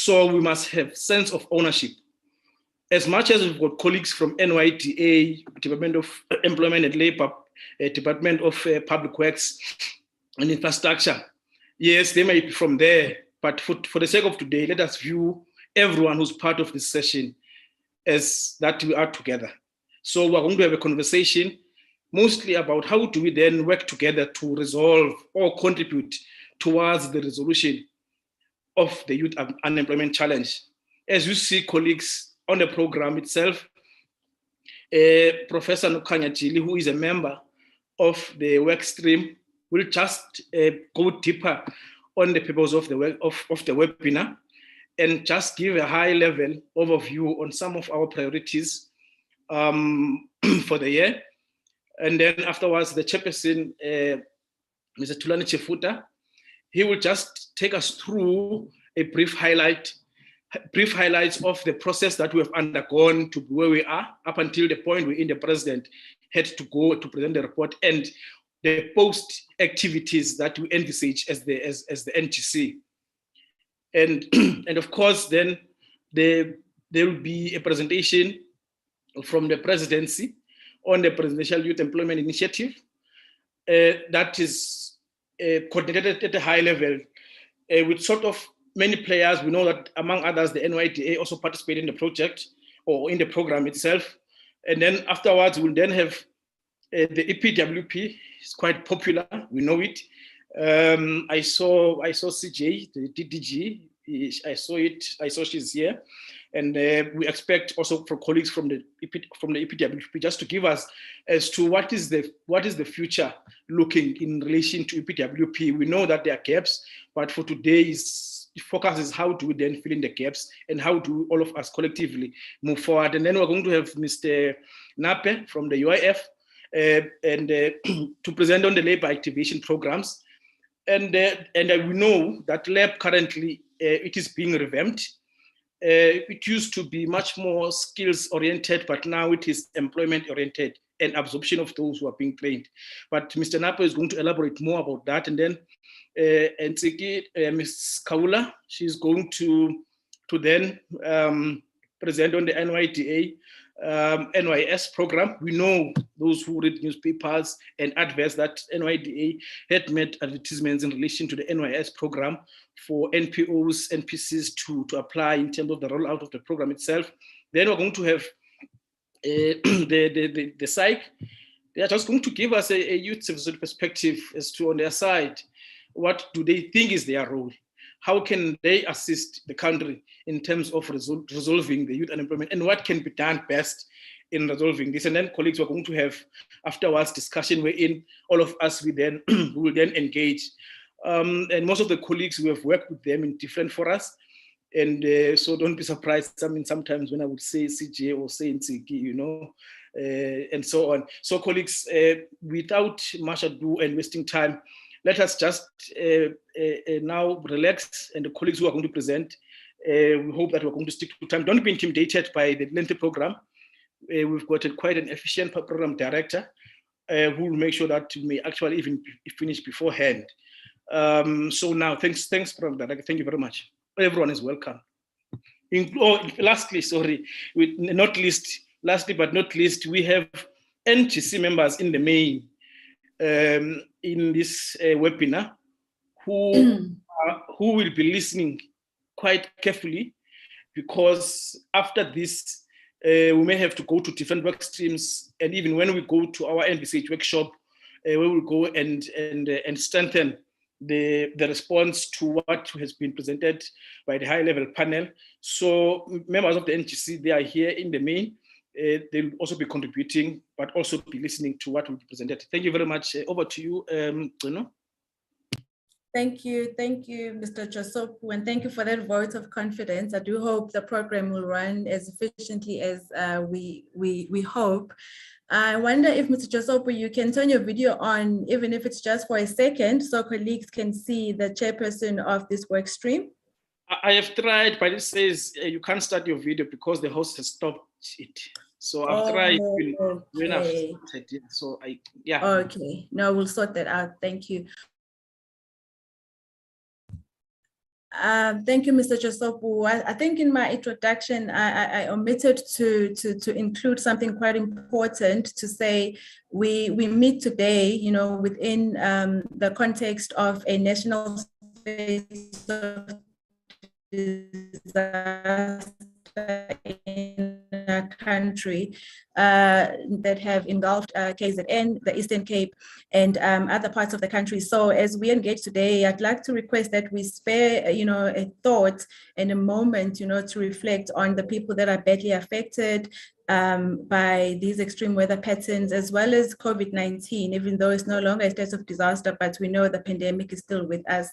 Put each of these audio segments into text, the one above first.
So we must have sense of ownership. As much as we've got colleagues from NYDA, Department of Employment and Labor, Department of Public Works and Infrastructure, yes, they may be from there, but for the sake of today, let us view everyone who's part of this session as that we are together. So we're going to have a conversation mostly about how do we then work together to resolve or contribute towards the resolution of the youth unemployment challenge. As you see, colleagues, on the program itself, Professor Nukanya Chili, who is a member of the work stream, will just go deeper on the purpose of the webinar and just give a high-level overview on some of our priorities for the year. And then afterwards, the chairperson, Mr. Tulani Chefuta, he will just take us through a brief highlights of the process that we have undergone to where we are up until the point wherein the president had to go to present the report and the post activities that we envisage as the NGC. And of course, then there will be a presentation from the presidency on the Presidential Youth Employment Initiative that is coordinated at a high level with sort of many players. We know that among others, the NYDA also participated in the project or in the program itself. And then afterwards, we'll then have the EPWP. It's quite popular, we know it. I saw CJ, the DDG, I saw she's here. And we expect also for colleagues from the EPWP just to give us as to what is the future looking in relation to EPWP. We know that there are gaps, but for today's focus is how do we then fill in the gaps and how do all of us collectively move forward. And then we're going to have Mr. Nape from the UIF to present on the labor activation programs. And we know that LAB currently, it is being revamped. It used to be much more skills oriented, but now it is employment oriented and absorption of those who are being trained. But Mr. Napa is going to elaborate more about that. And then Ms. Kaula, she's going to then present on the NYDA NYS program. We know those who read newspapers and adverts that NYDA had made advertisements in relation to the NYS program for NPOs, NPCs to apply in terms of the rollout of the program itself. Then we're going to have the psych. They are just going to give us a youth civil perspective as to on their side, what do they think is their role? How can they assist the country in terms of resolving the youth unemployment, and what can be done best in resolving this? And then colleagues are going to have afterwards discussion wherein all of us we will then engage. And most of the colleagues, we have worked with them in different forums. And so don't be surprised. I mean, sometimes when I would say CJ or say Ntsiki, and so on. So colleagues, without much ado and wasting time, let us just now relax, and the colleagues who are going to present, we hope that we're going to stick to time. Don't be intimidated by the lengthy program. We've got quite an efficient program director who will make sure that we may actually even finish beforehand. So now, thanks, program director. Thank you very much. Everyone is welcome. Lastly but not least, we have NGC members in the main in this webinar who will be listening quite carefully, because after this we may have to go to different work streams, and even when we go to our NVCH workshop, we will go and strengthen the response to what has been presented by the high-level panel. So members of the NGC, they are here in the main. They will also be contributing, but also be listening to what will be presented. Thank you very much. Over to you, Bruno. Thank you, Mr. Chosopu, and thank you for that vote of confidence. I do hope the program will run as efficiently as we hope. I wonder if, Mr. Chosopu, you can turn your video on, even if it's just for a second, so colleagues can see the chairperson of this work stream. I have tried, but it says you can't start your video because the host has stopped it. So I've tried when I've started it. So yeah. Okay, no, we'll sort that out. Thank you. Thank you, Mr. Josopu. I think in my introduction, I omitted to include something quite important to say we meet today, you know, within the context of a national space of disaster in a country that have engulfed KZN, the Eastern Cape, and other parts of the country. So as we engage today, I'd like to request that we spare, you know, a thought and a moment, you know, to reflect on the people that are badly affected by these extreme weather patterns, as well as COVID-19, even though it's no longer a state of disaster, but we know the pandemic is still with us.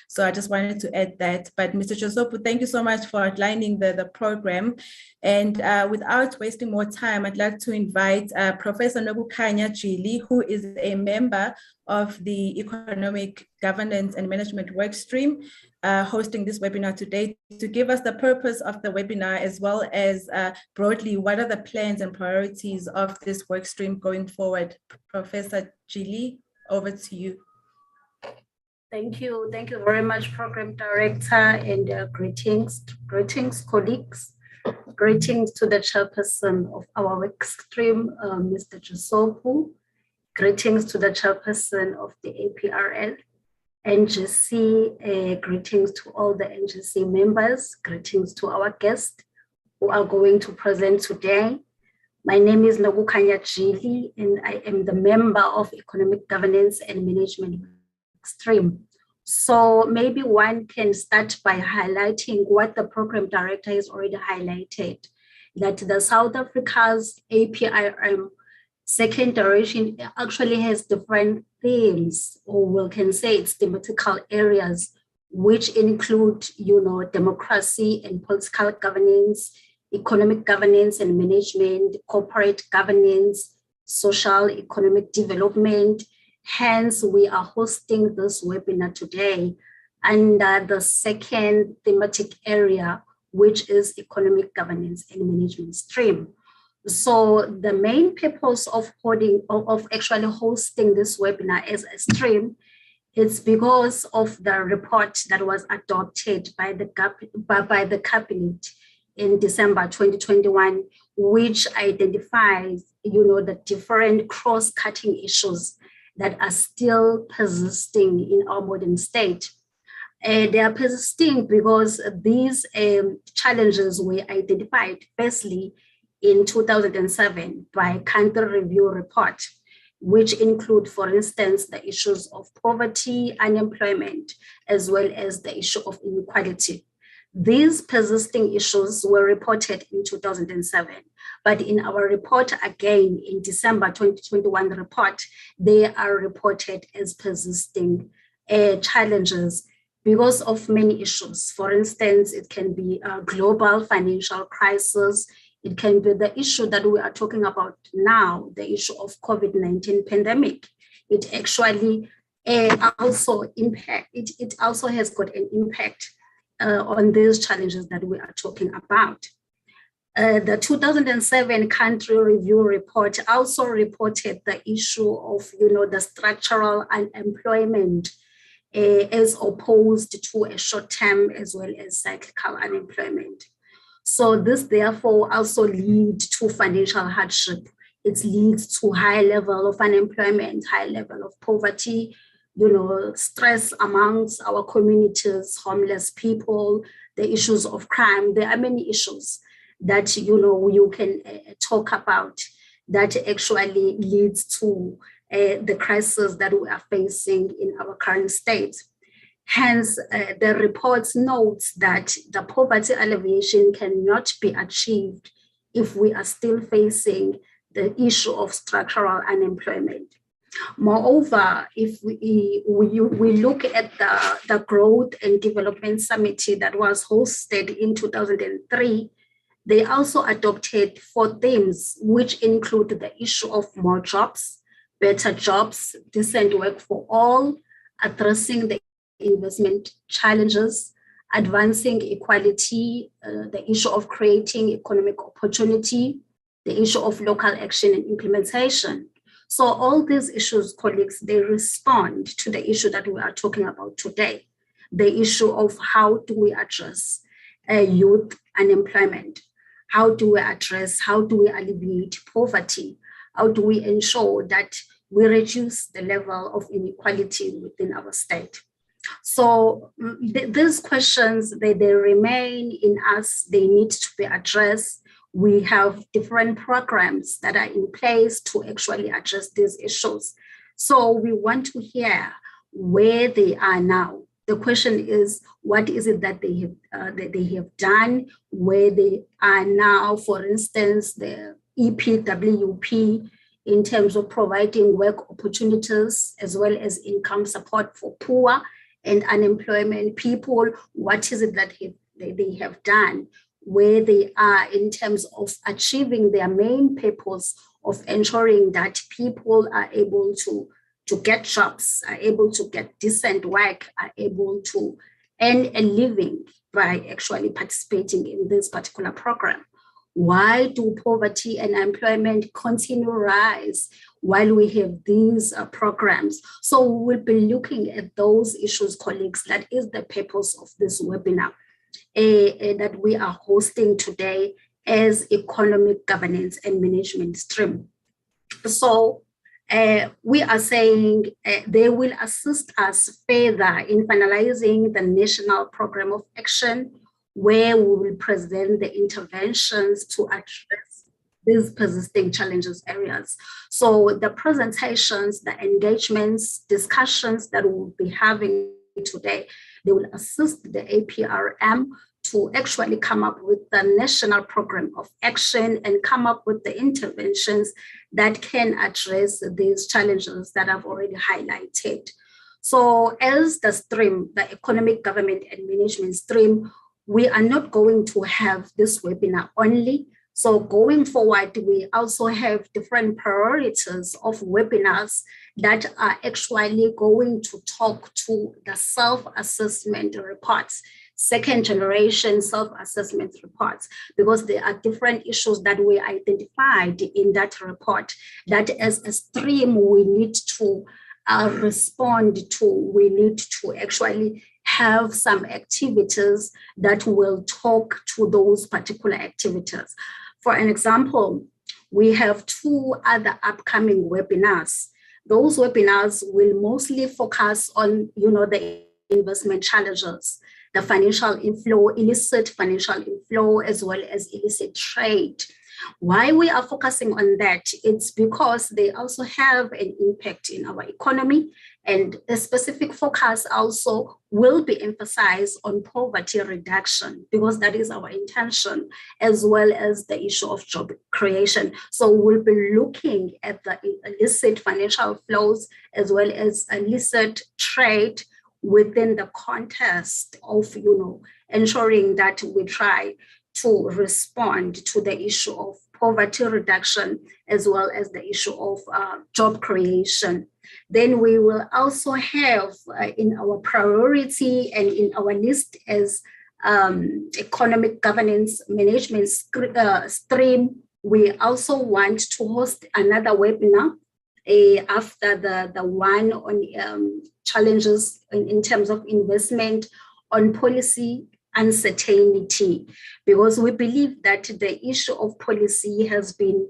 So I just wanted to add that. But Mr. Josopu, thank you so much for outlining the program. And without wasting more time, I'd like to invite Professor Nobukhanya Jili, who is a member of the Economic Governance and Management Workstream, hosting this webinar today, to give us the purpose of the webinar, as well as broadly, what are the plans and priorities of this workstream going forward? Professor Jili, over to you. Thank you very much, Program Director, and greetings, colleagues. Greetings to the chairperson of our workstream, Mr. Josopu. Greetings to the chairperson of the APRM, NGC. Greetings to all the NGC members. Greetings to our guests who are going to present today. My name is Nobukhanya Jili, and I am the member of Economic Governance and Management Workstream. So maybe one can start by highlighting what the program director has already highlighted, that the South Africa's APRM second generation actually has different themes, or we can say it's thematical areas, which include, you know, democracy and political governance, economic governance and management, corporate governance, social economic development. Hence, we are hosting this webinar today under the second thematic area, which is economic governance and management stream. So the main purpose of actually hosting this webinar as a stream is because of the report that was adopted by the cabinet in December 2021, which identifies, you know, the different cross-cutting issues that are still persisting in our modern state. They are persisting because these challenges were identified firstly in 2007 by country review report, which include, for instance, the issues of poverty, unemployment, as well as the issue of inequality. These persisting issues were reported in 2007, but in our report again in December 2021 report, they are reported as persisting challenges because of many issues. For instance, it can be a global financial crisis. It can be the issue that we are talking about now, the issue of COVID-19 pandemic. It actually also has got an impact on these challenges that we are talking about. The 2007 country review report also reported the issue of, you know, the structural unemployment as opposed to a short-term as well as cyclical unemployment. So this therefore also leads to financial hardship. It leads to high level of unemployment, high level of poverty, you know, stress amongst our communities, homeless people, the issues of crime. There are many issues that, you know, you can talk about that actually leads to the crisis that we are facing in our current state. Hence, the report notes that the poverty alleviation cannot be achieved if we are still facing the issue of structural unemployment. Moreover, if we look at the Growth and Development Summit that was hosted in 2003, they also adopted 4 themes, which include the issue of more jobs, better jobs, decent work for all, addressing the investment challenges, advancing equality, the issue of creating economic opportunity, the issue of local action and implementation. So all these issues, colleagues, they respond to the issue that we are talking about today. the issue of how do we address youth unemployment? How do we alleviate poverty? How do we ensure that we reduce the level of inequality within our state? So these questions, they remain in us, they need to be addressed. We have different programs that are in place to actually address these issues. So we want to hear where they are now. The question is, what is it that they have done, where they are now? For instance, the EPWP, in terms of providing work opportunities as well as income support for poor and unemployment people. What is it that they have done, where they are in terms of achieving their main purpose of ensuring that people are able to get jobs, are able to get decent work, are able to earn a living by actually participating in this particular program. Why do poverty and unemployment continue to rise while we have these programs? So we'll be looking at those issues, colleagues. That is the purpose of this webinar that we are hosting today as Economic Governance and Management Stream. So we are saying they will assist us further in finalizing the National Program of Action, where we will present the interventions to address these persisting challenges areas. So the presentations, the engagements, discussions that we'll be having today, they will assist the APRM to actually come up with the National Program of Action and come up with the interventions that can address these challenges that I've already highlighted. So as the stream, the Economic Government and Management Stream, we are not going to have this webinar only. So going forward, we also have different priorities of webinars that are actually going to talk to the self-assessment reports, second generation self-assessment reports, because there are different issues that we identified in that report that as a stream we need to respond to. We need to actually have some activities that will talk to those particular activities. For an example, we have 2 other upcoming webinars. Those webinars will mostly focus on, the investment challenges, the financial inflow, illicit financial inflow, as well as illicit trade. Why we are focusing on that? It's because they also have an impact in our economy, and a specific focus also will be emphasized on poverty reduction, because that is our intention, as well as the issue of job creation. So we'll be looking at the illicit financial flows as well as illicit trade within the context of, ensuring that we try to respond to the issue of poverty reduction, as well as the issue of job creation. Then we will also have in our priority and in our list as Economic Governance Management Stream, we also want to host another webinar after the one on challenges in terms of investment, on policy uncertainty, because we believe that the issue of policy has been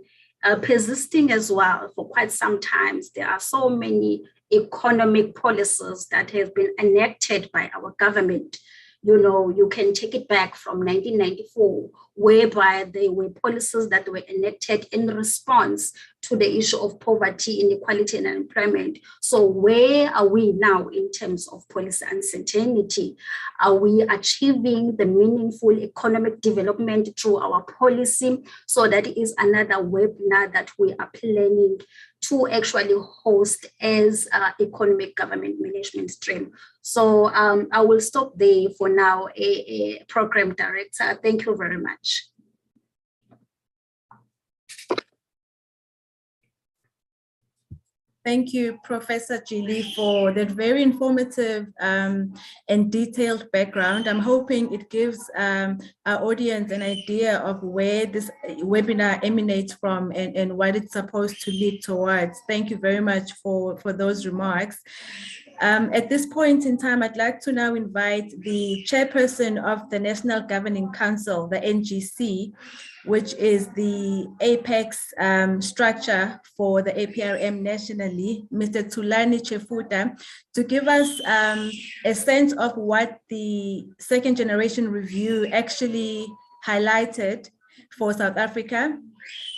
persisting as well for quite some time. There are so many economic policies that have been enacted by our government. You can take it back from 1994, whereby there were policies that were enacted in response to the issue of poverty, inequality, and unemployment. So where are we now in terms of policy uncertainty? Are we achieving the meaningful economic development through our policy? So that is another webinar that we are planning to actually host as Economic Government Management Stream. So I will stop there for now, Program Director. Thank you very much. Thank you, Professor Jili, for that very informative and detailed background. I'm hoping it gives our audience an idea of where this webinar emanates from and what it's supposed to lead towards. Thank you very much for those remarks. At this point in time, I'd like to now invite the chairperson of the National Governing Council, the NGC, which is the apex structure for the APRM nationally, Mr. Thulani Chefuta, to give us a sense of what the second generation review actually highlighted for South Africa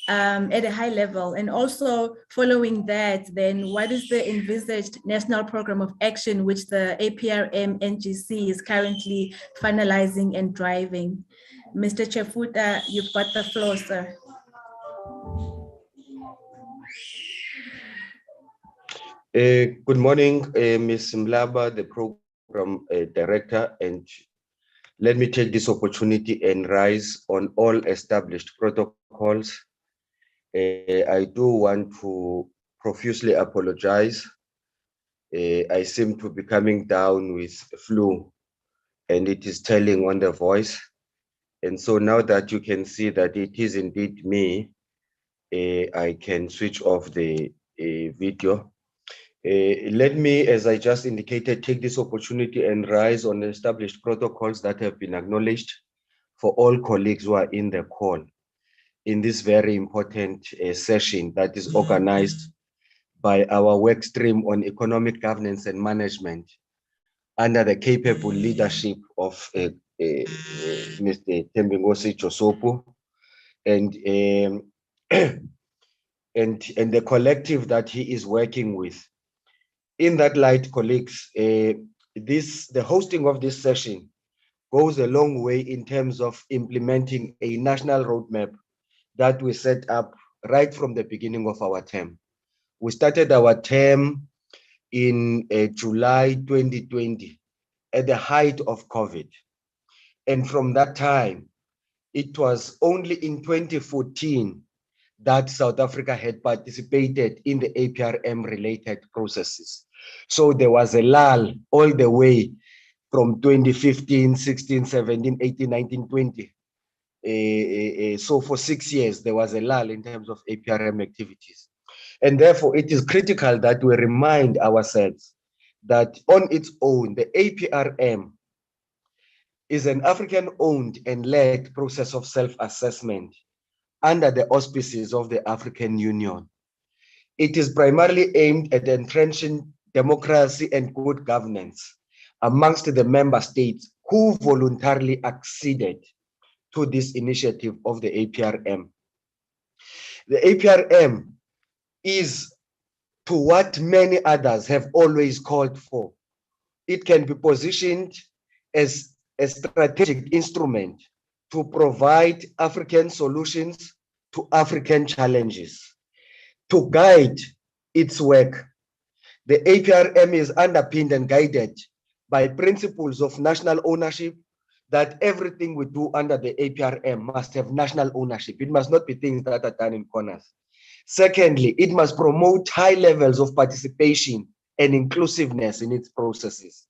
at a high level. And also following that, then what is the envisaged national program of action which the APRM NGC is currently finalizing and driving? Mr. Chefuta, you've got the floor, sir. Good morning, Ms. Mlaba, the program director, and let me take this opportunity and rise on all established protocols. I do want to profusely apologize. I seem to be coming down with flu, and it is telling on the voice. And so now that you can see that it is indeed me, I can switch off the video. Let me, as I just indicated, take this opportunity and rise on established protocols that have been acknowledged for all colleagues who are in the call in this very important session that is organized by our work stream on economic governance and management under the capable leadership of Mr. Thembinkosi Josopu and and the collective that he is working with. In that light, colleagues, the hosting of this session goes a long way in terms of implementing a national roadmap that we set up right from the beginning of our term. We started our term in July 2020 at the height of COVID. And from that time, it was only in 2014 that South Africa had participated in the APRM related processes. So there was a lull all the way from 2015, 16, 17, 18, 19, 20. So for 6 years, there was a lull in terms of APRM activities. And therefore, it is critical that we remind ourselves that on its own, the APRM is an African-owned and led process of self-assessment under the auspices of the African Union. It is primarily aimed at entrenching democracy and good governance amongst the member states who voluntarily acceded to this initiative of the APRM. The APRM is to what many others have always called for. It can be positioned as a strategic instrument to provide African solutions to African challenges. To guide its work, the APRM is underpinned and guided by principles of national ownership, that everything we do under the APRM must have national ownership. It must not be things that are done in corners. Secondly, it must promote high levels of participation and inclusiveness in its processes.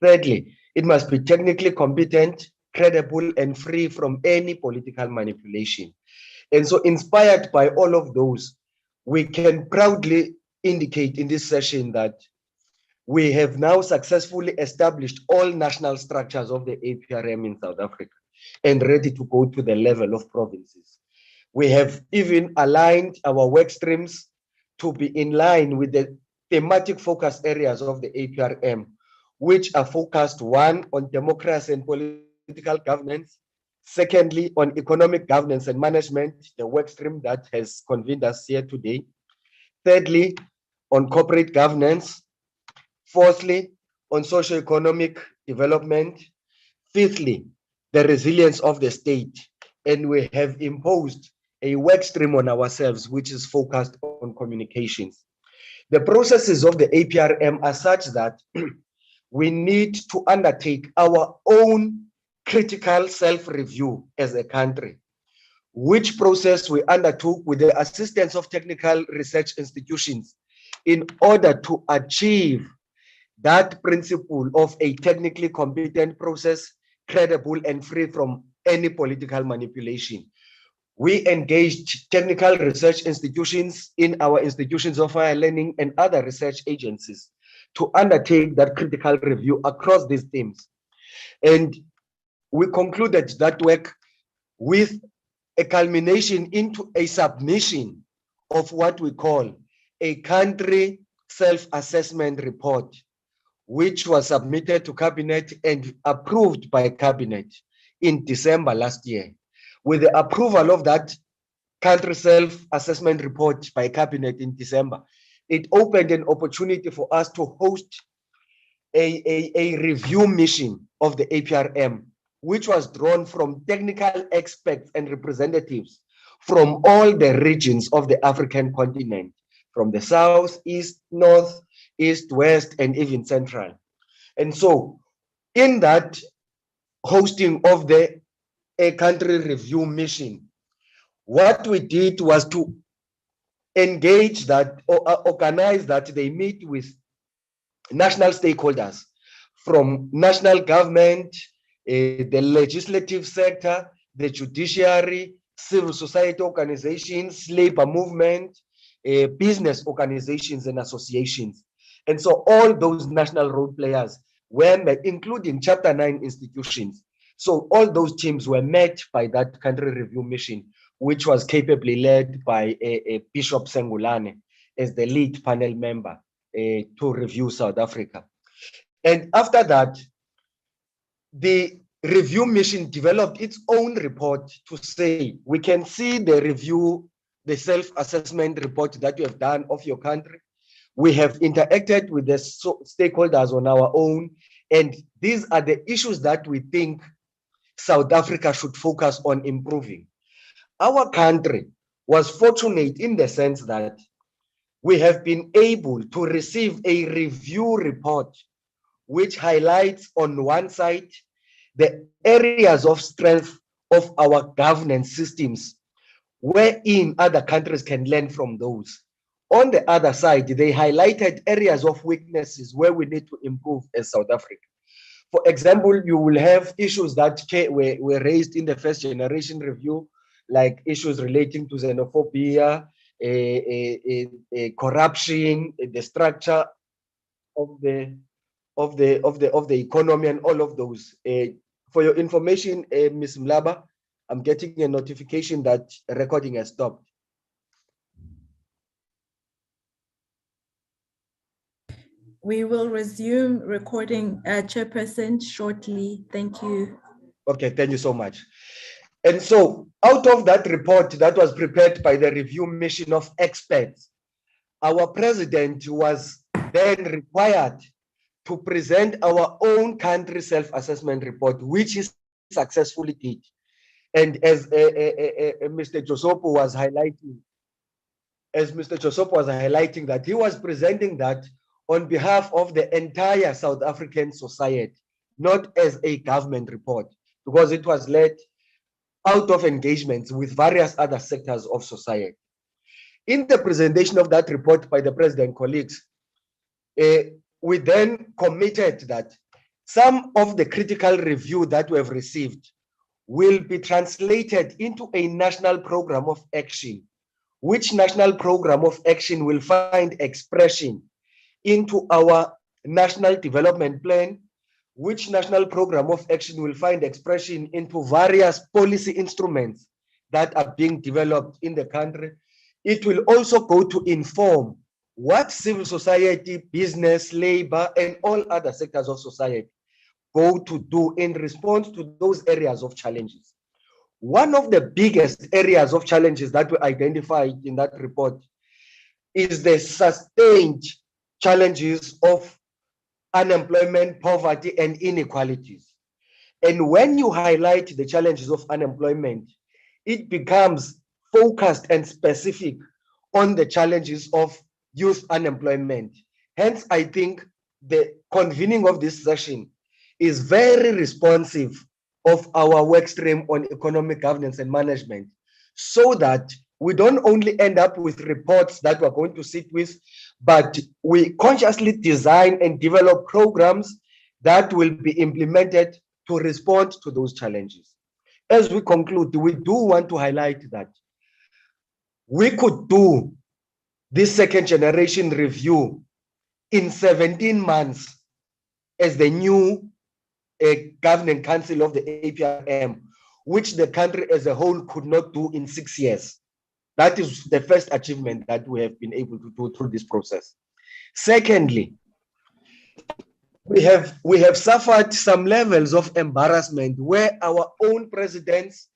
Thirdly, it must be technically competent, credible, and free from any political manipulation. And so, inspired by all of those, we can proudly indicate in this session that we have now successfully established all national structures of the APRM in South Africa and ready to go to the level of provinces. We have even aligned our work streams to be in line with the thematic focus areas of the APRM, which are focused, one, on democracy and political governance, secondly, on economic governance and management, the work stream that has convened us here today, thirdly, on corporate governance, fourthly, on socio-economic development, fifthly, the resilience of the state. And we have imposed a work stream on ourselves, which is focused on communications. The processes of the APRM are such that we need to undertake our own critical self-review as a country, which process we undertook with the assistance of technical research institutions in order to achieve that principle of a technically competent process, credible and free from any political manipulation. We engaged technical research institutions in our institutions of higher learning and other research agencies to undertake that critical review across these themes. And we concluded that work with a culmination into a submission of what we call a country self-assessment report, which was submitted to Cabinet and approved by Cabinet in December last year. With the approval of that country self-assessment report by Cabinet in December, it opened an opportunity for us to host a review mission of the APRM, which was drawn from technical experts and representatives from all the regions of the African continent, from the south, east, north, east, west, and even central. And so in that hosting of the country review mission, what we did was to engage that or organize that they meet with national stakeholders from national government, the legislative sector, the judiciary, civil society organizations, labor movement, business organizations and associations. And so all those national role players were met, including Chapter 9 institutions. So all those teams were met by that country review mission, which was capably led by Bishop Sengulane as the lead panel member to review South Africa. And after that, the review mission developed its own report to say, we can see the review, the self-assessment report that you have done of your country. We have interacted with the stakeholders on our own, and these are the issues that we think South Africa should focus on improving. Our country was fortunate in the sense that we have been able to receive a review report which highlights on one side the areas of strength of our governance systems, wherein other countries can learn from those. On the other side, they highlighted areas of weaknesses where we need to improve as South Africa. For example, you will have issues that were raised in the first generation review, like issues relating to xenophobia, corruption, the structure of the economy, and all of those. For your information, Ms. Mlaba, I'm getting a notification that recording has stopped. We will resume recording, Chairperson, shortly. Thank you. Okay, thank you so much. And so out of that report that was prepared by the review mission of experts, our president was then required to present our own country self-assessment report, which he successfully did. And as Mr. Josopo was highlighting, that he was presenting that on behalf of the entire South African society, not as a government report, because it was led out of engagements with various other sectors of society. In the presentation of that report by the president colleagues, we then committed that some of the critical review that we have received will be translated into a national program of action, which national program of action will find expression into our national development plan, which national program of action will find expression into various policy instruments that are being developed in the country. It will also go to inform what civil society, business, labor, and all other sectors of society go to do in response to those areas of challenges. One of the biggest areas of challenges that we identified in that report is the sustained challenges of unemployment, poverty, and inequalities. And when you highlight the challenges of unemployment, it becomes focused and specific on the challenges of youth unemployment. Hence, I think the convening of this session is very responsive of our work stream on economic governance and management, so that we don't only end up with reports that we're going to sit with, but we consciously design and develop programs that will be implemented to respond to those challenges. As we conclude, we do want to highlight that we could do this second generation review in 17 months as the new governing council of the APRM, which the country as a whole could not do in 6 years. That is the first achievement that we have been able to do through this process. Secondly, we have suffered some levels of embarrassment where our own presidents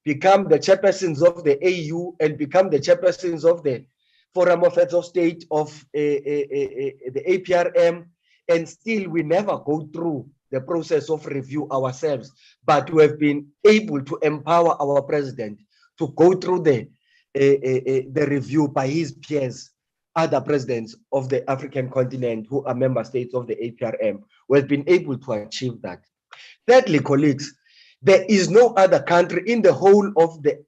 become the chairpersons of the AU and become the chairpersons of the Forum of Heads of State of the APRM, and still we never go through the process of review ourselves, but we have been able to empower our president to go through the review by his peers, other presidents of the African continent who are member states of the APRM. We have been able to achieve that. Thirdly, colleagues, there is no other country in the whole of the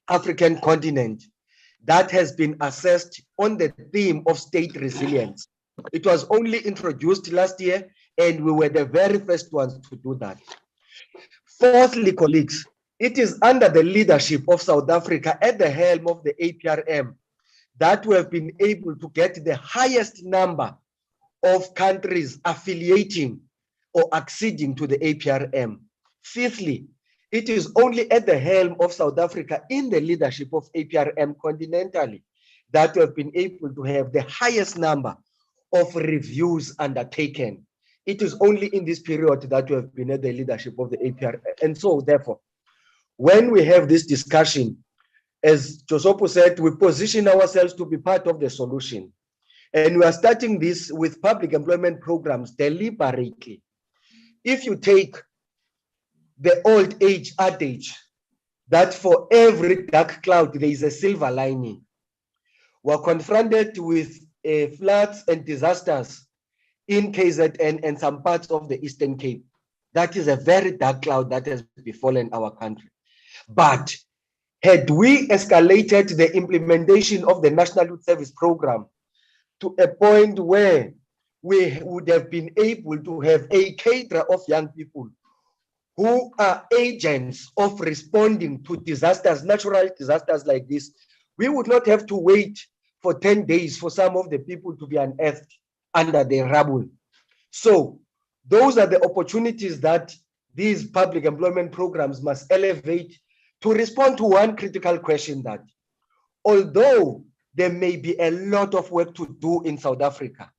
African continent that has been assessed on the theme of state resilience. It was only introduced last year, and we were the very first ones to do that. Fourthly, colleagues, it is under the leadership of South Africa at the helm of the APRM that we have been able to get the highest number of countries affiliating or acceding to the APRM. Fifthly, it is only at the helm of South Africa in the leadership of APRM continentally that we have been able to have the highest number of reviews undertaken. It is only in this period that we have been at the leadership of the APRM. And so therefore, when we have this discussion, as Josopo said, we position ourselves to be part of the solution. And we are starting this with public employment programs deliberately. If you take the old age adage that for every dark cloud, there is a silver lining, we're confronted with floods and disasters in KZN and some parts of the Eastern Cape. That is a very dark cloud that has befallen our country. But had we escalated the implementation of the National Youth Service Program to a point where we would have been able to have a cadre of young people who are agents of responding to disasters, natural disasters like this, we would not have to wait for 10 days for some of the people to be unearthed under the rubble. So those are the opportunities that these public employment programs must elevate to respond to one critical question, that although there may be a lot of work to do in South Africa,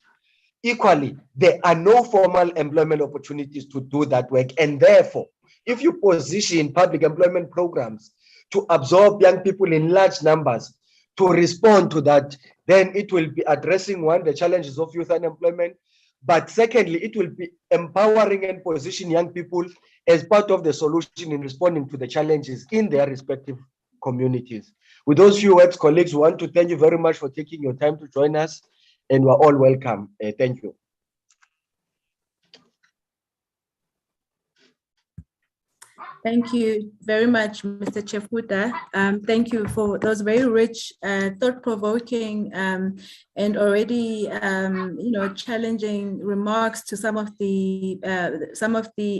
equally, there are no formal employment opportunities to do that work. And therefore, if you position public employment programs to absorb young people in large numbers to respond to that, then it will be addressing, one, the challenges of youth unemployment, but secondly, it will be empowering and positioning young people as part of the solution in responding to the challenges in their respective communities. With those few words, colleagues, we want to thank you very much for taking your time to join us, and we're all welcome. Thank you. Thank you very much, Mr. Chefuta. Thank you for those very rich, thought-provoking, and already, challenging remarks to some of the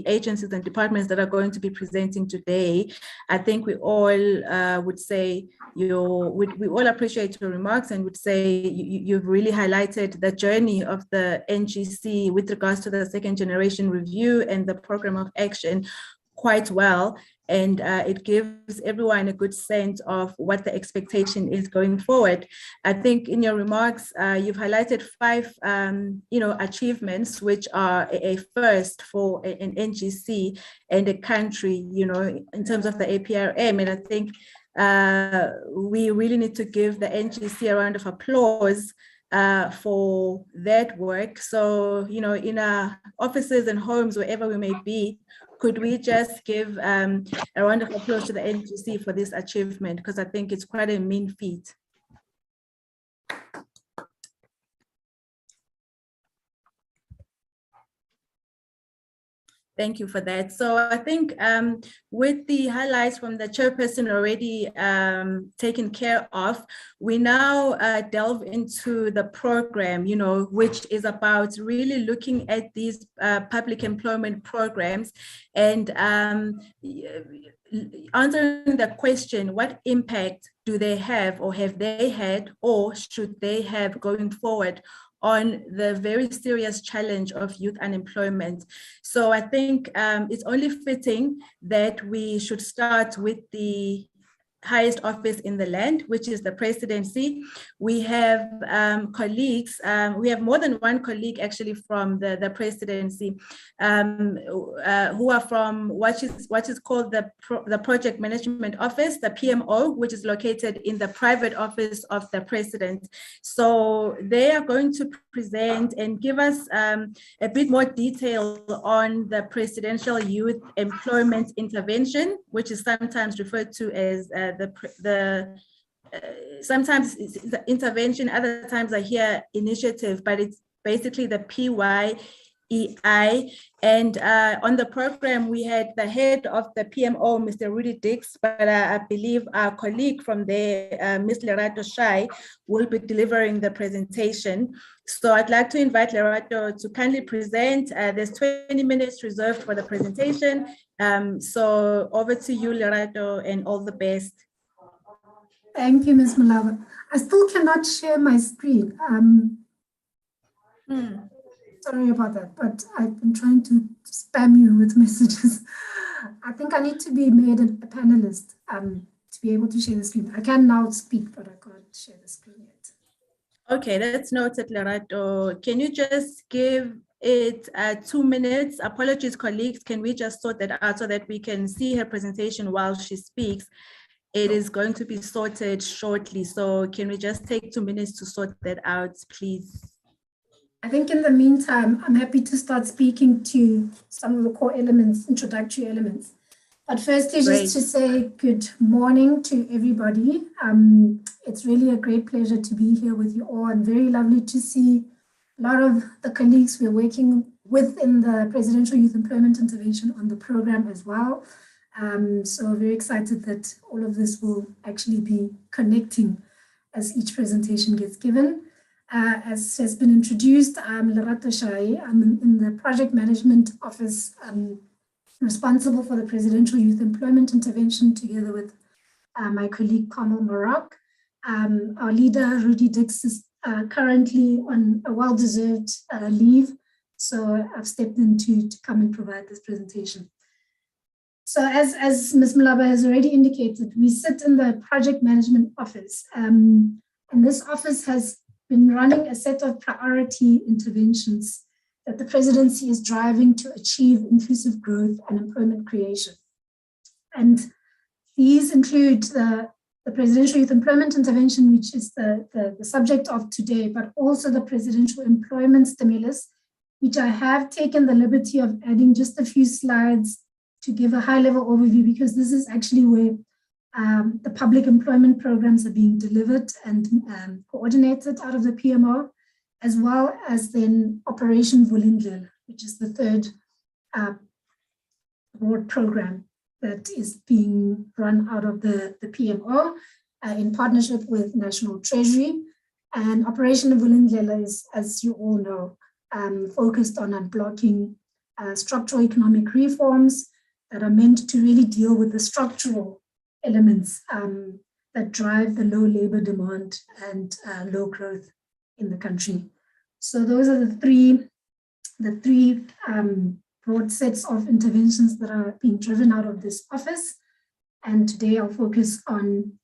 agencies and departments that are going to be presenting today. I think we all would say we all appreciate your remarks and would say you've really highlighted the journey of the NGC with regards to the second generation review and the program of action quite well, and it gives everyone a good sense of what the expectation is going forward. I think in your remarks, you've highlighted 5, achievements, which are a first for an NGC and a country, in terms of the APRM. And I think we really need to give the NGC a round of applause for that work. So, in our offices and homes, wherever we may be, could we just give a round of applause to the NGC for this achievement? Because I think it's quite a mean feat. Thank you for that. So I think with the highlights from the chairperson already taken care of, we now delve into the program, which is about really looking at these public employment programs and answering the question, what impact do they have, or have they had, or should they have going forward on the very serious challenge of youth unemployment. So I think it's only fitting that we should start with the highest office in the land, which is the presidency. We have colleagues, we have more than one colleague actually from the presidency who are from what is called the Project Management Office, the PMO, which is located in the private office of the president. So they are going to present and give us a bit more detail on the presidential youth employment intervention, which is sometimes referred to as sometimes it's the intervention, other times I hear initiative, but it's basically the PYEI. And on the program, we had the head of the PMO, Mr. Rudy Dix, but I believe our colleague from there, Ms. Lerato Shai, will be delivering the presentation. So I'd like to invite Lerato to kindly present. There's 20 minutes reserved for the presentation. So over to you, Lerato, and all the best. Thank you, Ms. Malava. I still cannot share my screen. Sorry about that, but I've been trying to spam you with messages. I think I need to be made a panelist to be able to share the screen. I can now speak, but I can't share the screen yet. Okay, that's noted, Lerato. Can you just give it 2 minutes? Apologies, colleagues. Can we just sort that out so that we can see her presentation while she speaks? It is going to be sorted shortly. So can we just take 2 minutes to sort that out, please? I think in the meantime, I'm happy to start speaking to some of the core elements, introductory elements. But firstly, just to say good morning to everybody. It's really a great pleasure to be here with you all, and very lovely to see a lot of the colleagues we're working with in the Presidential Youth Employment Intervention on the program as well. So very excited that all of this will actually be connecting as each presentation gets given. As has been introduced, I'm Lerato Shai. I'm in the Project Management Office, responsible for the Presidential Youth Employment Intervention together with my colleague Kamal Marak. Our leader, Rudy Dix, is currently on a well-deserved leave. So I've stepped in to come and provide this presentation. So as Ms. Malaba has already indicated, we sit in the Project Management Office. And this office has been running a set of priority interventions that the presidency is driving to achieve inclusive growth and employment creation. And these include the Presidential Youth Employment Intervention, which is the subject of today, but also the Presidential Employment Stimulus, which I have taken the liberty of adding just a few slides to give a high-level overview, because this is actually where the public employment programs are being delivered and coordinated out of the PMO, as well as then Operation Vulindlela, which is the third broad program that is being run out of the PMO in partnership with National Treasury. And Operation Vulindlela is, as you all know, focused on unblocking structural economic reforms that are meant to really deal with the structural elements that drive the low labor demand and low growth in the country. So those are the three broad sets of interventions that are being driven out of this office. And today I'll focus on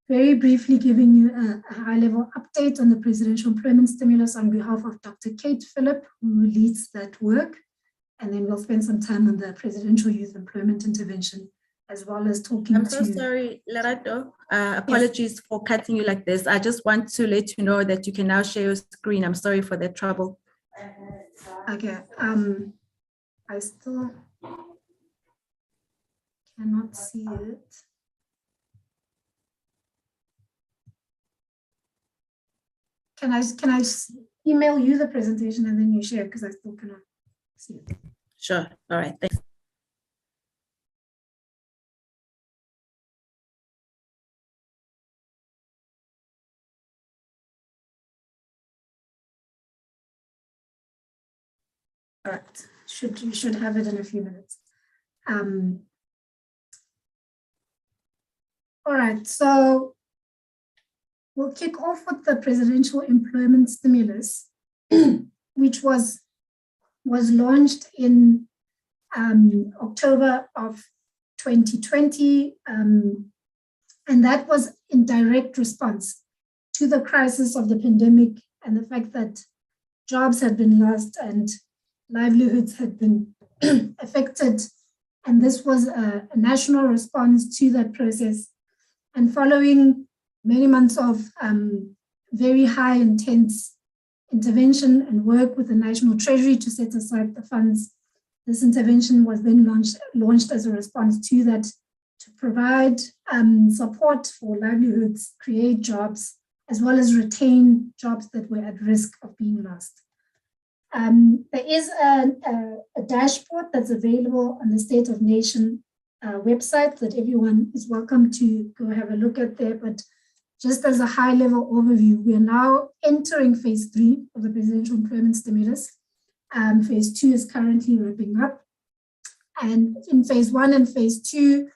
very briefly giving you a high-level update on the Presidential Employment Stimulus on behalf of Dr. Kate Phillip, who leads that work. And then we'll spend some time on the Presidential Youth Employment Intervention, as well as talking I'm so sorry, Lerato. Apologies for cutting you like this. I just want to let you know that you can now share your screen. I'm sorry for that trouble. Okay. I still cannot see it. Can I email you the presentation and then you share, because I still cannot see it. Sure. All right. Thanks. All right. You should have it in a few minutes. All right. So we'll kick off with the presidential employment stimulus, which was launched in October of 2020, and that was in direct response to the crisis of the pandemic and the fact that jobs had been lost and livelihoods had been affected. And this was a national response to that process. And following many months of very high, intense intervention and work with the National Treasury to set aside the funds, this intervention was then launched as a response to that, to provide support for livelihoods, create jobs, as well as retain jobs that were at risk of being lost. There is a dashboard that's available on the State of Nation website that everyone is welcome to go have a look at there. But just as a high-level overview, we are now entering phase 3 of the presidential employment stimulus. Phase 2 is currently wrapping up. And in phase 1 and phase 2,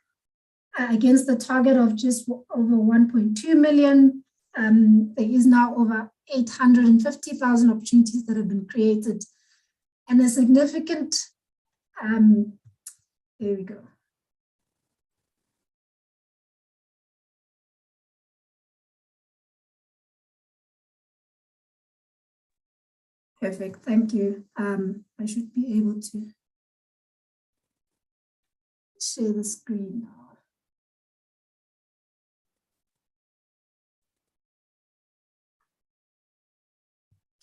against the target of just over 1.2 million, there is now over 850,000 opportunities that have been created. And a significant, there we go. Perfect, thank you. I should be able to share the screen now.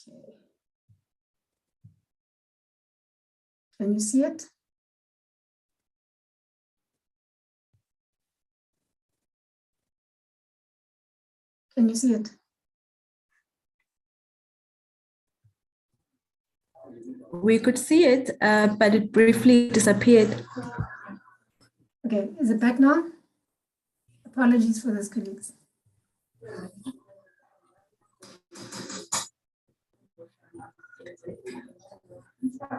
Okay. Can you see it? Can you see it? We could see it, but it briefly disappeared. Okay, is it back now? Apologies for this, colleagues.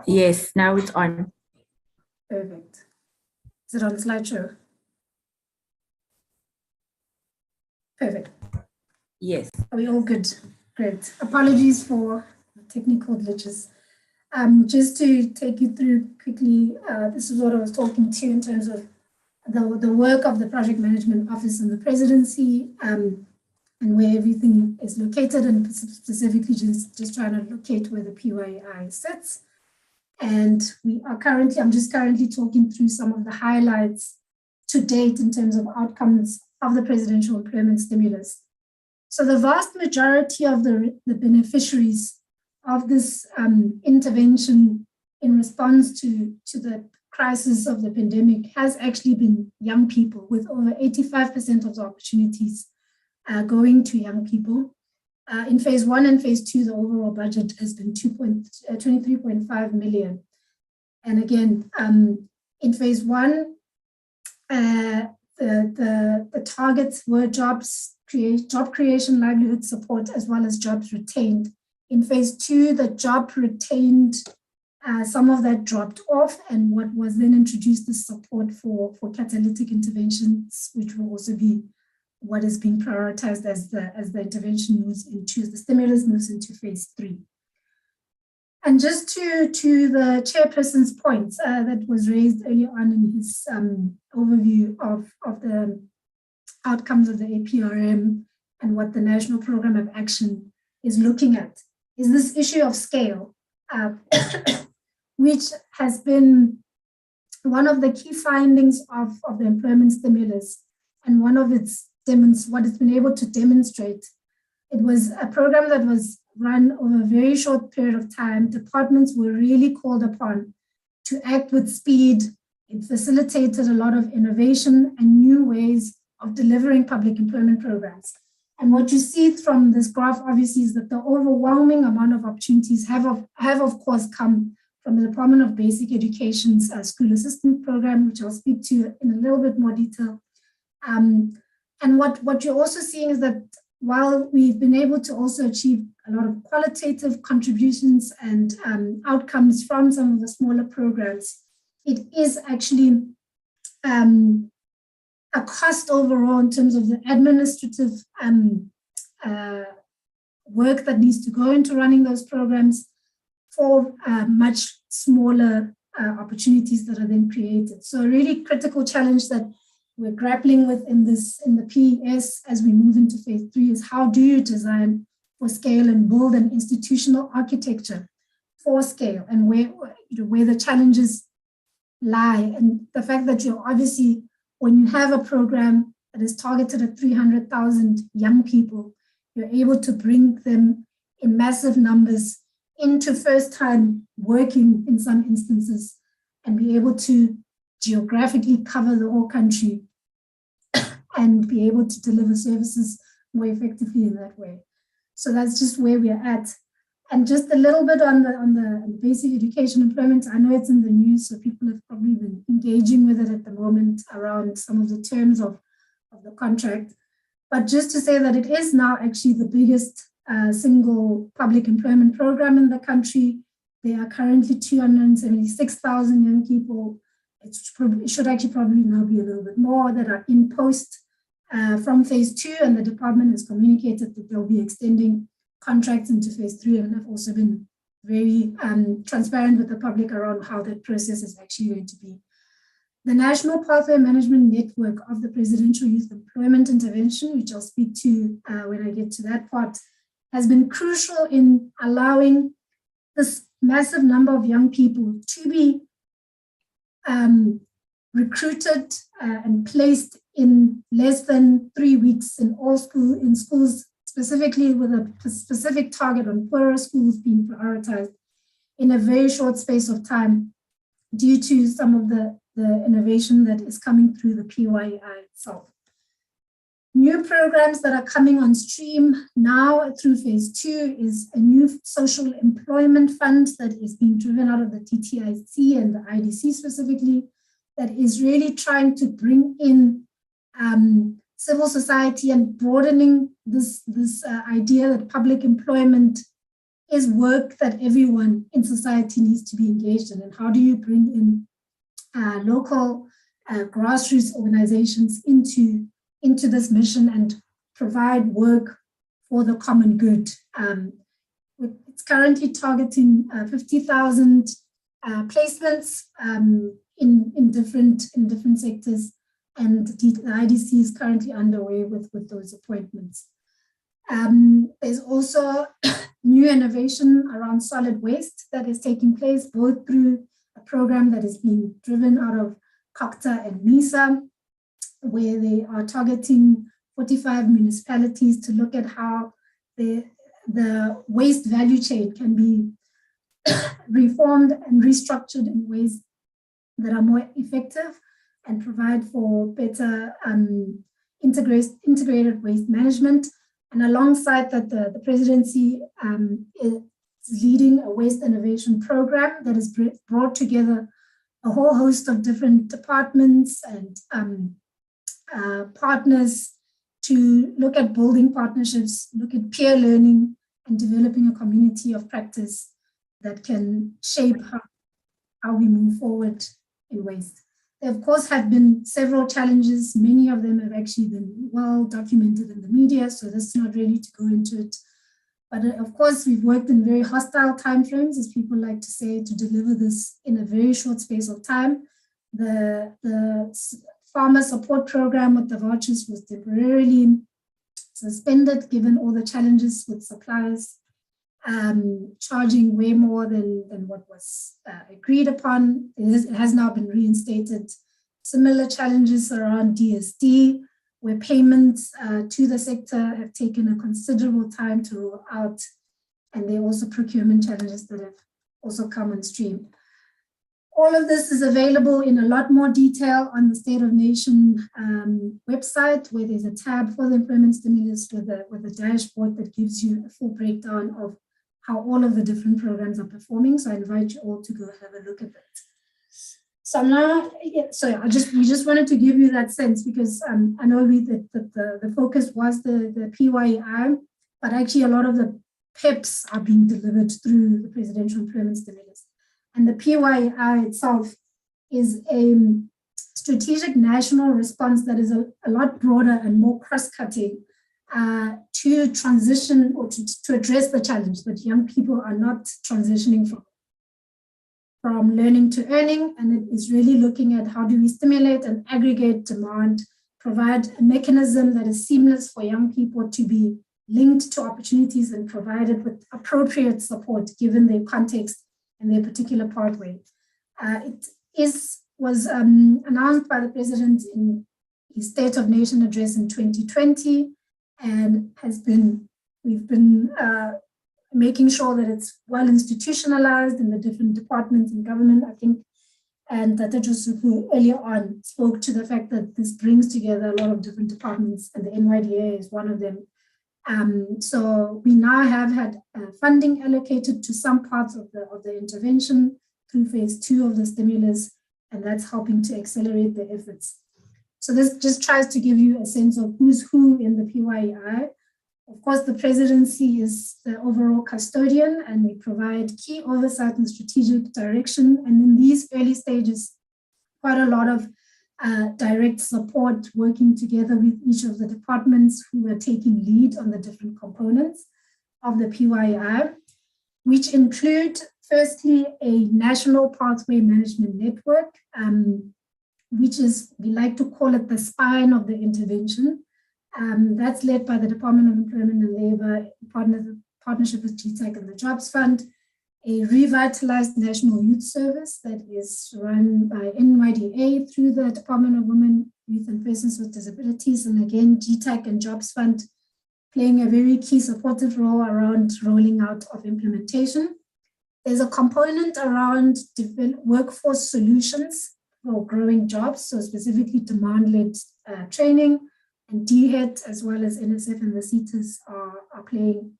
Yes, now it's on. Perfect. Is it on slideshow? Perfect. Yes. Are we all good? Great. Apologies for technical glitches. Just to take you through quickly, this is what I was talking to in terms of the work of the Project Management Office and the Presidency, and where everything is located, and specifically just trying to locate where the PYI sits. And I'm just currently talking through some of the highlights to date in terms of outcomes of the presidential employment stimulus. So the vast majority of the beneficiaries of this intervention in response to the crisis of the pandemic has actually been young people, with over 85% of the opportunities going to young people. In phase 1 and phase 2, the overall budget has been 23.5 million. And again, in phase 1, the targets were job creation, livelihood support, as well as jobs retained. In phase 2, the job retained, some of that dropped off, and what was then introduced is support for catalytic interventions, which will also be what is being prioritized as the intervention moves into, the stimulus moves into phase 3. And just to the chairperson's points that was raised earlier on in his overview of the outcomes of the APRM and what the National Program of Action is looking at, is this issue of scale, which has been one of the key findings of the employment stimulus, and one of what it's been able to demonstrate. It was a program that was run over a very short period of time. Departments were really called upon to act with speed. It facilitated a lot of innovation and new ways of delivering public employment programs. And what you see from this graph, obviously, is that the overwhelming amount of opportunities have of course come from the Department of Basic Education's School Assistant Program, which I'll speak to in a little bit more detail. And what you're also seeing is that while we've been able to also achieve a lot of qualitative contributions and outcomes from some of the smaller programs, it is actually a cost overall in terms of the administrative work that needs to go into running those programs for much smaller opportunities that are then created. So a really critical challenge that we're grappling with in the PES as we move into phase 3 is how do you design for scale and build an institutional architecture for scale, and where the challenges lie. And the fact that you're obviously, when you have a program that is targeted at 300,000 young people, you're able to bring them in massive numbers into first time working in some instances and be able to geographically cover the whole country and be able to deliver services more effectively in that way. So that's just where we're at. And just a little bit on the basic education employment, I know it's in the news, so people have probably been engaging with it at the moment around some of the terms of the contract. But just to say that it is now actually the biggest single public employment program in the country. There are currently 276,000 young people. It should actually probably now be a little bit more that are in post from phase 2, and the department has communicated that they'll be extending contracts into phase 3, and have also been very transparent with the public around how that process is actually going to be. The National Pathway Management Network of the Presidential Youth Employment Intervention, which I'll speak to when I get to that part, has been crucial in allowing this massive number of young people to be recruited and placed in less than 3 weeks in schools, specifically with a specific target on poorer schools being prioritized in a very short space of time due to some of the innovation that is coming through the PYI itself. New programs that are coming on stream now through phase 2 is a new social employment fund that is being driven out of the TTIC and the IDC specifically, that is really trying to bring in civil society and broadening this idea that public employment is work that everyone in society needs to be engaged in. And how do you bring in local grassroots organizations into this mission and provide work for the common good? It's currently targeting 50,000 placements in different sectors, and the IDC is currently underway with those appointments. There's also new innovation around solid waste that is taking place, both through a program that is being driven out of COCTA and MISA, where they are targeting 45 municipalities to look at how the waste value chain can be reformed and restructured in ways that are more effective and provide for better integrated waste management. And alongside that, the presidency is leading a waste innovation program that has brought together a whole host of different departments and partners to look at building partnerships, look at peer learning, and developing a community of practice that can shape how we move forward in waste. There, of course, have been several challenges. Many of them have actually been well documented in the media, so this is not really to go into it. But of course, we've worked in very hostile timeframes, as people like to say, to deliver this in a very short space of time. The farmer support program with the vouchers was temporarily suspended, given all the challenges with suppliers charging way more than what was agreed upon. It has now been reinstated. Similar challenges around DSD, where payments to the sector have taken a considerable time to roll out, and there are also procurement challenges that have also come on stream. All of this is available in a lot more detail on the State of Nation website, where there's a tab for the employment stimulus with a dashboard that gives you a full breakdown of how all of the different programs are performing. So I invite you all to go have a look at that. So now, we just wanted to give you that sense, because I know the focus was the PYI, but actually a lot of the PEPs are being delivered through the Presidential Employment Stimulus. And the PYI itself is a strategic national response that is a lot broader and more cross-cutting to transition or to address the challenge that young people are not transitioning from learning to earning. And it is really looking at how do we stimulate and aggregate demand, provide a mechanism that is seamless for young people to be linked to opportunities and provided with appropriate support given their context and their particular pathway. It was announced by the President in his State of Nation address in 2020, and we've been making sure that it's well institutionalized in the different departments in government, I think. And Tata Josuku earlier on spoke to the fact that this brings together a lot of different departments, and the NYDA is one of them. So we now have had funding allocated to some parts of the intervention through phase 2 of the stimulus, and that's helping to accelerate the efforts. So this just tries to give you a sense of who's who in the PYEI. Of course, the presidency is the overall custodian, and we provide key oversight and strategic direction. And in these early stages, quite a lot of direct support, working together with each of the departments who are taking lead on the different components of the PYEI, which include, firstly, a national pathway management network, which is, we like to call it the spine of the intervention. That's led by the Department of Employment and Labor, partnership with GTAC and the Jobs Fund, a revitalized national youth service that is run by NYDA through the Department of Women, Youth and Persons with Disabilities, and again, GTAC and Jobs Fund playing a very key supportive role around rolling out of implementation. There's a component around workforce solutions for growing jobs, so specifically demand-led training, and DHET as well as NSF and the CETAs are playing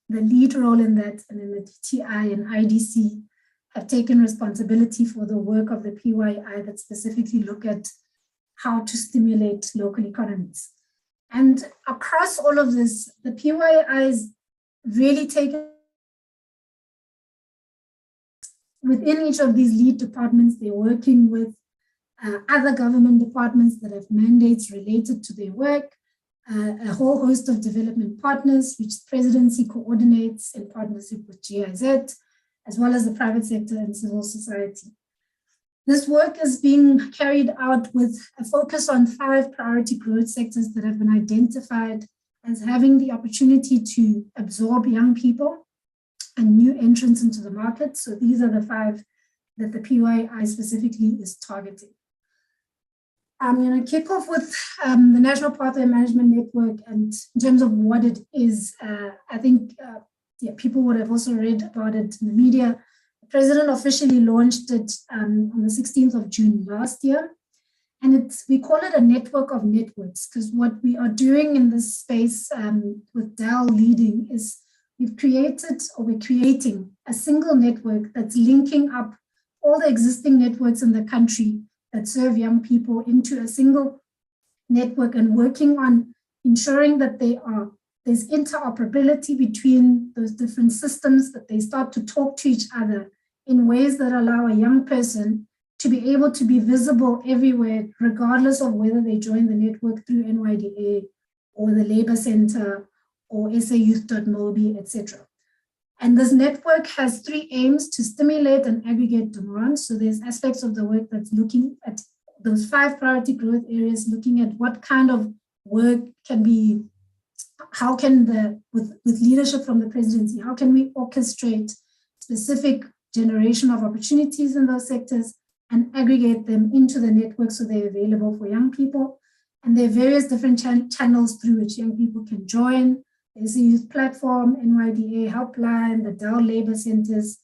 the lead role in that, and then the DTI and IDC have taken responsibility for the work of the PYEI that specifically look at how to stimulate local economies. And across all of this, the PYEI is really taken within each of these lead departments. They're working with other government departments that have mandates related to their work, a whole host of development partners, which the presidency coordinates in partnership with GIZ, as well as the private sector and civil society. This work is being carried out with a focus on 5 priority growth sectors that have been identified as having the opportunity to absorb young people and new entrants into the market. So these are the 5 that the PYEI specifically is targeting. I'm going to kick off with the National Pathway Management Network, and in terms of what it is, I think people would have also read about it in the media. The President officially launched it on the 16th of June last year, and we call it a network of networks, because what we are doing in this space with Dell leading is we're creating a single network that's linking up all the existing networks in the country that serve young people into a single network, and working on ensuring that there's interoperability between those different systems, that they start to talk to each other in ways that allow a young person to be able to be visible everywhere, regardless of whether they join the network through NYDA or the Labour Center or sayouth.mobi, etc. And this network has 3 aims: to stimulate and aggregate demand. So there's aspects of the work that's looking at those 5 priority growth areas, looking at what kind of work can be, how can with leadership from the presidency, how can we orchestrate specific generation of opportunities in those sectors and aggregate them into the network so they're available for young people. And there are various different channels through which young people can join. There's a youth platform, NYDA helpline, the Dow Labour Centers,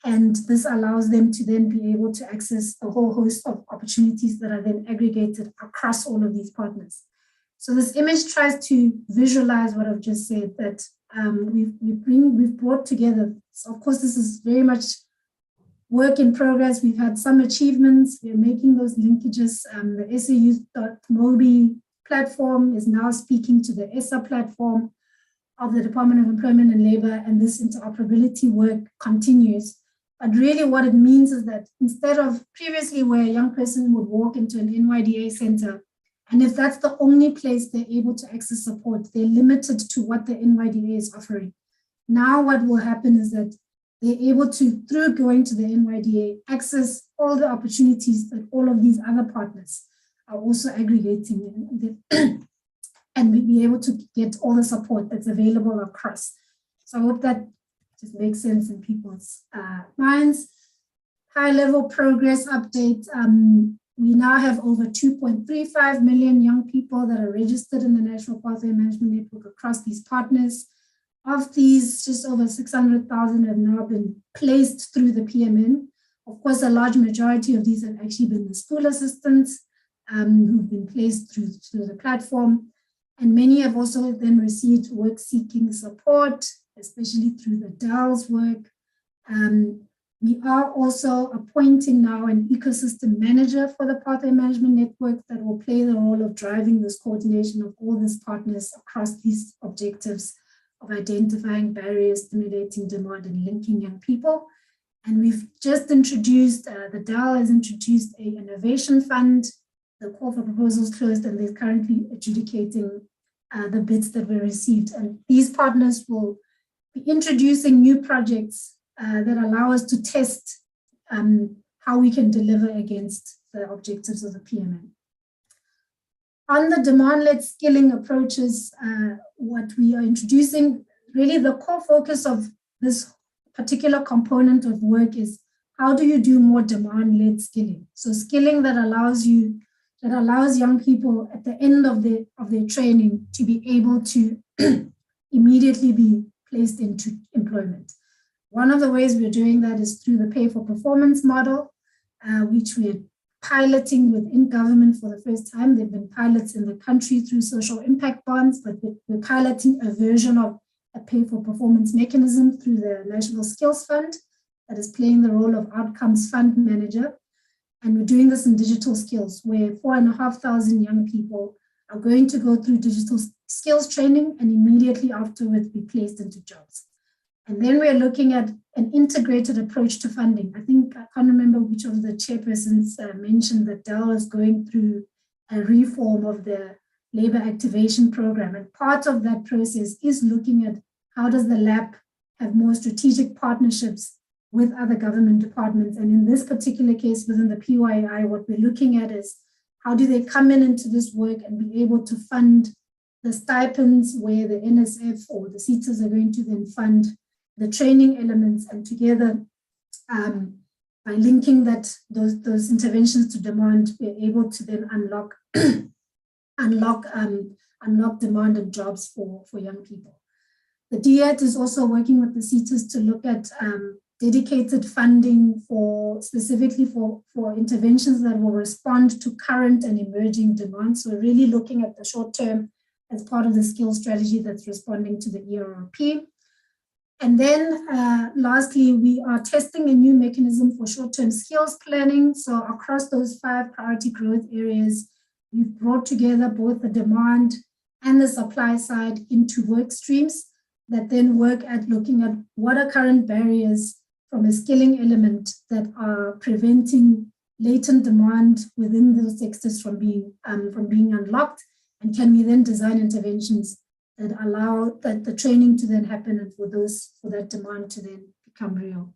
and this allows them to then be able to access a whole host of opportunities that are then aggregated across all of these partners. So this image tries to visualize what I've just said, that we've brought together. So of course, this is very much work in progress. We've had some achievements. We're making those linkages. The sayouth.mobi platform is now speaking to the ESA platform of the Department of Employment and Labor, and this interoperability work continues. But really what it means is that instead of previously where a young person would walk into an NYDA center And if that's the only place they're able to access support, they're limited to what the NYDA is offering. Now what will happen is that they're able to, through going to the NYDA, access all the opportunities that all of these other partners are also aggregating and be able to get all the support that's available across. So I hope that just makes sense in people's minds. High-level progress update. We now have over 2.35 million young people that are registered in the National Pathway Management Network across these partners. Of these, just over 600,000 have now been placed through the PMN. Of course, a large majority of these have actually been the school assistants who've been placed through the platform. And many have also then received work-seeking support, especially through the DAL's work. We are also appointing now an ecosystem manager for the Pathway Management Network that will play the role of driving this coordination of all these partners across these objectives of identifying barriers, stimulating demand, and linking young people. And we've just introduced, the DAL has introduced an innovation fund. The call for proposals closed, and they're currently adjudicating the bids that were received. And these partners will be introducing new projects that allow us to test how we can deliver against the objectives of the PMN. On the demand-led skilling approaches, what we are introducing, really the core focus of this particular component of work is how do you do more demand-led skilling? So skilling that allows young people at the end of their training to be able to immediately be placed into employment. One of the ways we're doing that is through the pay for performance model, which we're piloting within government for the first time. There have been pilots in the country through social impact bonds, but we're piloting a version of a pay for performance mechanism through the National Skills Fund that is playing the role of outcomes fund manager. And we're doing this in digital skills, where 4,500 young people are going to go through digital skills training and immediately afterwards be placed into jobs. And then we're looking at an integrated approach to funding. I can't remember which of the chairpersons mentioned that DAL is going through a reform of the labor activation program. And part of that process is looking at how does the LAP have more strategic partnerships with other government departments. And in this particular case, within the PYI, what we're looking at is how do they come into this work and be able to fund the stipends where the NSF or the CETAs are going to then fund the training elements, and together by linking those interventions to demand, we're able to then unlock demand and jobs for young people. The DIAT is also working with the CETAs to look at dedicated funding specifically for interventions that will respond to current and emerging demands. So we're really looking at the short term as part of the skills strategy that's responding to the ERRP. And then lastly, we are testing a new mechanism for short-term skills planning. So across those 5 priority growth areas, we've brought together both the demand and the supply side into work streams that then work at looking at what are current barriers from a skilling element that are preventing latent demand within those sectors from being unlocked, and can we then design interventions that allow the training to then happen and for that demand to then become real.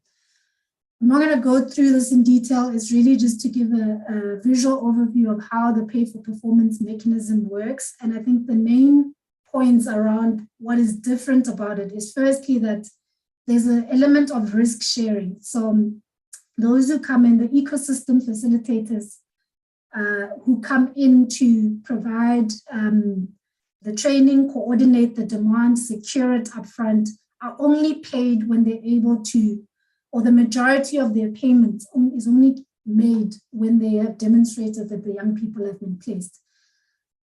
I'm not going to go through this in detail. It's really just to give a visual overview of how the pay for performance mechanism works. And I think the main points around what is different about it is firstly that there's an element of risk sharing. So those who come in, the ecosystem facilitators who come in to provide the training, coordinate the demand, secure it upfront, are only paid when they're able to, or the majority of their payments is only made when they have demonstrated that the young people have been placed.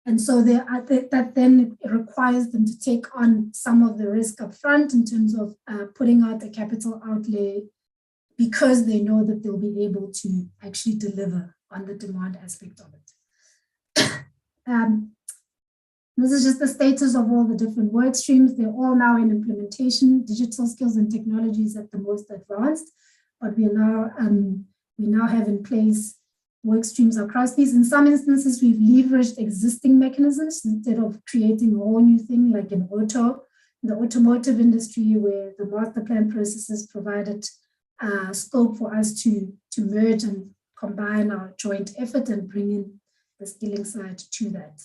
And so that then requires them to take on some of the risk upfront in terms of putting out the capital outlay, because they know that they'll be able to actually deliver on the demand aspect of it. This is just the status of all the different work streams. They're all now in implementation. Digital skills and technologies at the most advanced, but we now have in place work streams across these. In some instances, we've leveraged existing mechanisms instead of creating a whole new thing, like in the automotive industry, where the master plan processes provided scope for us to merge and combine our joint effort and bring in the skilling side to that.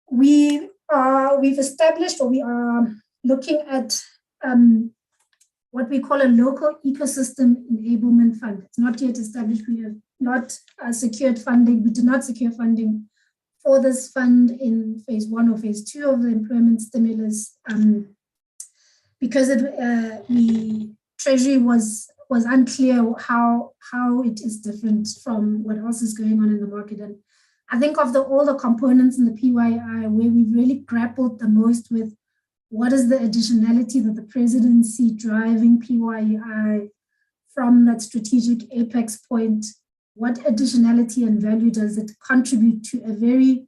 We've established, or we are looking at what we call a local ecosystem enablement fund. It's not yet established. We have not secured funding. We did not secure funding for this fund in phase 1 or phase 2 of the employment stimulus because Treasury was unclear how it is different from what else is going on in the market. And I think of all the components in the PYI where we've really grappled the most with what is the additionality that the presidency driving PYI from that strategic apex point, what additionality and value does it contribute to a very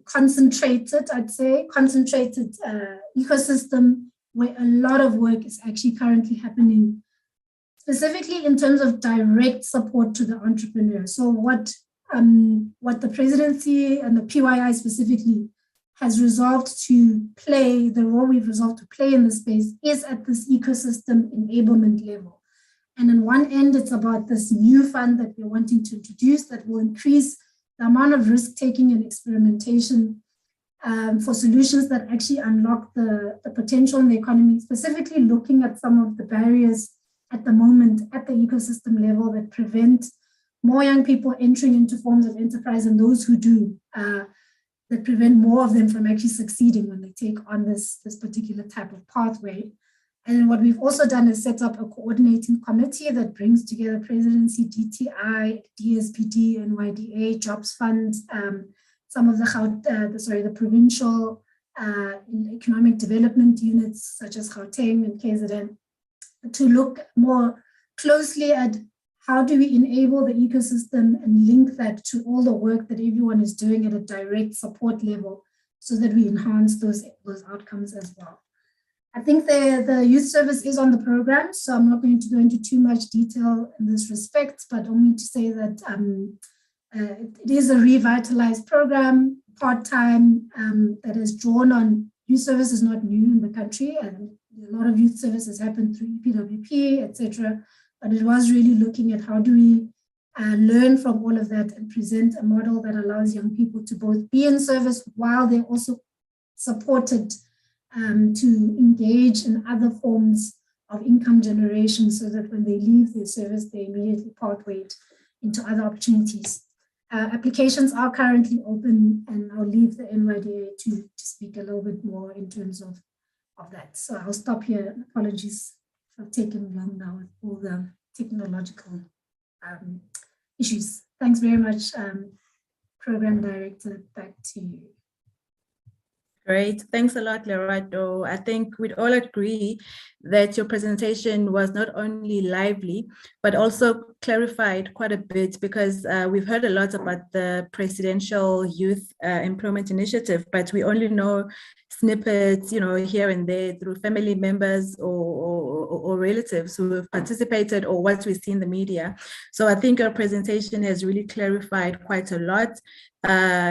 concentrated ecosystem where a lot of work is actually currently happening, specifically in terms of direct support to the entrepreneur. So what the presidency and the PYI specifically has resolved to play, the role we've resolved to play in the space is at this ecosystem enablement level. And on one end, it's about this new fund that we're wanting to introduce that will increase the amount of risk-taking and experimentation for solutions that actually unlock the potential in the economy, specifically looking at some of the barriers at the moment at the ecosystem level that prevent more young people entering into forms of enterprise, and those who do, that prevent more of them from actually succeeding when they take on this particular type of pathway. And what we've also done is set up a coordinating committee that brings together presidency, DTI, DSPD, NYDA, Jobs Fund, some of the provincial economic development units such as Gauteng and KZN, to look more closely at how do we enable the ecosystem and link that to all the work that everyone is doing at a direct support level so that we enhance those outcomes as well. I think the youth service is on the program, so I'm not going to go into too much detail in this respect, but only to say that it is a revitalized program, part-time, that is drawn on. Youth service is not new in the country, and a lot of youth services happen through EPWP, etc. But it was really looking at how do we learn from all of that and present a model that allows young people to both be in service while they're also supported to engage in other forms of income generation, so that when they leave their service, they immediately pathwayed into other opportunities. Applications are currently open, and I'll leave the NYDA to speak a little bit more in terms of that. So I'll stop here. Apologies for taking long now with all the technological issues. Thanks very much, Program Director. Back to you. Great. Thanks a lot, Lerato. I think we'd all agree that your presentation was not only lively, but also clarified quite a bit, because we've heard a lot about the Presidential Youth Employment Initiative, but we only know snippets, here and there through family members or relatives who have participated or what we see in the media. So I think your presentation has really clarified quite a lot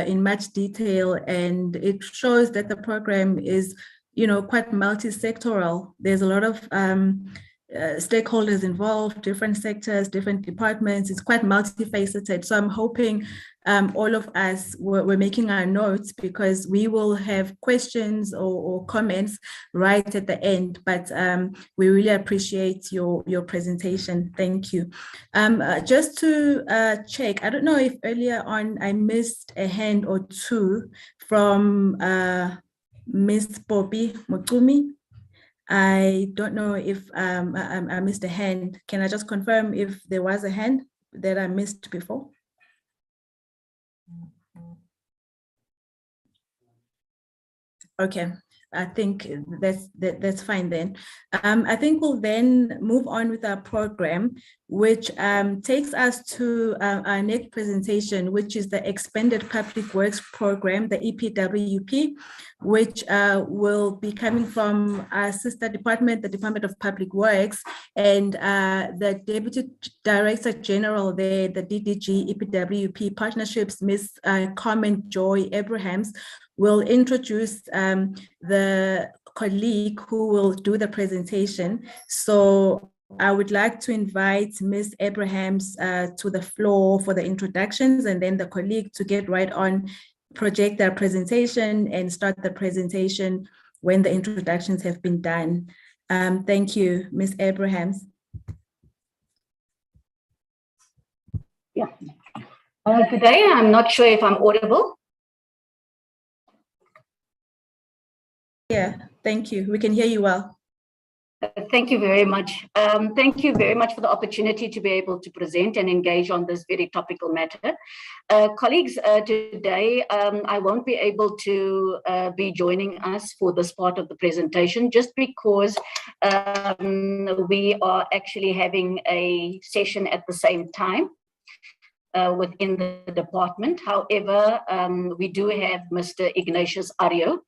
in much detail, and it shows that the program is, quite multi-sectoral. There's a lot of stakeholders involved, different sectors, different departments. It's quite multifaceted. So I'm hoping all of us we're making our notes, because we will have questions or comments right at the end. But we really appreciate your presentation. Thank you. Just to check, I don't know if earlier on I missed a hand or two from Ms. Bobby Mukumi. I don't know if I missed a hand. Can I just confirm if there was a hand that I missed before? Okay. I think that's fine then. I think we'll then move on with our program, which takes us to our next presentation, which is the Expanded Public Works Program, the EPWP, which will be coming from our sister department, the Department of Public Works, and the Deputy Director General there, the DDG EPWP Partnerships, Ms. Carmen Joy Abrahams, will introduce the colleague who will do the presentation. So I would like to invite Ms. Abrahams to the floor for the introductions, and then the colleague to get right on, project their presentation and start the presentation when the introductions have been done. Thank you, Ms. Abrahams. Yeah. Good day. I'm not sure if I'm audible. Yeah, thank you. We can hear you well. Thank you very much. Thank you very much for the opportunity to be able to present and engage on this very topical matter. Colleagues, today I won't be able to be joining us for this part of the presentation just because we are actually having a session at the same time within the department. However, we do have Mr. Ignatius Ario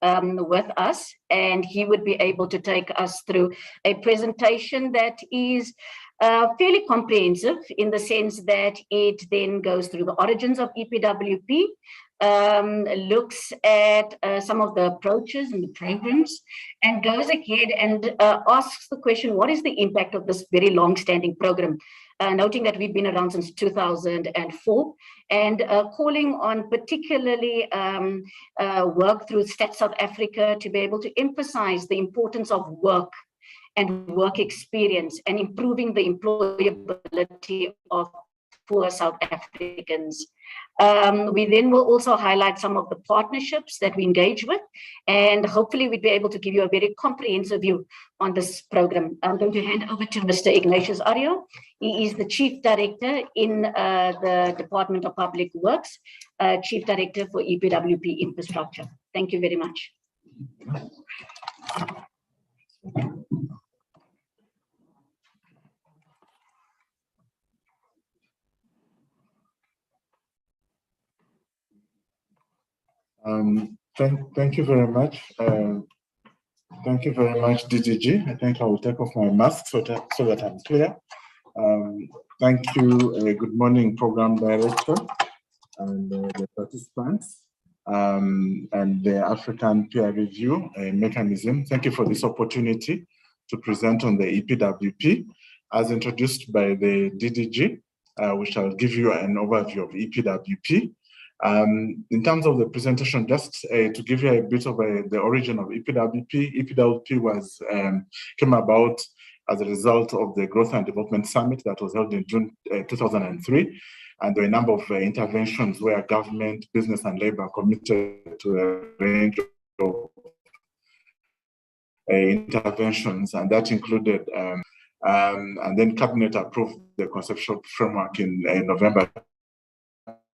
with us, and he would be able to take us through a presentation that is fairly comprehensive in the sense that it then goes through the origins of EPWP, looks at some of the approaches and the programs, and goes ahead and asks the question, what is the impact of this very long-standing program? Noting that we've been around since 2004, and calling on particularly work through Stats South Africa to be able to emphasize the importance of work and work experience and improving the employability of poor South Africans. We then will also highlight some of the partnerships that we engage with, and hopefully we'd be able to give you a very comprehensive view on this program. I'm going to hand over to Mr. Ignatius Ario. He is the Chief Director in the Department of Public Works, Chief Director for EPWP Infrastructure. Thank you very much. Thank you very much. Thank you very much, DDG. I think I will take off my mask so that I'm clear. Thank you. Good morning, Program Director and the participants and the African Peer Review Mechanism. Thank you for this opportunity to present on the EPWP as introduced by the DDG, which I'll give you an overview of EPWP. In terms of the presentation, just to give you a bit of the origin of EPWP. EPWP was came about as a result of the Growth and Development Summit that was held in June 2003, and there were a number of interventions where government, business, and labor committed to a range of interventions, and that included, and then Cabinet approved the conceptual framework in November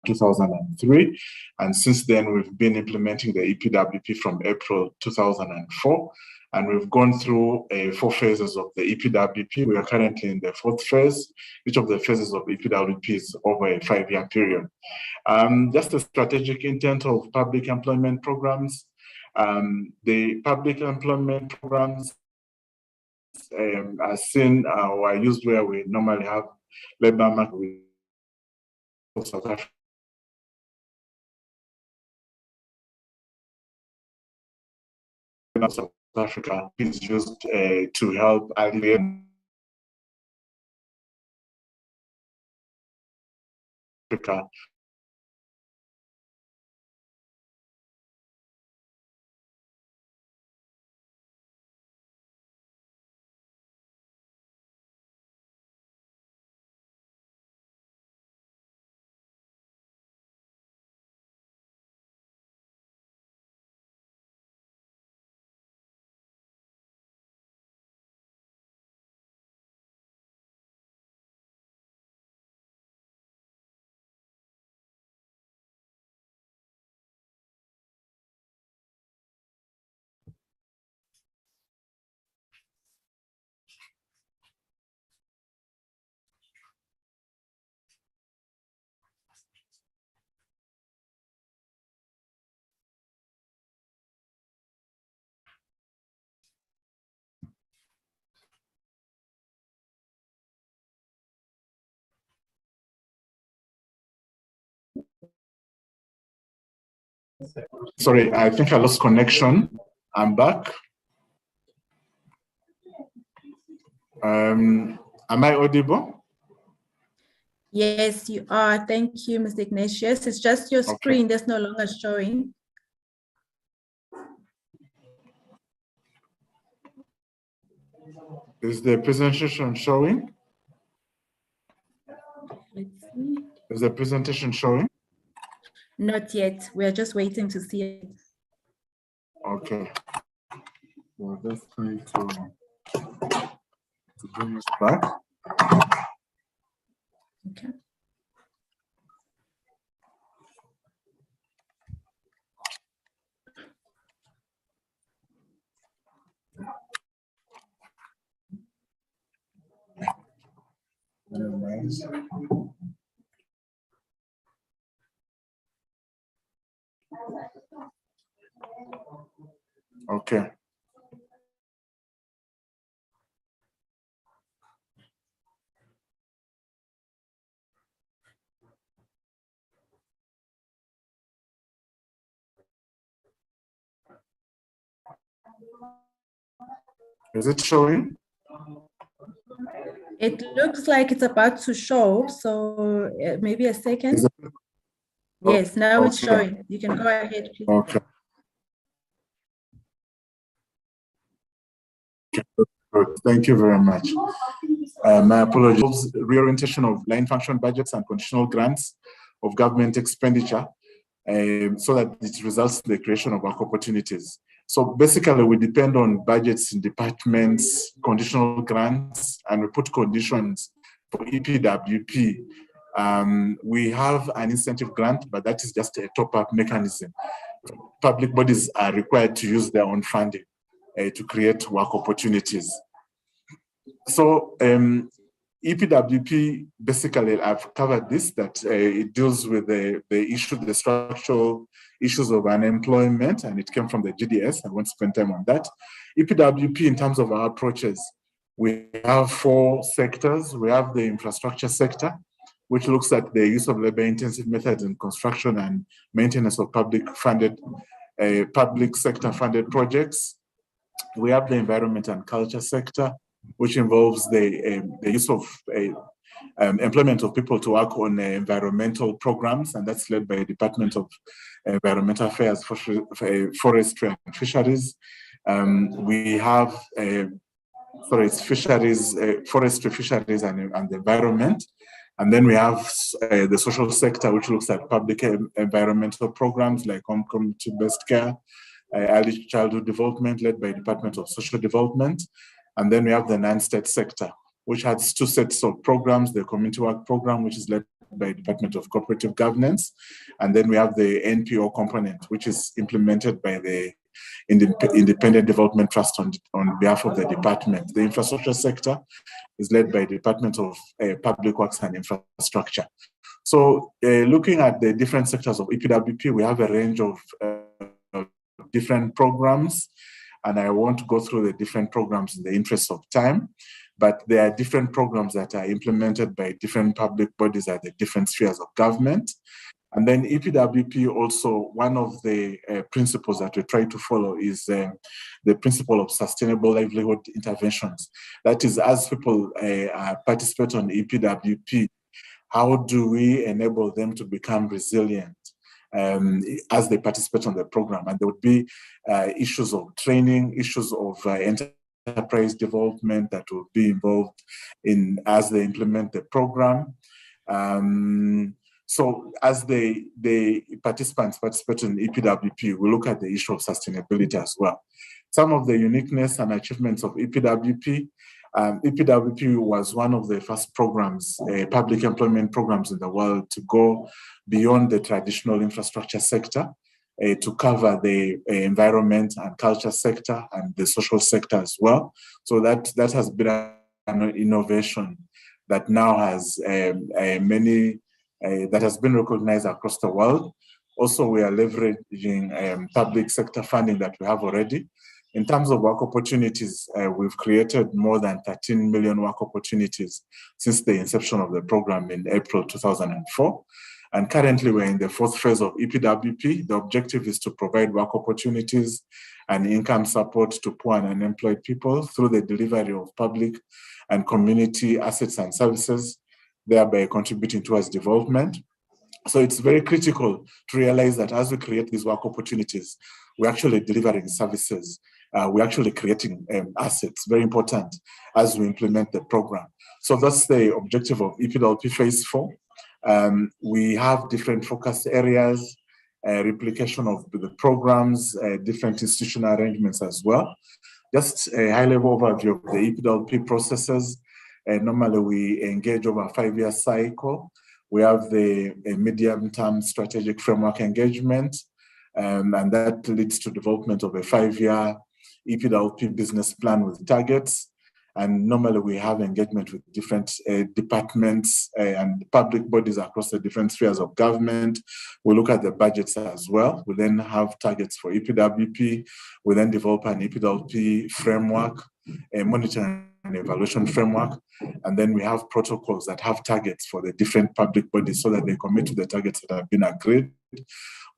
2003, and since then we've been implementing the EPWP from April 2004, and we've gone through 4 phases of the EPWP. We are currently in the 4th phase. Each of the phases of EPWP is over a 5-year period. Just the strategic intent of public employment programs. The public employment programs are seen or are used where we normally have labor market with South Africa. South Africa is used to help alleviate Africa Sorry, I think I lost connection. I'm back. Am I audible? Yes, you are. Thank you, Mr. Ignatius. It's just your screen that's no longer showing. Is the presentation showing? Let's see. Is the presentation showing? Not yet. We're just waiting to see it. Okay. Well, that's going to bring us back. Okay. Okay. Is it showing? It looks like it's about to show, so maybe a second. Yes, now it's showing. You can go ahead, please. Okay. Good. Thank you very much. My apologies. Reorientation of line function budgets and conditional grants of government expenditure so that it results in the creation of work opportunities. So basically, we depend on budgets in departments, conditional grants, and we put conditions for EPWP. We have an incentive grant, but that is just a top-up mechanism. Public bodies are required to use their own funding to create work opportunities. So EPWP, basically, I've covered this, that it deals with the structural issues of unemployment, and it came from the GDS. I won't spend time on that. EPWP, in terms of our approaches, we have 4 sectors. We have the infrastructure sector, which looks at the use of labor-intensive methods in construction and maintenance of public sector funded projects. We have the environment and culture sector, which involves the use of employment of people to work on environmental programs, and that's led by the Department of Environmental Affairs, Forestry and Fisheries. We have, fisheries, forestry, fisheries, and the environment. And then we have the social sector, which looks at public environmental programs like home community-based care, early childhood development, led by Department of Social Development. And then we have the non-state sector, which has 2 sets of programs, the community work program, which is led by Department of Cooperative Governance. And then we have the NPO component, which is implemented by the Independent Development Trust on behalf of the department. The infrastructure sector is led by the Department of Public Works and Infrastructure. So looking at the different sectors of EPWP, we have a range of different programs, and I won't go through the different programs in the interest of time, but there are different programs that are implemented by different public bodies at the different spheres of government. And then EPWP also, one of the principles that we try to follow is the principle of sustainable livelihood interventions. That is, as people participate on EPWP, how do we enable them to become resilient as they participate on the program? And there would be issues of training, issues of enterprise development that will be involved in as they implement the program. So as the participants participate in EPWP, we look at the issue of sustainability as well. Some of the uniqueness and achievements of EPWP. EPWP was one of the first programs, public employment programs in the world to go beyond the traditional infrastructure sector to cover the environment and culture sector and the social sector as well. So that has been an innovation that now has that has been recognized across the world. Also, we are leveraging public sector funding that we have already. In terms of work opportunities, we've created more than 13 million work opportunities since the inception of the program in April 2004. And currently we're in the fourth phase of EPWP. The objective is to provide work opportunities and income support to poor and unemployed people through the delivery of public and community assets and services, thereby contributing towards development. So it's very critical to realize that as we create these work opportunities, we're actually delivering services. We're actually creating assets, very important as we implement the program. So that's the objective of EPWP Phase 4. We have different focus areas, replication of the programs, different institutional arrangements as well. Just a high-level overview of the EPWP processes. Normally we engage over a 5-year cycle. We have the medium-term strategic framework engagement, and that leads to development of a 5-year EPWP business plan with targets. And normally we have engagement with different departments and public bodies across the different spheres of government. We look at the budgets as well. We then have targets for EPWP. We then develop an EPWP framework, a monitoring and evaluation framework. And then we have protocols that have targets for the different public bodies so that they commit to the targets that have been agreed.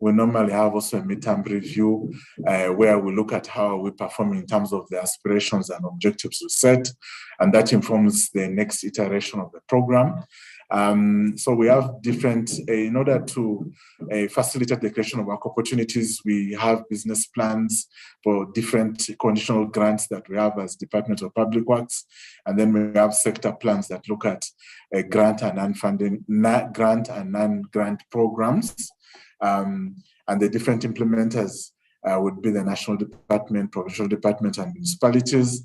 We normally have also a midterm review where we look at how we perform in terms of the aspirations and objectives we set, and that informs the next iteration of the program. So we have different, in order to facilitate the creation of work opportunities, we have business plans for different conditional grants that we have as Department of Public Works. And then we have sector plans that look at grant and non-grant programs. And the different implementers would be the national department, provincial department, and municipalities.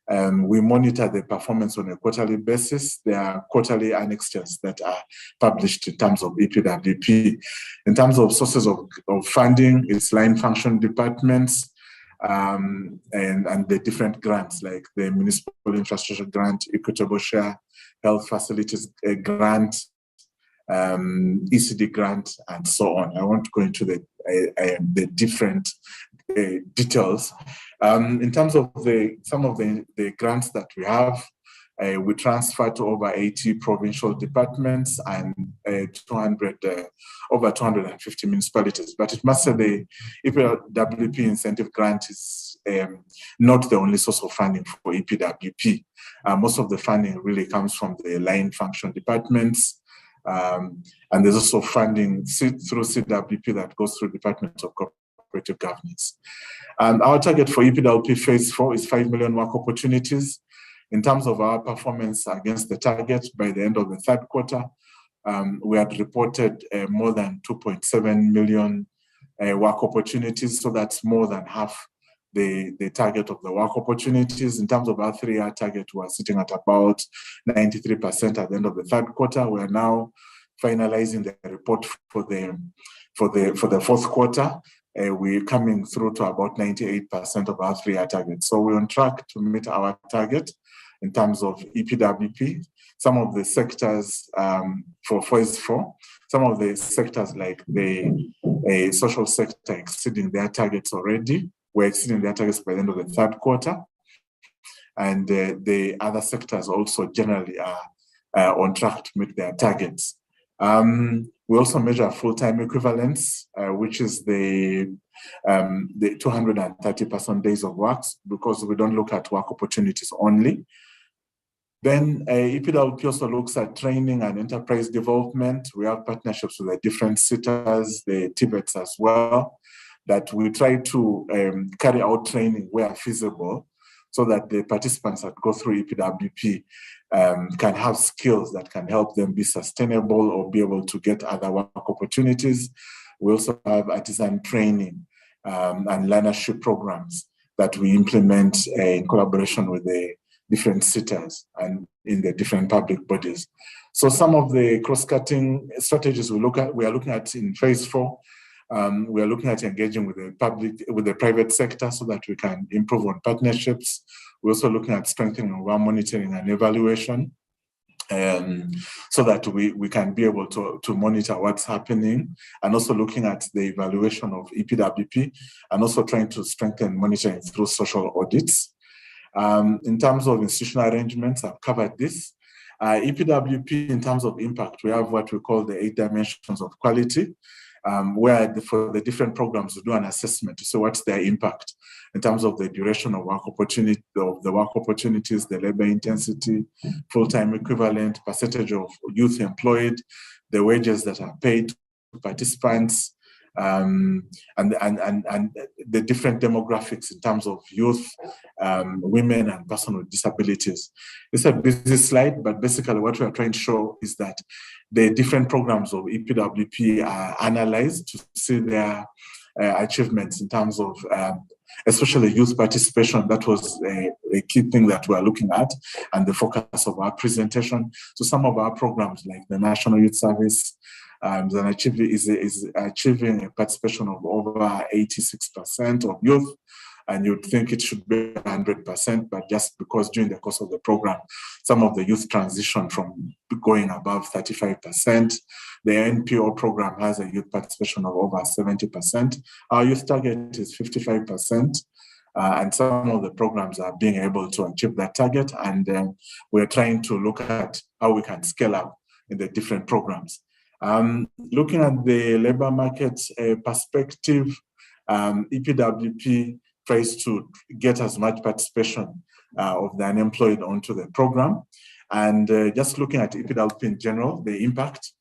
We monitor the performance on a quarterly basis. There are quarterly annexures that are published in terms of EPWP. In terms of sources of funding, it's line function departments and the different grants like the municipal infrastructure grant, equitable share, health facilities grant, ECD grant, and so on. I won't go into the different details. In terms of some of the grants that we have, we transfer to over 80 provincial departments and over 250 municipalities. But it must say the EPWP incentive grant is not the only source of funding for EPWP. Most of the funding really comes from the line function departments. And there's also funding through CWP that goes through Department of Cooperative Governance. And our target for EPWP Phase 4 is 5 million work opportunities. In terms of our performance against the target, by the end of the third quarter, we had reported more than 2.7 million work opportunities. So that's more than half the target of the work opportunities. In terms of our 3-year target, we're sitting at about 93% at the end of the third quarter. We are now finalizing the report for the fourth quarter. We're coming through to about 98% of our 3-year target. So we're on track to meet our target in terms of EPWP. Some of the sectors for Phase 4, some of the sectors like the social sector exceeding their targets already. We're exceeding their targets by the end of the third quarter. And the other sectors also generally are on track to meet their targets. We also measure full-time equivalence, which is the 230% days of work, because we don't look at work opportunities only. Then EPWP also looks at training and enterprise development. We have partnerships with the different sitters, the Tibets as well, that we try to carry out training where feasible so that the participants that go through EPWP can have skills that can help them be sustainable or be able to get other work opportunities. We also have artisan training and learnership programs that we implement in collaboration with the different sitters and in the different public bodies. So some of the cross-cutting strategies we are looking at in Phase 4. We are looking at engaging with the private sector so that we can improve on partnerships. We're also looking at strengthening our monitoring and evaluation, so that we can be able to monitor what's happening, and also looking at the evaluation of EPWP, and also trying to strengthen monitoring through social audits. In terms of institutional arrangements, I've covered this. EPWP, in terms of impact, we have what we call the 8 dimensions of quality, where for the different programs we do an assessment to see what's their impact in terms of the duration of work opportunity, the labor intensity, full-time equivalent, percentage of youth employed, the wages that are paid to participants, and the different demographics in terms of youth, women, and person with disabilities. It's a busy slide, but basically what we are trying to show is that the different programs of EPWP are analyzed to see their achievements in terms of especially youth participation. That was a key thing that we are looking at and the focus of our presentation. So some of our programs like the National Youth Service is achieving a participation of over 86% of youth, and you'd think it should be 100%, but just because during the course of the program, some of the youth transition from going above 35%. The NPO program has a youth participation of over 70%. Our youth target is 55%. And some of the programs are being able to achieve that target. And we're trying to look at how we can scale up in the different programs. Looking at the labor market perspective, EPWP tries to get as much participation of the unemployed onto the program. And just looking at EPWP in general, the impact,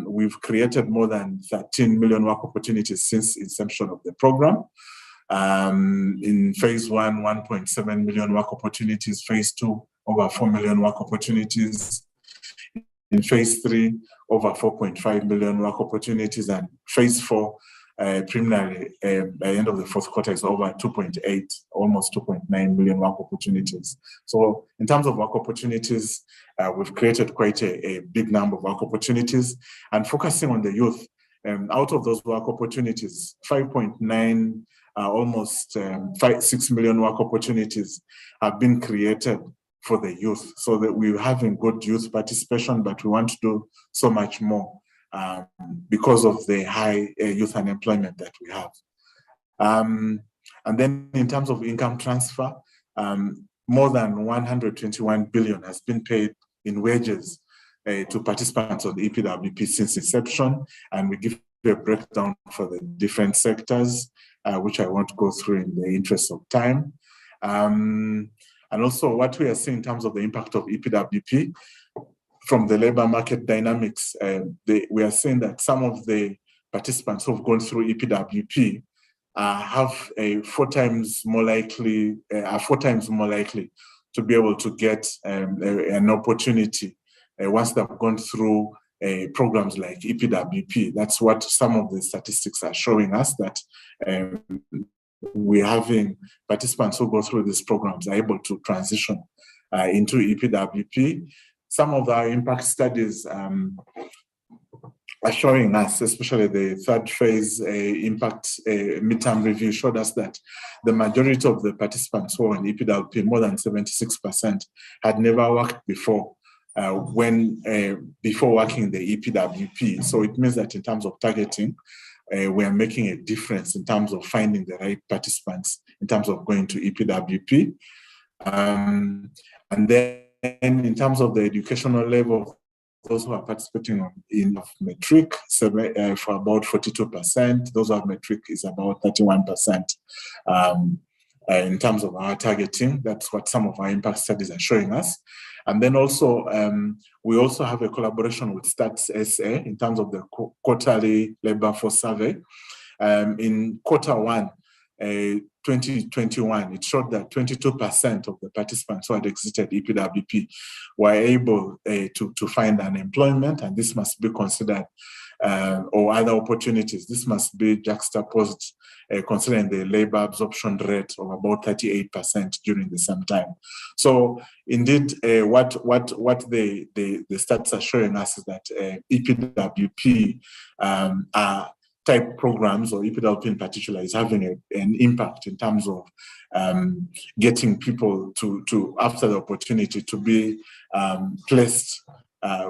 we've created more than 13 million work opportunities since inception of the program. In phase 1, 1.7 million work opportunities, phase 2, over 4 million work opportunities. In phase 3, over 4.5 million work opportunities, and phase 4, preliminary, by the end of the fourth quarter, is over 2.8, almost 2.9 million work opportunities. So in terms of work opportunities, we've created quite a big number of work opportunities, and focusing on the youth. Out of those work opportunities, 5.9, almost 6 million work opportunities have been created for the youth, so that we're having good youth participation, but we want to do so much more because of the high youth unemployment that we have. And then in terms of income transfer, more than 121 billion has been paid in wages to participants on the EPWP since inception, and we give a breakdown for the different sectors, which I won't go through in the interest of time. And also what we are seeing in terms of the impact of EPWP from the labor market dynamics, we are seeing that some of the participants who've gone through EPWP have a 4 times more likely to be able to get an opportunity once they've gone through programs like EPWP. That's what some of the statistics are showing us, that we're having participants who go through these programs are able to transition into EPWP. Some of our impact studies are showing us, especially the third phase impact midterm review, showed us that the majority of the participants who are in EPWP, more than 76%, had never worked before before working in the EPWP. So it means that in terms of targeting, we are making a difference in terms of finding the right participants in terms of going to EPWP. And then in terms of the educational level, those who are participating in metric for about 42%, those who have metric is about 31%. In terms of our targeting, that's what some of our impact studies are showing us. And then also, we also have a collaboration with Stats SA in terms of the quarterly labor force survey. In quarter 1, 2021, it showed that 22% of the participants who had exited EPWP were able to find an employment, and this must be considered, or other opportunities. This must be juxtaposed considering the labor absorption rate of about 38% during the same time. So indeed, what the stats are showing us is that EPWP type programs, or EPWP in particular, is having an impact in terms of getting people to after the opportunity to be placed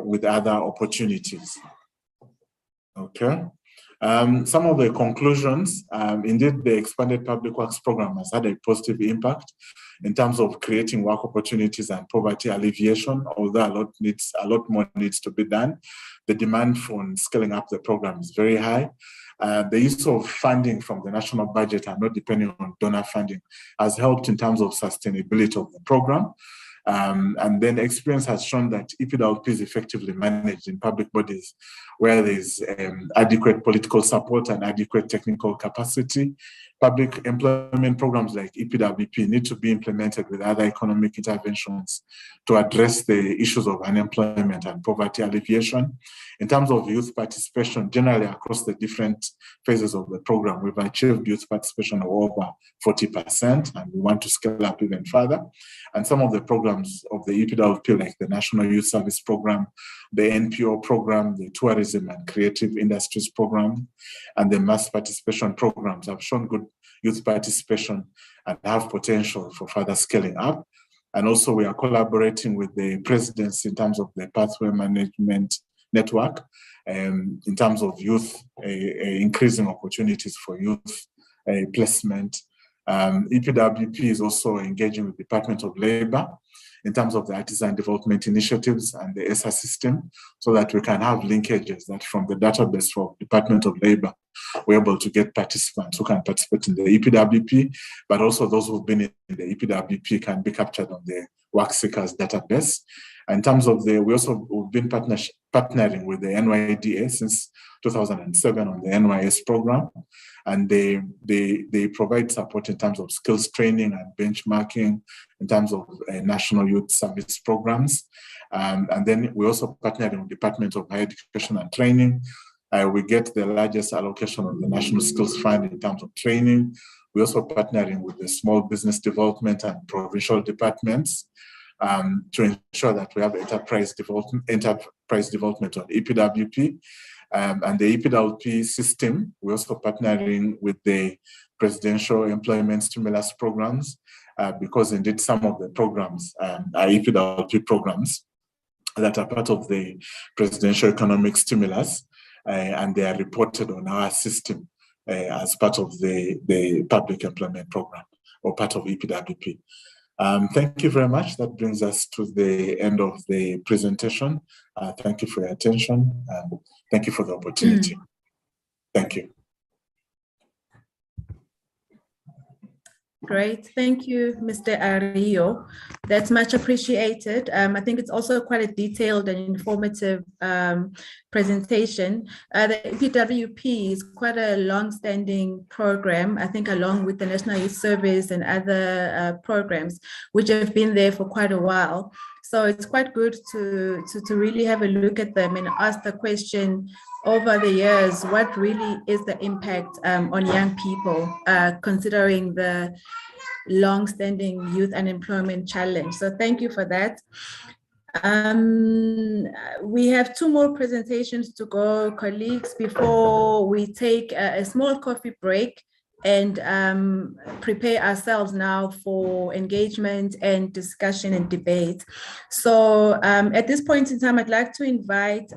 with other opportunities. Okay. Some of the conclusions, indeed, the expanded public works program has had a positive impact in terms of creating work opportunities and poverty alleviation, although a lot more needs to be done. The demand for scaling up the program is very high. The use of funding from the national budget and not depending on donor funding has helped in terms of sustainability of the program. And then experience has shown that EPWP is effectively managed in public bodies where there's adequate political support and adequate technical capacity. Public employment programs like EPWP need to be implemented with other economic interventions to address the issues of unemployment and poverty alleviation. In terms of youth participation, generally across the different phases of the program, we've achieved youth participation of over 40%, and we want to scale up even further. And some of the programs of the EPWP, like the National Youth Service Program, the NPO program, the Tourism and Creative Industries Program, and the mass participation programs have shown good youth participation and have potential for further scaling up. And also we are collaborating with the presidency in terms of the pathway management network, in terms of youth, increasing opportunities for youth placement. EPWP is also engaging with the Department of Labor in terms of the artisan development initiatives and the ESA system, so that we can have linkages that from the database for Department of Labor, we're able to get participants who can participate in the EPWP, but also those who've been in the EPWP can be captured on the work seekers database. In terms of we've been partnering with the NYDA since 2007 on the NYS program, and they provide support in terms of skills training and benchmarking, in terms of national youth service programs. And then we also partnering with Department of Higher Education and Training. We get the largest allocation of the National Skills Fund in terms of training. We're also partnering with the Small Business Development and Provincial Departments to ensure that we have enterprise development on EPWP. And the EPWP system, we're also partnering with the Presidential Employment Stimulus Programs, because indeed some of the programs are EPWP programs that are part of the Presidential Economic Stimulus, and they are reported on our system as part of the Public Employment Program or part of EPWP. Thank you very much. That brings us to the end of the presentation. Thank you for your attention. Thank you for the opportunity. Thank you. Great, thank you, Mr. Ario. That's much appreciated. I think it's also quite a detailed and informative presentation. The EPWP is quite a long-standing program, I think along with the National Youth Service and other programs, which have been there for quite a while. So it's quite good to really have a look at them and ask the question, over the years, what really is the impact on young people, considering the long-standing youth unemployment challenge? So thank you for that. We have two more presentations to go, colleagues, before we take a small coffee break and prepare ourselves now for engagement and discussion and debate. So at this point in time, I'd like to invite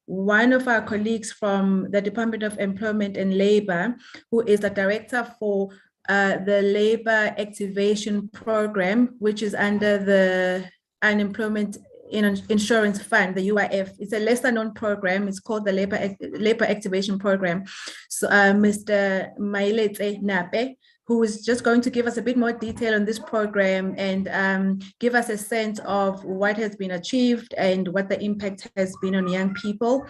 one of our colleagues from the Department of Employment and Labor, who is the director for the Labor Activation Program, which is under the Unemployment Insurance Fund, the UIF. It's a lesser known program. It's called the Labor Activation Program. So Mr. Mailete Nape, who is just going to give us a bit more detail on this program and give us a sense of what has been achieved and what the impact has been on young people.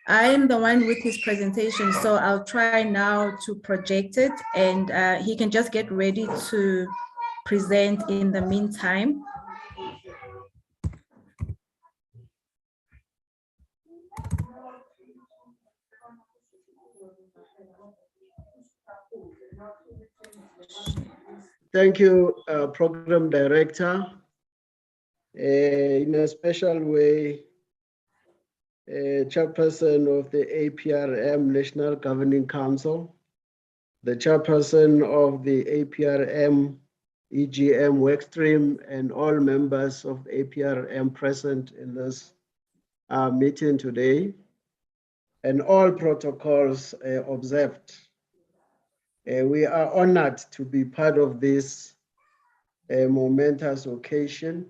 I am the one with his presentation, so I'll try now to project it, and he can just get ready to present in the meantime. Thank you, Program Director. In a special way, Chairperson of the APRM National Governing Council, the Chairperson of the APRM EGM Workstream, and all members of APRM present in this meeting today. and all protocols observed. We are honored to be part of this momentous occasion.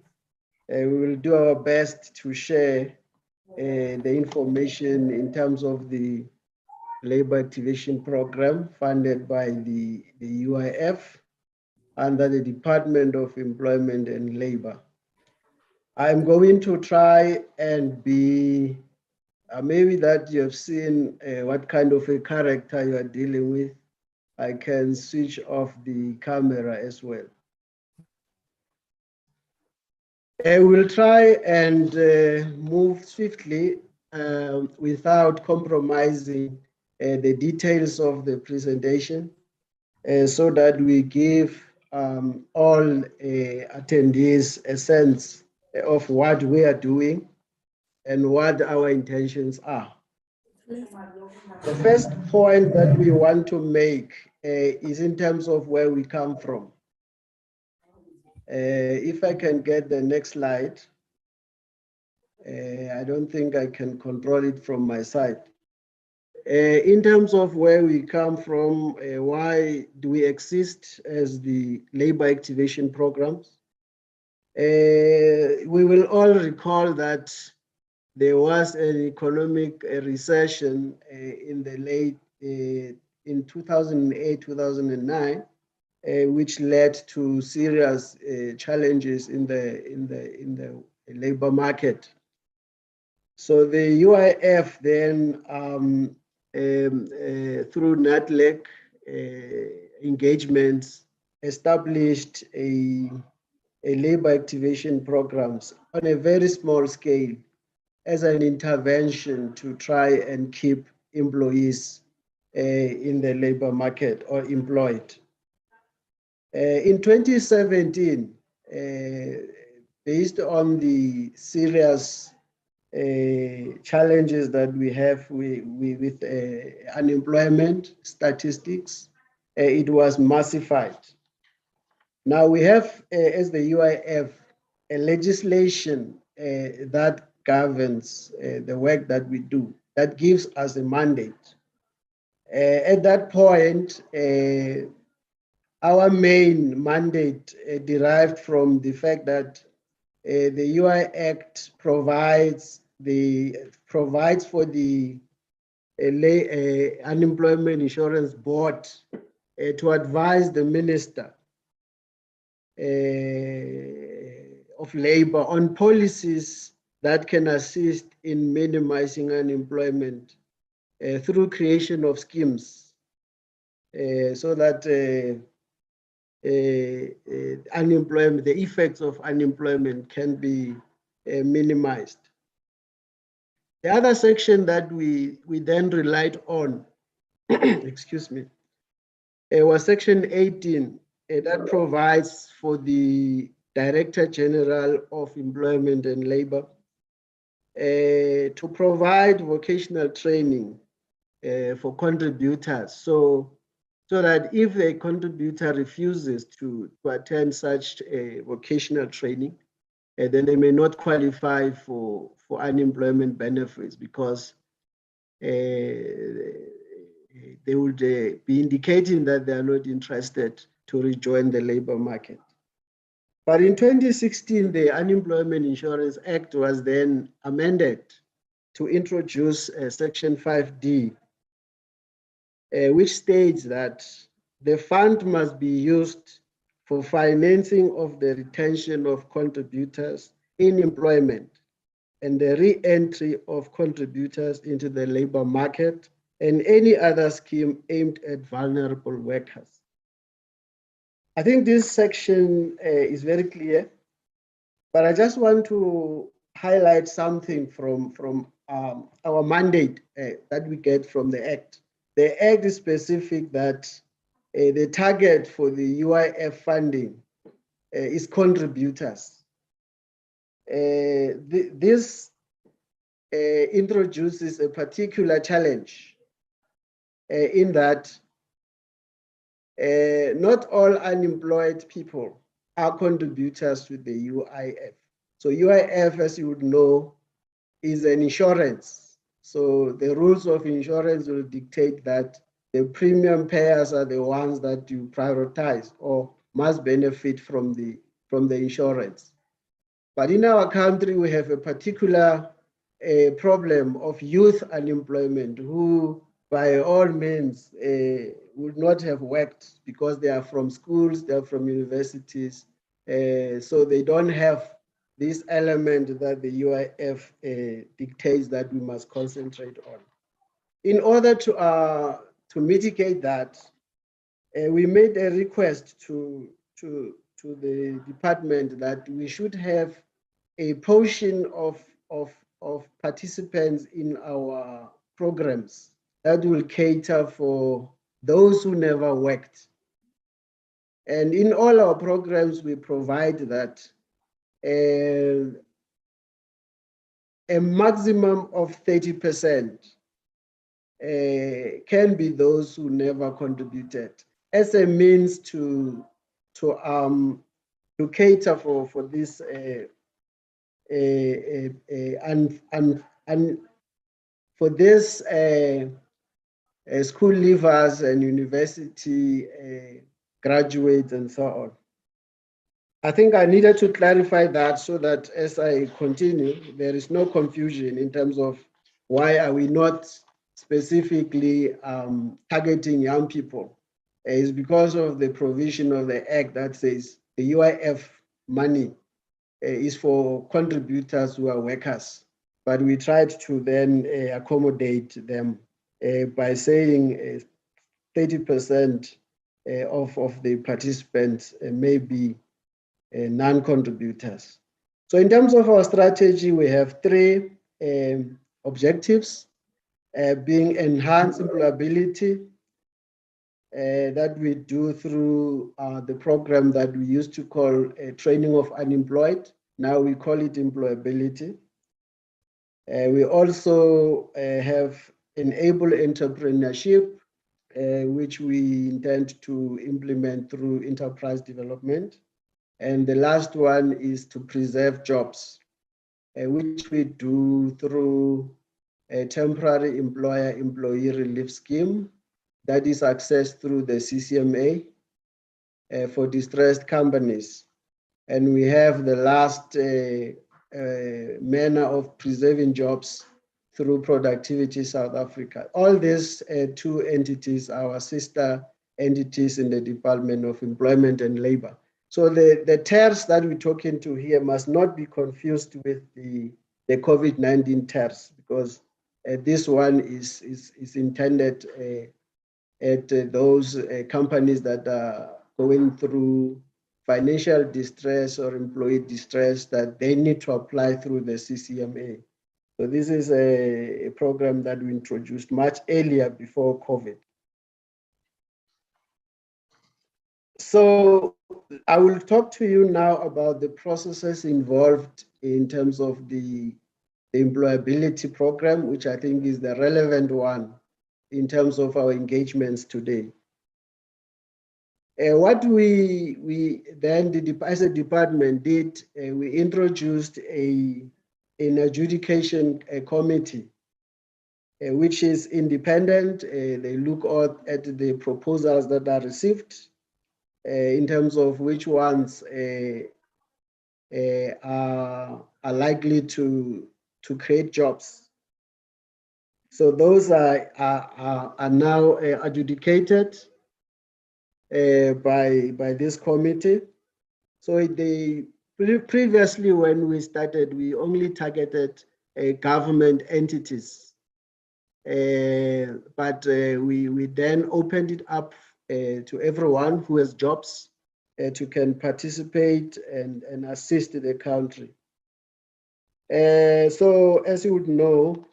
We will do our best to share the information in terms of the labor activation program funded by the UIF under the Department of Employment and Labor. I'm going to try and be, maybe that you have seen what kind of a character you are dealing with. I can switch off the camera as well. We'll try and move swiftly without compromising the details of the presentation so that we give all attendees a sense of what we are doing and what our intentions are. The first point that we want to make is in terms of where we come from. If I can get the next slide. I don't think I can control it from my side. In terms of where we come from, why do we exist as the labor activation programs? We will all recall that there was an economic recession in the late, in 2008, 2009, which led to serious challenges in the labor market. So the UIF then, through NATLEC engagements, established a labor activation programs on a very small scale as an intervention to try and keep employees in the labor market or employed. In 2017, based on the serious challenges that we have with unemployment statistics, it was massified. Now we have, as the UIF, a legislation that governs the work that we do, that gives us a mandate. At that point, our main mandate derived from the fact that the UI Act provides for the Unemployment Insurance Board to advise the Minister of Labor on policies that can assist in minimizing unemployment through creation of schemes so that unemployment, the effects of unemployment can be minimized. The other section that we then relied on, excuse me, was section 18 that provides for the Director General of Employment and Labor to provide vocational training for contributors. So that if a contributor refuses to attend such a vocational training, then they may not qualify for unemployment benefits because they would be indicating that they are not interested to rejoin the labor market. But in 2016, the Unemployment Insurance Act was then amended to introduce Section 5D, which states that the fund must be used for financing of the retention of contributors in employment and the re-entry of contributors into the labor market and any other scheme aimed at vulnerable workers. I think this section is very clear, but I just want to highlight something from our mandate that we get from the Act. The Act is specific that the target for the UIF funding is contributors. This introduces a particular challenge in that not all unemployed people are contributors to the UIF. So UIF, as you would know, is an insurance So the rules of insurance will dictate that the premium payers are the ones that you prioritize or must benefit from the insurance. But in our country, we have a particular problem of youth unemployment who, by all means, would not have worked because they are from schools, they are from universities, so they don't have this element that the UIF dictates that we must concentrate on. In order to mitigate that, we made a request to the department that we should have a portion of participants in our programs that will cater for those who never worked. And in all our programs, we provide that a maximum of 30% can be those who never contributed as a means to cater for this and for this school leavers and university graduates and so on. I think I needed to clarify that so that as I continue, there is no confusion in terms of why are we not specifically targeting young people. It's because of the provision of the act that says the UIF money is for contributors who are workers. But we tried to then accommodate them by saying 30% of the participants may be non-contributors. So in terms of our strategy, we have three objectives, being enhanced employability, that we do through the program that we used to call training of unemployed. Now we call it employability. We also have enable entrepreneurship, which we intend to implement through enterprise development. And the last one is to preserve jobs, which we do through a temporary employer-employee relief scheme that is accessed through the CCMA for distressed companies. And we have the last manner of preserving jobs through Productivity South Africa. All these two entities are our sister entities in the Department of Employment and Labor. So the TERS that we're talking to here must not be confused with the COVID-19 TERS, because this one is intended at those companies that are going through financial distress or employee distress that they need to apply through the CCMA. So this is a program that we introduced much earlier before COVID. So I will talk to you now about the processes involved in terms of the employability program, which I think is the relevant one in terms of our engagements today. What we then, as a department, did, we introduced an adjudication committee, which is independent. They look at the proposals that are received in terms of which ones are likely to create jobs. So those are now adjudicated by this committee. So previously, when we started, we only targeted government entities, but we then opened it up to everyone who has jobs to can participate and assist the country. So as you would know,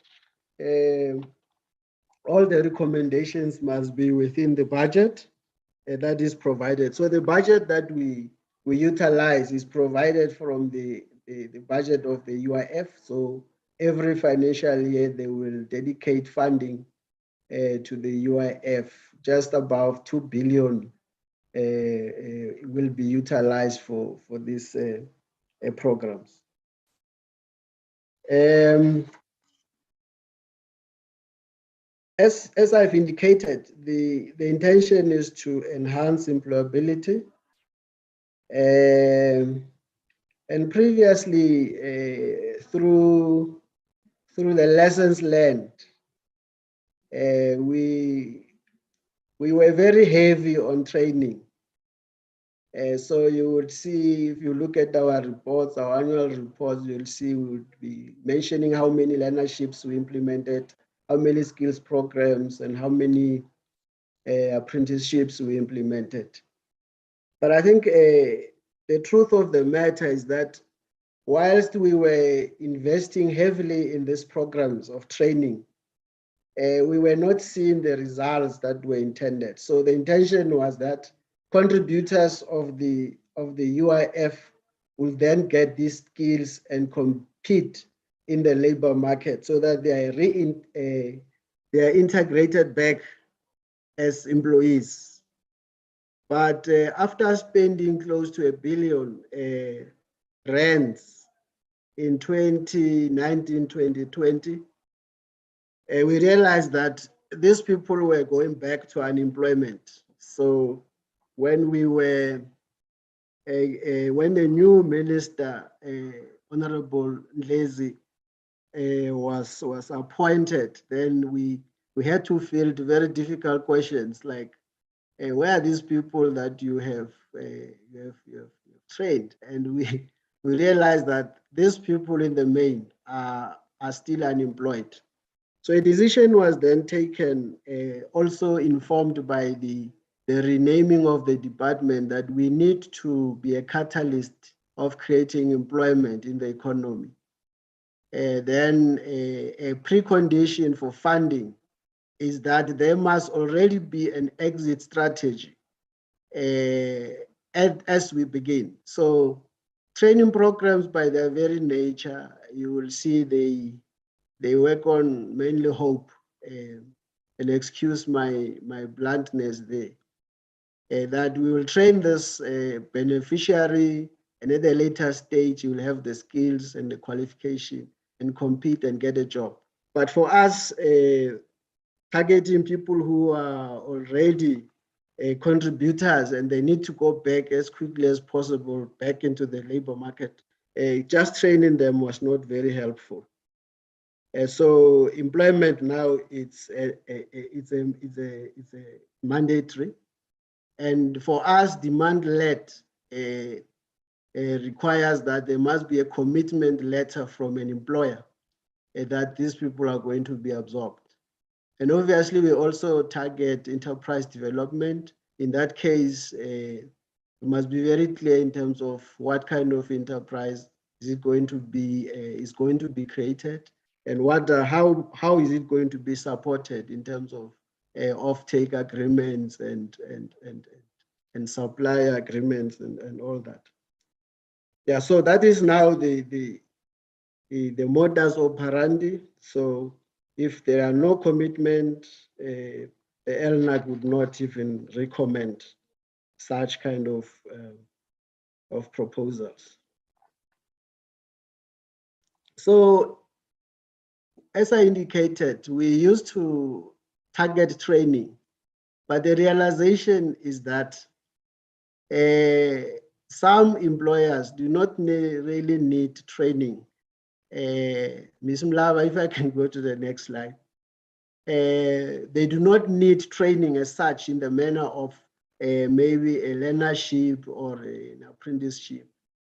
all the recommendations must be within the budget that is provided. So the budget that we utilize is provided from the budget of the UIF. So every financial year, they will dedicate funding to the UIF. Just above 2 billion will be utilized for these programs. As I've indicated, the intention is to enhance employability. And previously, through the lessons learned, we were very heavy on training. So you would see, if you look at our reports, our annual reports, you'll see we would be mentioning how many learnerships we implemented, how many skills programs, and how many apprenticeships we implemented. But I think the truth of the matter is that whilst we were investing heavily in these programs of training, we were not seeing the results that were intended. So the intention was that contributors of the UIF will then get these skills and compete in the labor market so that they are integrated back as employees. But after spending close to R1 billion rands in 2019, 2020, we realized that these people were going back to unemployment. So when we were, when the new minister, Honorable Ndlezi, was appointed, then we had to field very difficult questions like, where are these people that you have trained? And we realized that these people in the main are still unemployed. So a decision was then taken, also informed by the renaming of the department, that we need to be a catalyst of creating employment in the economy. Then a precondition for funding is that there must already be an exit strategy as we begin. So training programs, by their very nature, you will see they work on mainly hope, and excuse my bluntness there, that we will train this beneficiary, and at a later stage you will have the skills and the qualification and compete and get a job. But for us, targeting people who are already contributors and they need to go back as quickly as possible back into the labor market, just training them was not very helpful. So employment now it's mandatory, and for us demand-led requires that there must be a commitment letter from an employer that these people are going to be absorbed. And obviously, we also target enterprise development. In that case, we must be very clear in terms of what kind of enterprise is going to be created, and how is it going to be supported in terms of off-take agreements and supply agreements and all that. Yeah, so that is now the modus operandi. So if there are no commitment, the LNAC would not even recommend such kind of proposals. So as I indicated, we used to target training, but the realization is that some employers do not really need training. Ms. Mlava, if I can go to the next slide. They do not need training as such in the manner of maybe a learnership or an apprenticeship.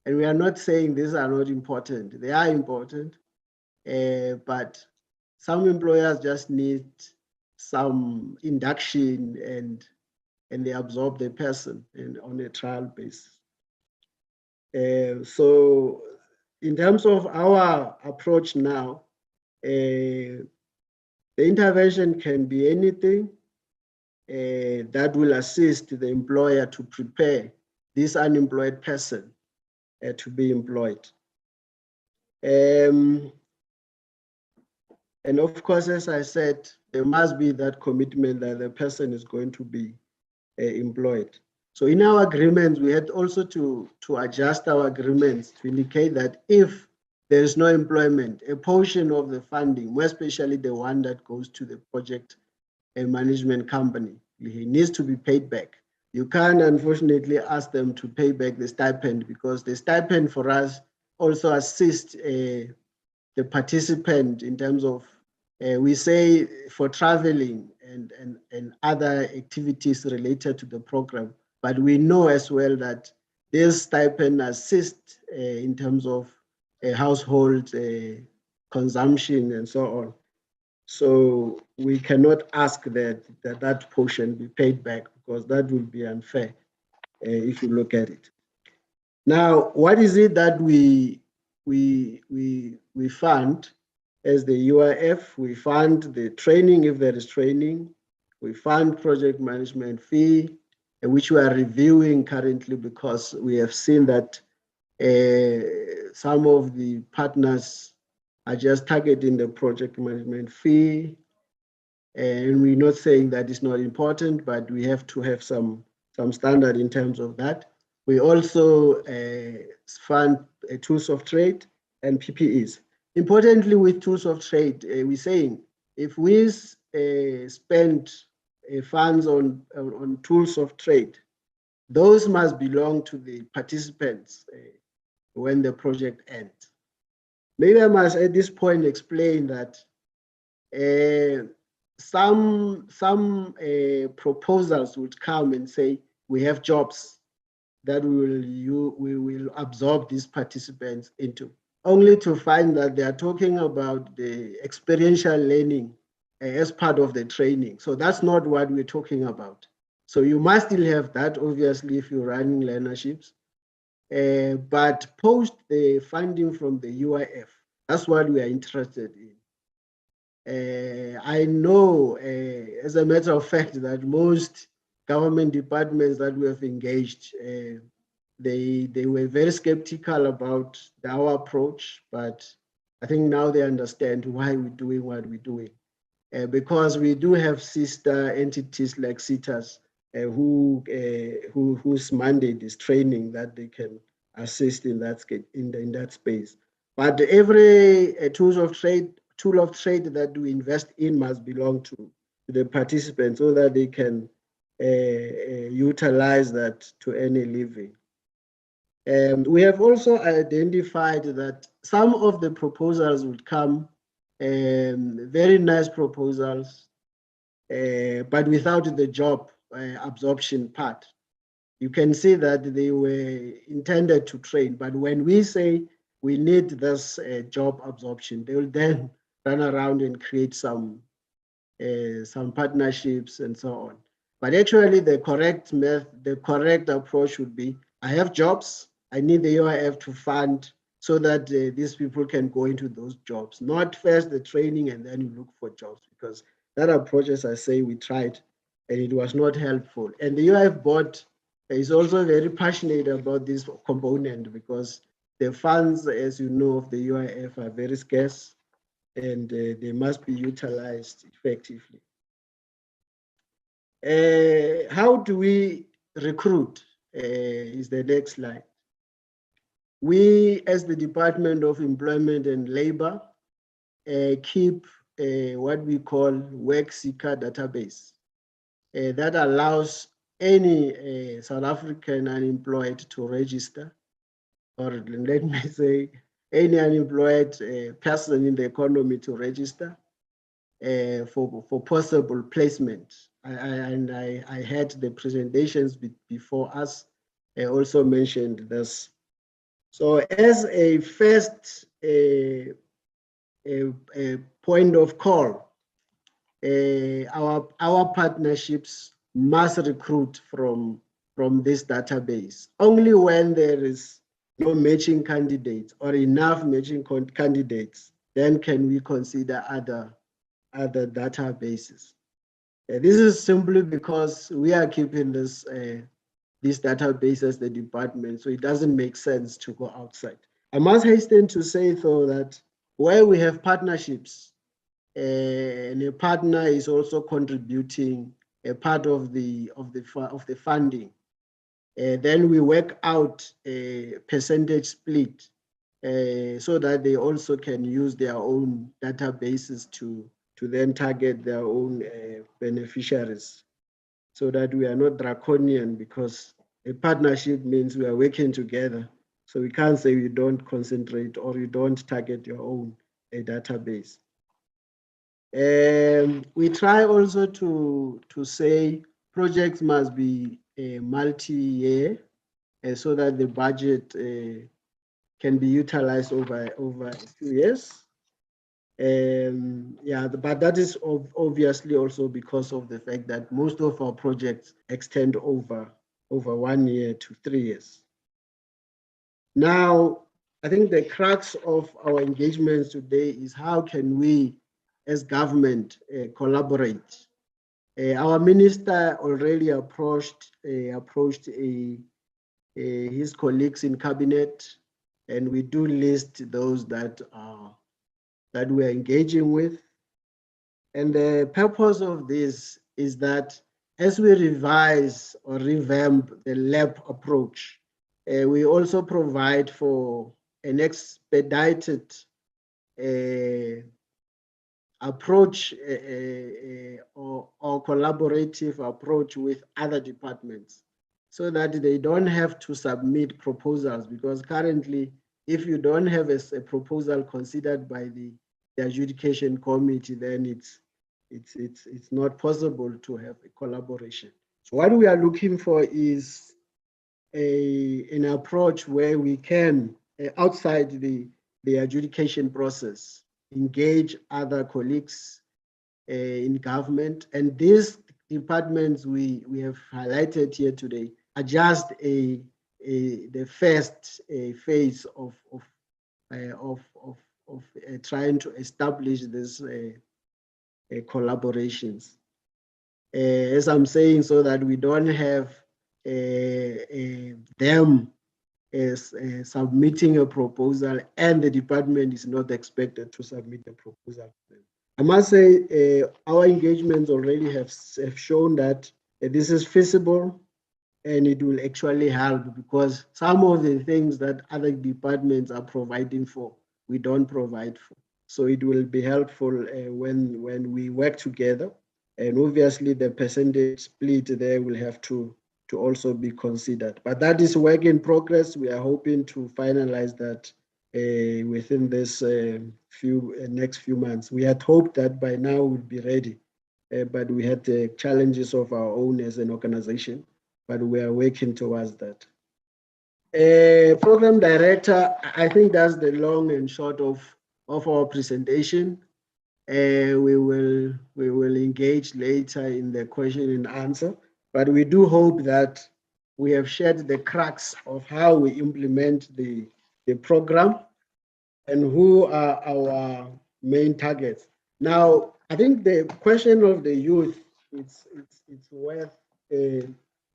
And we are not saying these are not important. They are important, but some employers just need some induction and they absorb the person on a trial basis. So in terms of our approach now, the intervention can be anything that will assist the employer to prepare this unemployed person to be employed. And of course, as I said, there must be that commitment that the person is going to be employed. So in our agreements, we had also to adjust our agreements to indicate that if there is no employment, a portion of the funding, more especially the one that goes to the project a management company. He needs to be paid back. You can't, unfortunately, ask them to pay back the stipend, because the stipend for us also assists the participant in terms of, we say, for traveling and other activities related to the program. But we know as well that this stipend assists in terms of household consumption and so on. So we cannot ask that portion be paid back, because that would be unfair if you look at it. Now, what is it that we fund as the UIF? We fund the training if there is training. We fund project management fee, which we are reviewing currently, because we have seen that some of the partners are just targeting the project management fee. And we're not saying that it's not important, but we have to have some standard in terms of that. We also fund tools of trade and PPEs. Importantly, with tools of trade, we're saying if we spend funds on tools of trade, those must belong to the participants when the project ends. Maybe I must at this point explain that some proposals would come and say, we have jobs that we will absorb these participants into, only to find that they are talking about the experiential learning as part of the training. So that's not what we're talking about. So you must still have that, obviously, if you're running learnerships. But post the funding from the UIF, that's what we are interested in. I know, as a matter of fact, that most government departments that we have engaged, they were very skeptical about our approach, but I think now they understand why we're doing what we're doing. Because we do have sister entities like CITAS whose mandate is training that they can assist in that space. But every tool of trade that we invest in must belong to the participants, so that they can utilize that to earn a living. We have also identified that some of the proposals would come, very nice proposals, but without the job absorption part. You can see that they were intended to train, but when we say we need this job absorption, they will then run around and create some partnerships and so on. But actually, the correct approach would be: I have jobs, I need the UIF to fund so that these people can go into those jobs. Not first the training and then you look for jobs, because that approach, as I say, we tried and it was not helpful. And the UIF board is also very passionate about this component, because the funds, as you know, of the UIF are very scarce, and they must be utilized effectively. How do we recruit is the next slide. We, as the Department of Employment and Labor, keep what we call work seeker database that allows any South African unemployed to register, or let me say, any unemployed person in the economy to register for possible placement. I had the presentations before us also mentioned this. So as a first a point of call, our partnerships must recruit from this database. Only when there is no matching candidates or enough matching candidates, then can we consider other databases. This is simply because we are keeping this database as the department, so it doesn't make sense to go outside. I must hasten to say, though, that where we have partnerships, and a partner is also contributing a part of the funding, then we work out a percentage split so that they also can use their own databases to then target their own beneficiaries, so that we are not draconian, because a partnership means we are working together. So we can't say you don't concentrate or you don't target your own database. We try also to say projects must be multi-year, so that the budget can be utilized over a few years. Yeah, but that is obviously also because of the fact that most of our projects extend over 1 year to 3 years. Now, I think the crux of our engagements today is how can we, as government, collaborate. Our minister already approached his colleagues in cabinet, and we do list those that we are engaging with. And the purpose of this is that as we revise or revamp the lab approach, we also provide for an expedited approach or collaborative approach with other departments, so that they don't have to submit proposals, because currently, if you don't have a proposal considered by the adjudication committee, then it's not possible to have a collaboration. So what we are looking for is an approach where we can, outside the adjudication process, engage other colleagues in government. And these departments we have highlighted here today are just the first phase of trying to establish this collaborations. As I'm saying, so that we don't have them submitting a proposal and the department is not expected to submit a proposal. I must say our engagements already have shown that this is feasible, and it will actually help, because some of the things that other departments are providing for, we don't provide for. So it will be helpful when we work together, and obviously the percentage split there will have to also be considered. But that is work in progress. We are hoping to finalize that within this next few months. We had hoped that by now we'd be ready, but we had the challenges of our own as an organization, but we are working towards that. Program director, I think that's the long and short of our presentation. We will engage later in the question and answer, but we do hope that we have shared the crux of how we implement the program and who are our main targets. Now, I think the question of the youth, it's worth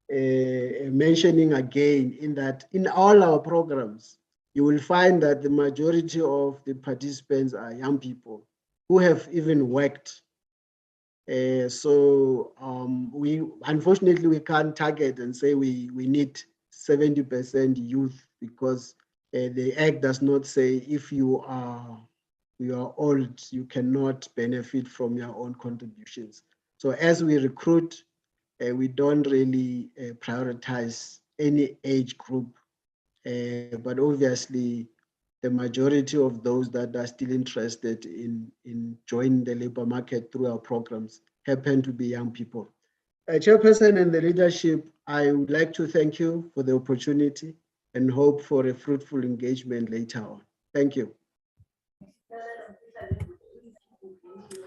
mentioning again, in that in all our programs, you will find that the majority of the participants are young people who have even worked. So we unfortunately we can't target and say we need 70% youth, because the Act does not say if you are old, you cannot benefit from your own contributions. So as we recruit, we don't really prioritize any age group, but obviously the majority of those that are still interested in joining the labor market through our programs happen to be young people. Chairperson and the leadership, I would like to thank you for the opportunity and hope for a fruitful engagement later on. Thank you.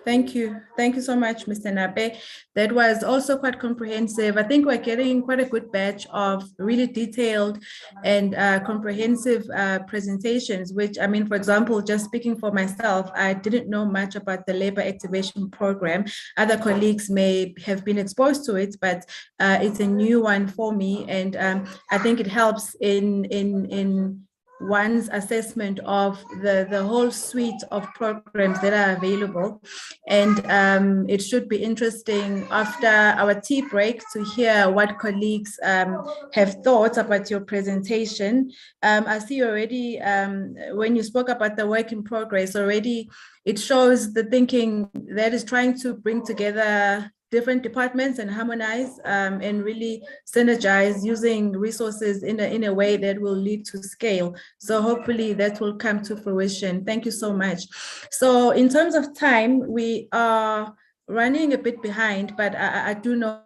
Thank you. Thank you so much, Mr. Nape. That was also quite comprehensive. I think we're getting quite a good batch of really detailed and comprehensive presentations, which, I mean, for example, just speaking for myself, I didn't know much about the labor activation program. Other colleagues may have been exposed to it, but it's a new one for me. And I think it helps in one's assessment of the whole suite of programs that are available. And it should be interesting after our tea break to hear what colleagues have thought about your presentation. I see already when you spoke about the work in progress already, it shows the thinking that is trying to bring together different departments and harmonize and really synergize using resources in a way that will lead to scale. So hopefully that will come to fruition. Thank you so much. So in terms of time, we are running a bit behind, but I do know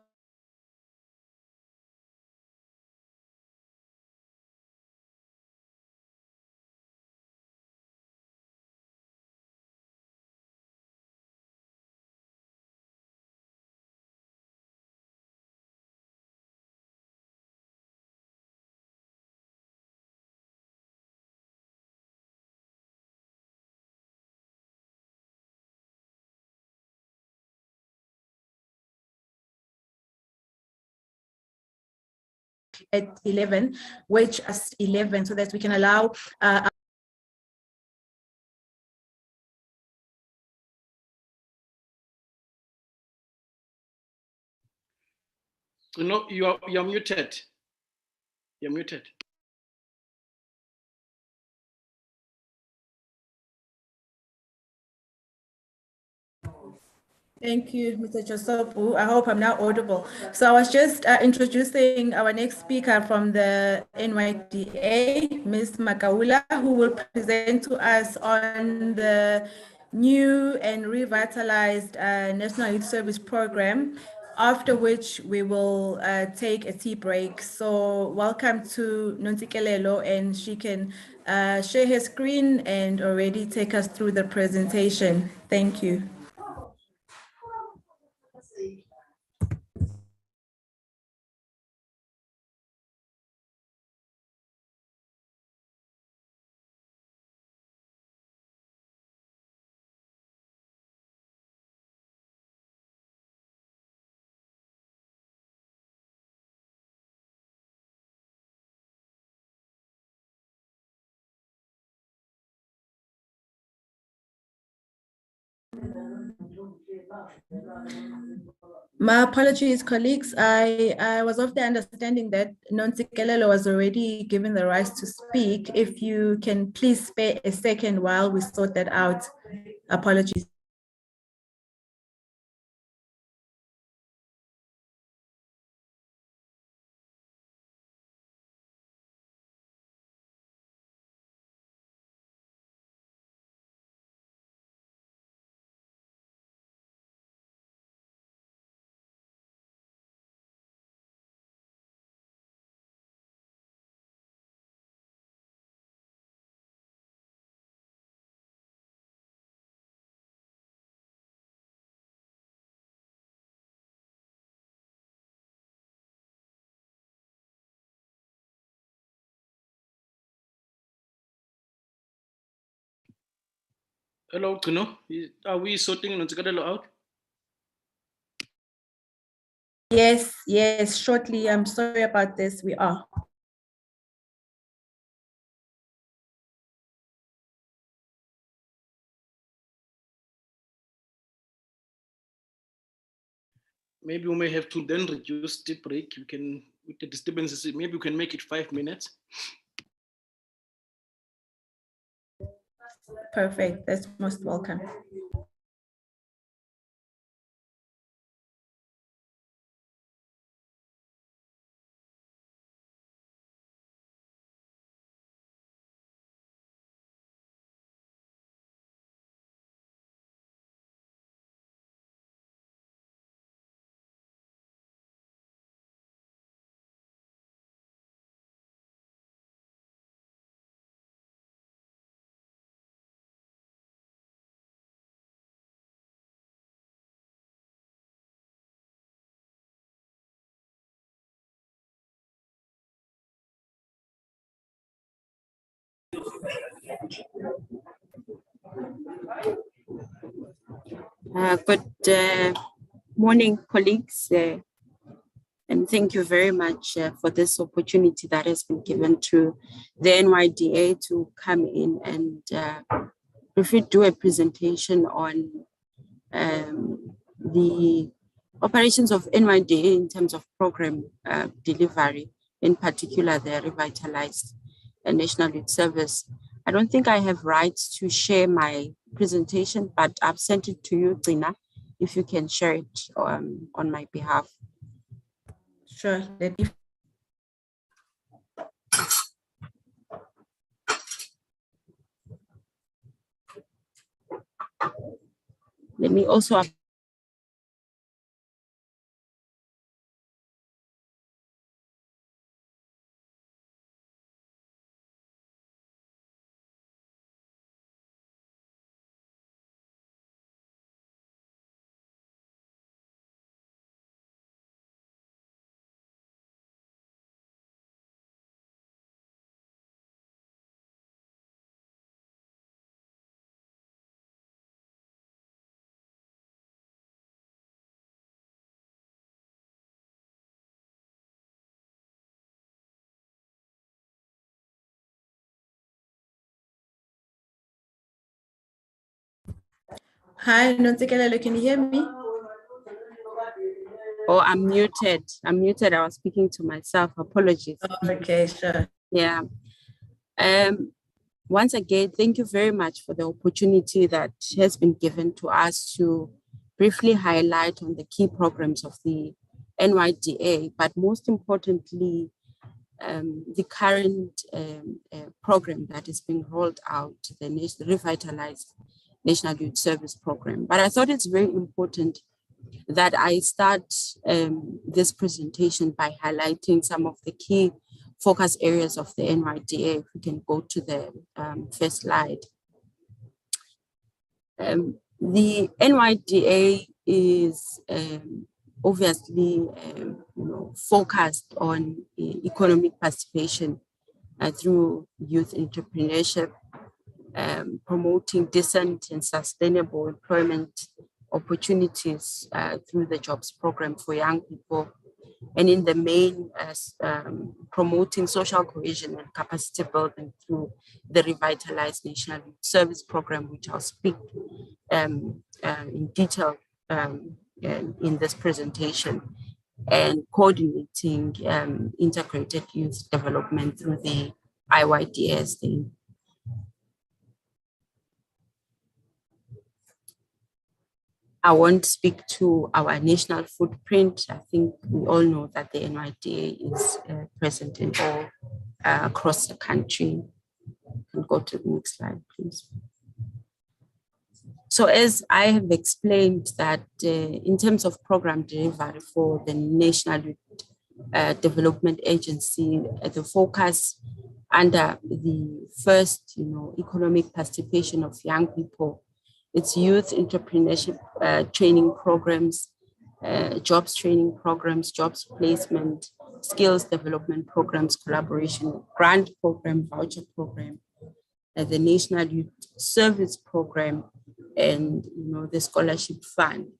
at 11, which is 11, so that we can allow No, you're muted. You're muted. Thank you, Mr. Josopu. I hope I'm now audible. So I was just introducing our next speaker from the NYDA, Ms. Makaula, who will present to us on the new and revitalized National Youth Service Program, after which we will take a tea break. So welcome to Nontikelelo, and she can share her screen and already take us through the presentation. Thank you. My apologies, colleagues. I was of the understanding that Nontsikelelo was already given the right to speak. If you can please spare a second while we sort that out. Apologies. Hello, Kuno. Are we sorting Nontsikelelo out? Yes, shortly. I'm sorry about this. We are. Maybe we may have to then reduce the break. We can, with the disturbances, maybe we can make it 5 minutes. Perfect. That's most welcome. Good morning, colleagues. And thank you very much for this opportunity that has been given to the NYDA to come in and briefly do a presentation on the operations of NYDA in terms of program delivery, in particular the revitalized National Youth Service. I don't think I have rights to share my presentation, but I've sent it to you, Tina, if you can share it on my behalf. Sure. Let me also Hi, Nontsikelelo, can you hear me? Oh, I'm muted. I'm muted. I was speaking to myself. Apologies. Oh, okay, sure. Yeah. Once again, thank you very much for the opportunity that has been given to us to briefly highlight on the key programs of the NYDA, but most importantly, the current program that is being rolled out, the revitalized National Youth Service Program. But I thought it's very important that I start this presentation by highlighting some of the key focus areas of the NYDA. If we can go to the first slide. The NYDA is obviously focused on economic participation through youth entrepreneurship, promoting decent and sustainable employment opportunities through the jobs program for young people, and in the main promoting social cohesion and capacity building through the revitalized National Youth Service Program, which I'll speak in detail in this presentation, and coordinating integrated youth development through the IYDS thing. I won't speak to our national footprint. I think we all know that the NYDA is present in all across the country. You can go to the next slide, please. So as I have explained that in terms of program delivery for the National Youth Development Agency, the focus under the first, economic participation of young people, it's youth entrepreneurship training programs, jobs training programs, jobs placement, skills development programs, collaboration, grant program, voucher program, the National Youth Service Program, and the scholarship fund.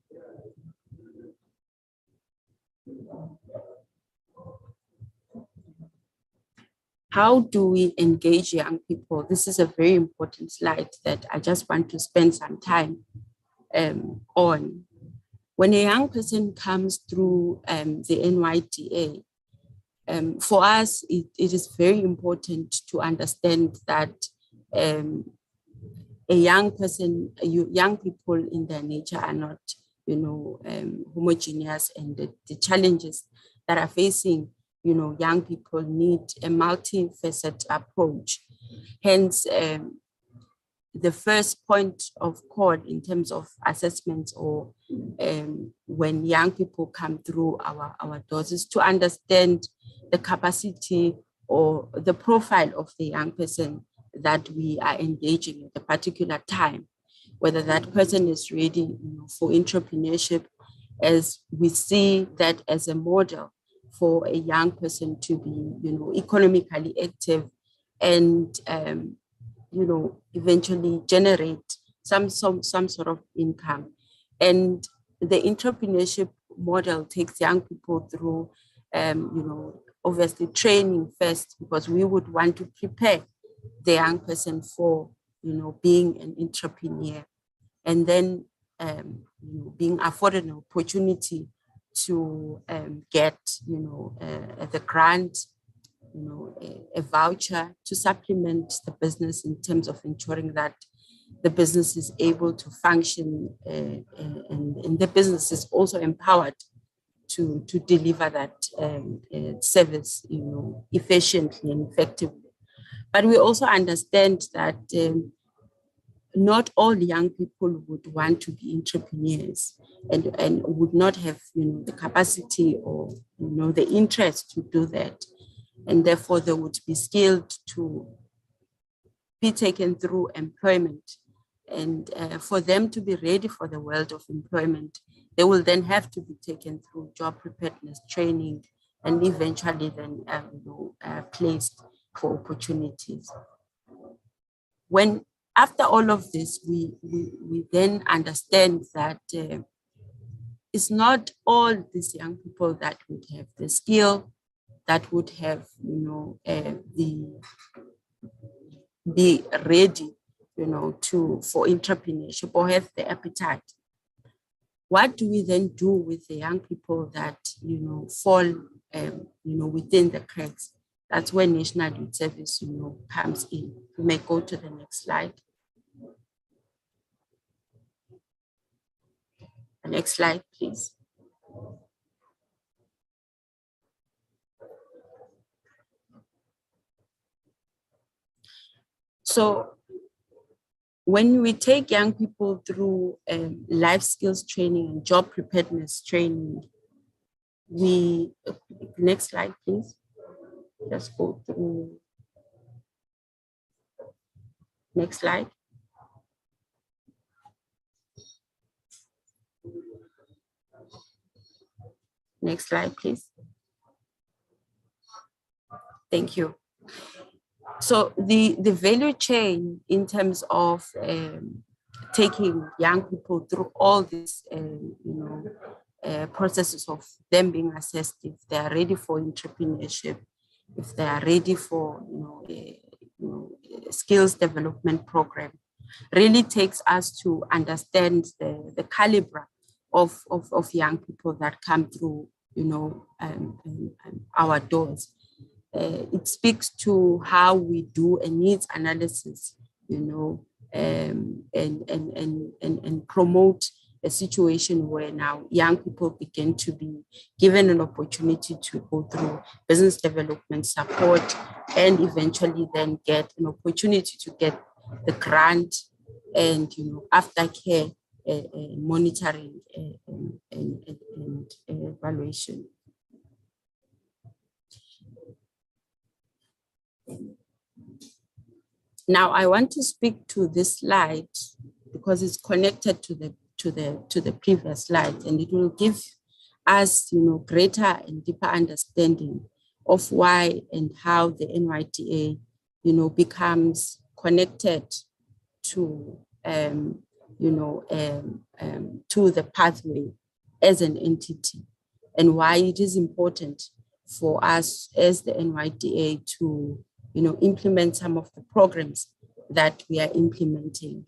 How do we engage young people? This is a very important slide that I just want to spend some time on. When a young person comes through the NYDA, for us, it is very important to understand that a young person, young people in their nature are not, homogeneous, and the challenges that are facing young people need a multifaceted approach. Hence, the first point of call in terms of assessments or when young people come through our doors is to understand the capacity or the profile of the young person that we are engaging at a particular time, whether that person is ready for entrepreneurship, as we see that as a model for a young person to be, economically active and, eventually generate some sort of income. And the entrepreneurship model takes young people through obviously training first, because we would want to prepare the young person for, being an entrepreneur, and then, being afforded an opportunity to get, the grant, a voucher to supplement the business in terms of ensuring that the business is able to function, and the business is also empowered to deliver that service, efficiently and effectively. But we also understand that not all young people would want to be entrepreneurs and would not have, the capacity or, the interest to do that. And therefore they would be skilled to be taken through employment. And for them to be ready for the world of employment, they will then have to be taken through job preparedness training and eventually then placed for opportunities. When after all of this, we then understand that it's not all these young people that would have the skill, that would have, be ready, for entrepreneurship or have the appetite. What do we then do with the young people that, fall, within the cracks? That's where National Youth Service, comes in. We may go to the next slide. The next slide, please. So when we take young people through life skills training and job preparedness training, next slide, please. Just go through. Next slide. Next slide, please. Thank you. So the value chain in terms of taking young people through all these, processes of them being assessed if they are ready for entrepreneurship, if they are ready for, a skills development program, really takes us to understand the caliber of young people that come through, our doors. It speaks to how we do a needs analysis, and promote a situation where now young people begin to be given an opportunity to go through business development support and eventually then get an opportunity to get the grant and, aftercare monitoring and evaluation. Now, I want to speak to this slide because it's connected to the previous slide, and it will give us, greater and deeper understanding of why and how the NYDA, becomes connected to, to the pathway as an entity, and why it is important for us as the NYDA to, implement some of the programs that we are implementing.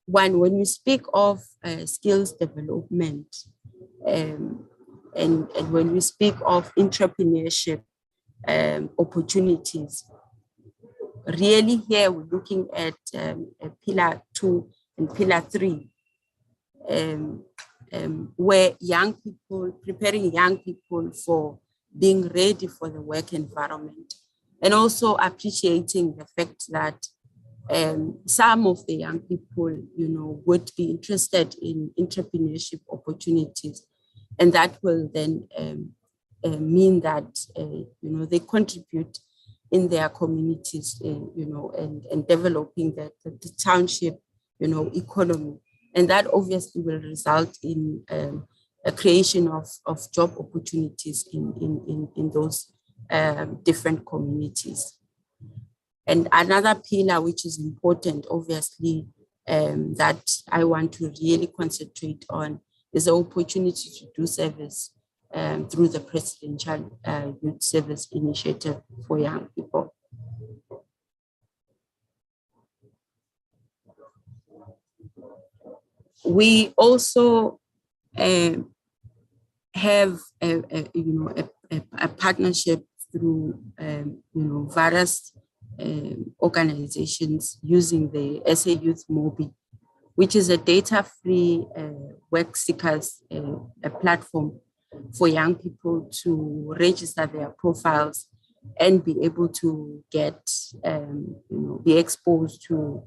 One, when we speak of skills development, and when we speak of entrepreneurship opportunities, really here we're looking at pillar 2 and pillar 3, where young people, preparing young people for being ready for the work environment, and also appreciating the fact that some of the young people, would be interested in entrepreneurship opportunities, and that will then mean that, they contribute in their communities, and developing the township, economy. And that obviously will result in a creation of job opportunities in those different communities. And another pillar which is important, obviously, that I want to really concentrate on is an opportunity to do service through the Presidential Youth Service Initiative for young people. We also have a partnership through various organizations using the SA Youth Mobi, which is a data-free work seekers a platform for young people to register their profiles and be able to get be exposed to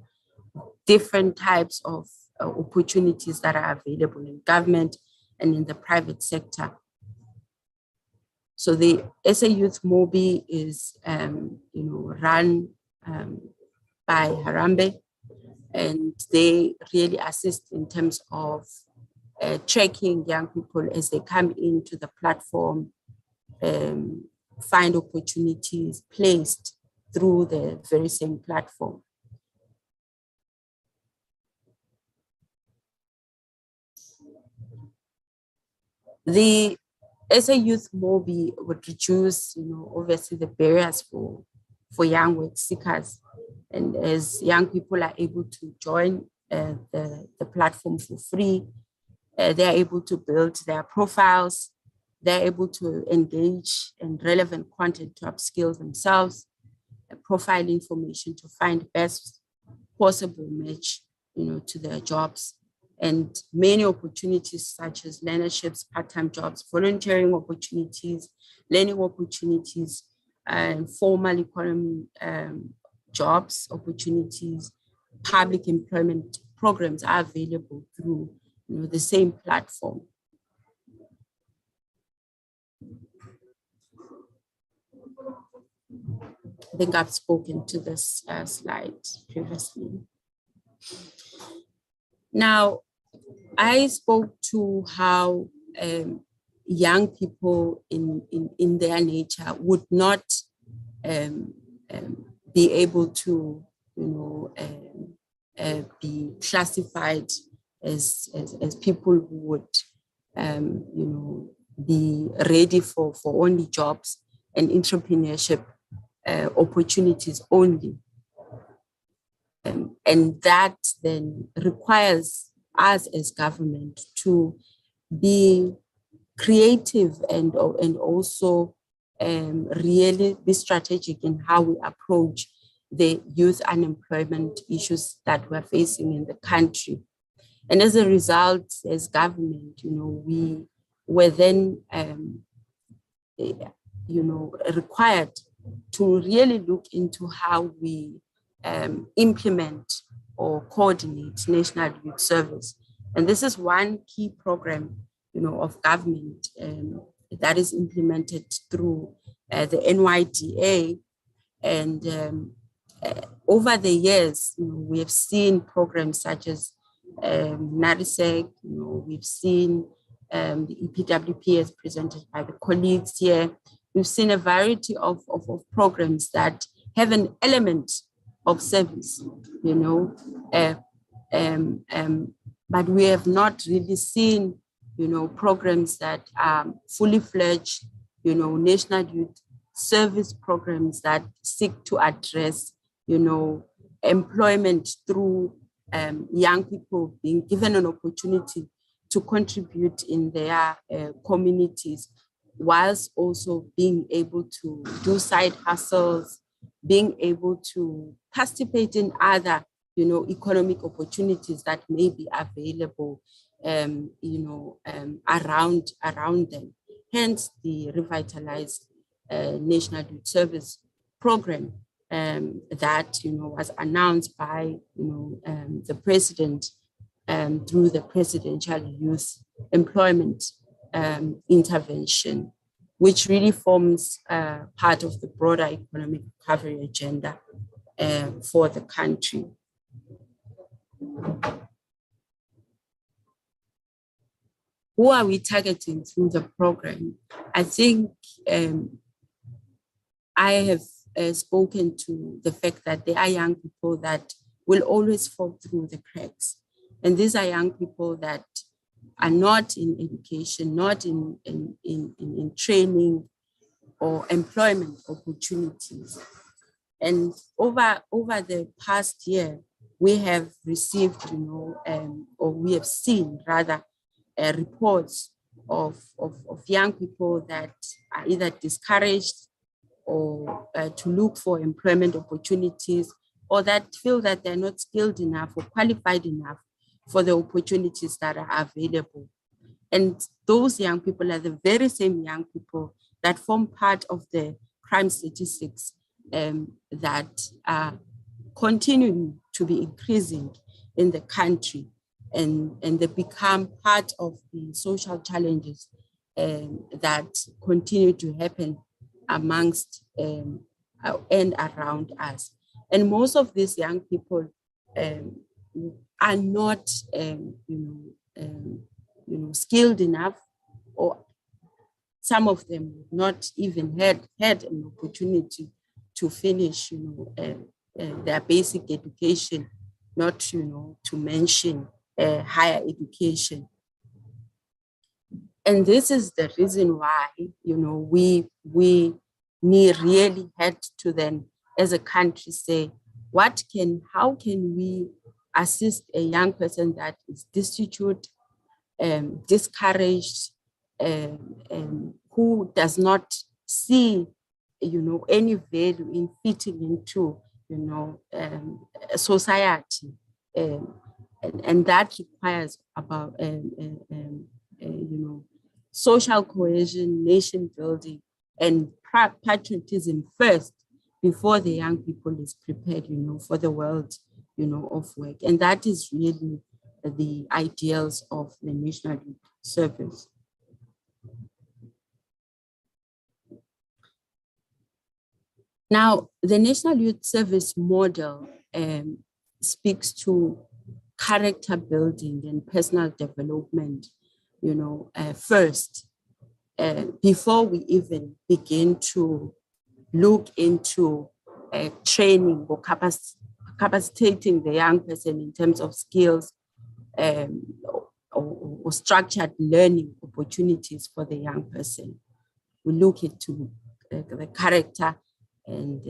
different types of opportunities that are available in government and in the private sector. So the SA Youth Mobi is run by Harambee, and they really assist in terms of tracking young people as they come into the platform, find opportunities placed through the very same platform. The SA Youth Mobi would reduce, obviously the barriers for young work seekers. And as young people are able to join the platform for free, they're able to build their profiles, they're able to engage in relevant content to upskill themselves, profile information to find best possible match, to their jobs. And many opportunities such as learnerships, part-time jobs, volunteering opportunities, learning opportunities, and formal economy jobs opportunities, public employment programs are available through the same platform. I think I've spoken to this slide previously. Now, I spoke to how young people in their nature would not be able to, be classified as people who would, be ready for only jobs and entrepreneurship opportunities only. And that then requires us as government to be creative and also really be strategic in how we approach the youth unemployment issues that we're facing in the country. And as a result, as government, we were then, required to really look into how we implement or coordinate National Youth Service. And this is one key program, of government that is implemented through the NYDA. And over the years, we have seen programs such as NARISEC, we've seen the EPWP as presented by the colleagues here. We've seen a variety of programs that have an element of service, but we have not really seen, programs that are fully fledged, National Youth Service programs that seek to address, employment through young people being given an opportunity to contribute in their communities, whilst also being able to do side hustles, being able to participate in other, economic opportunities that may be available, around them. Hence, the revitalized National Youth Service Program that was announced by the president through the Presidential Youth Employment Intervention, which really forms part of the broader economic recovery agenda for the country. Who are we targeting through the program? I think I have spoken to the fact that there are young people that will always fall through the cracks. And these are young people that are not in education, not in training or employment opportunities. And over the past year, we have received, or we have seen rather, reports of young people that are either discouraged or to look for employment opportunities, or that feel that they're not skilled enough or qualified enough for the opportunities that are available. And those young people are the very same young people that form part of the crime statistics that are continuing to be increasing in the country, and they become part of the social challenges that continue to happen amongst and around us. And most of these young people are not, skilled enough, or some of them not even had an opportunity to finish, their basic education, not, to mention higher education. And this is the reason why, we really had to then, as a country, say, how can we assist a young person that is destitute, discouraged, who does not see, any value in fitting into, a society, and that requires about, social cohesion, nation building, and patriotism first, before the young people is prepared, for the world, of work. And that is really the ideals of the National Youth Service. Now, the National Youth Service model speaks to character building and personal development, first, before we even begin to look into training or capacitating the young person in terms of skills or structured learning opportunities for the young person. We look into the character, and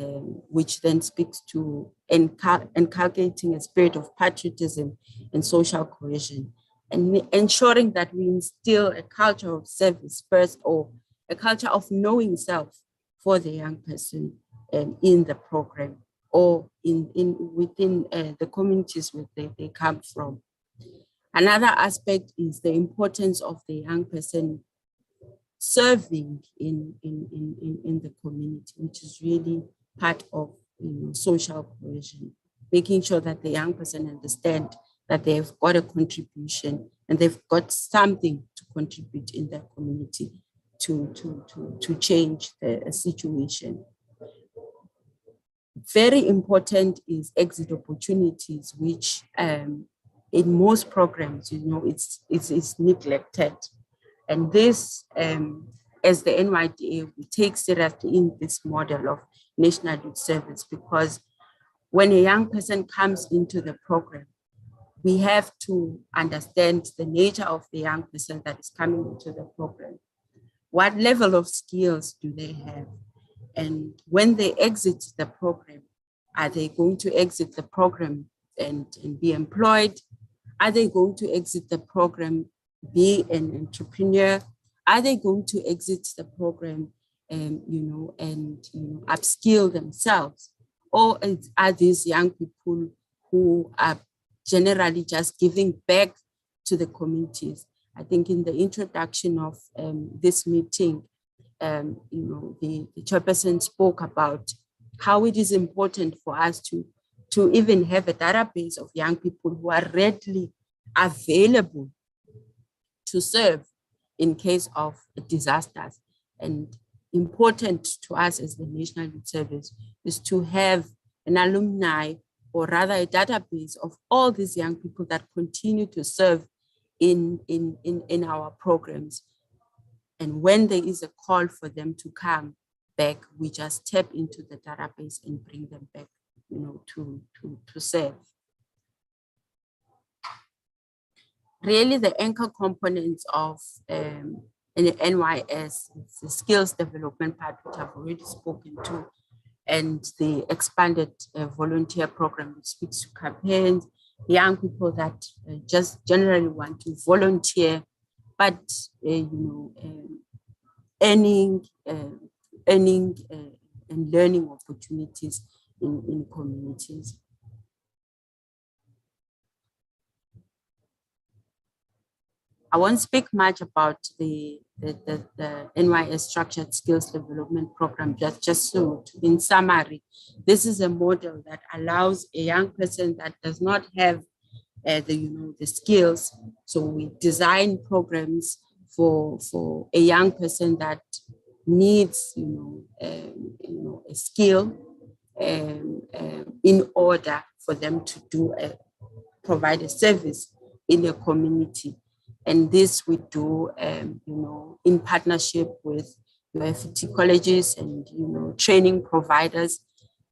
which then speaks to inculcating a spirit of patriotism and social cohesion, and ensuring that we instill a culture of service first, or a culture of knowing self for the young person in the program, or within the communities where they come from. Another aspect is the importance of the young person serving in the community, which is really part of social cohesion, making sure that the young person understand that they've got a contribution and they've got something to contribute in their community to change the situation. Very important is exit opportunities, which in most programs, it's neglected. And this, as the NYDA, we take seriously in this model of National Youth Service, because when a young person comes into the program, we have to understand the nature of the young person that is coming into the program. What level of skills do they have? And when they exit the program, are they going to exit the program and be employed? Are they going to exit the program, be an entrepreneur? Are they going to exit the program and upskill themselves? Or are these young people who are generally just giving back to the communities? I think in the introduction of this meeting, the chairperson spoke about how it is important for us to even have a database of young people who are readily available to serve in case of disasters. And important to us as the National Youth Service is to have an alumni, or rather a database of all these young people that continue to serve in our programs. And when there is a call for them to come back, we just tap into the database and bring them back, to serve. really the anchor components of in the NYS, the skills development part, which I've already spoken to, and the expanded volunteer program, which speaks to campaigns, young people that just generally want to volunteer, but earning and learning opportunities in communities. I won't speak much about the NYS Structured Skills Development Program, just so in summary, this is a model that allows a young person that does not have the skills. So we design programs for a young person that needs a skill in order for them to provide a service in a community. And this we do, in partnership with UFT colleges and, training providers.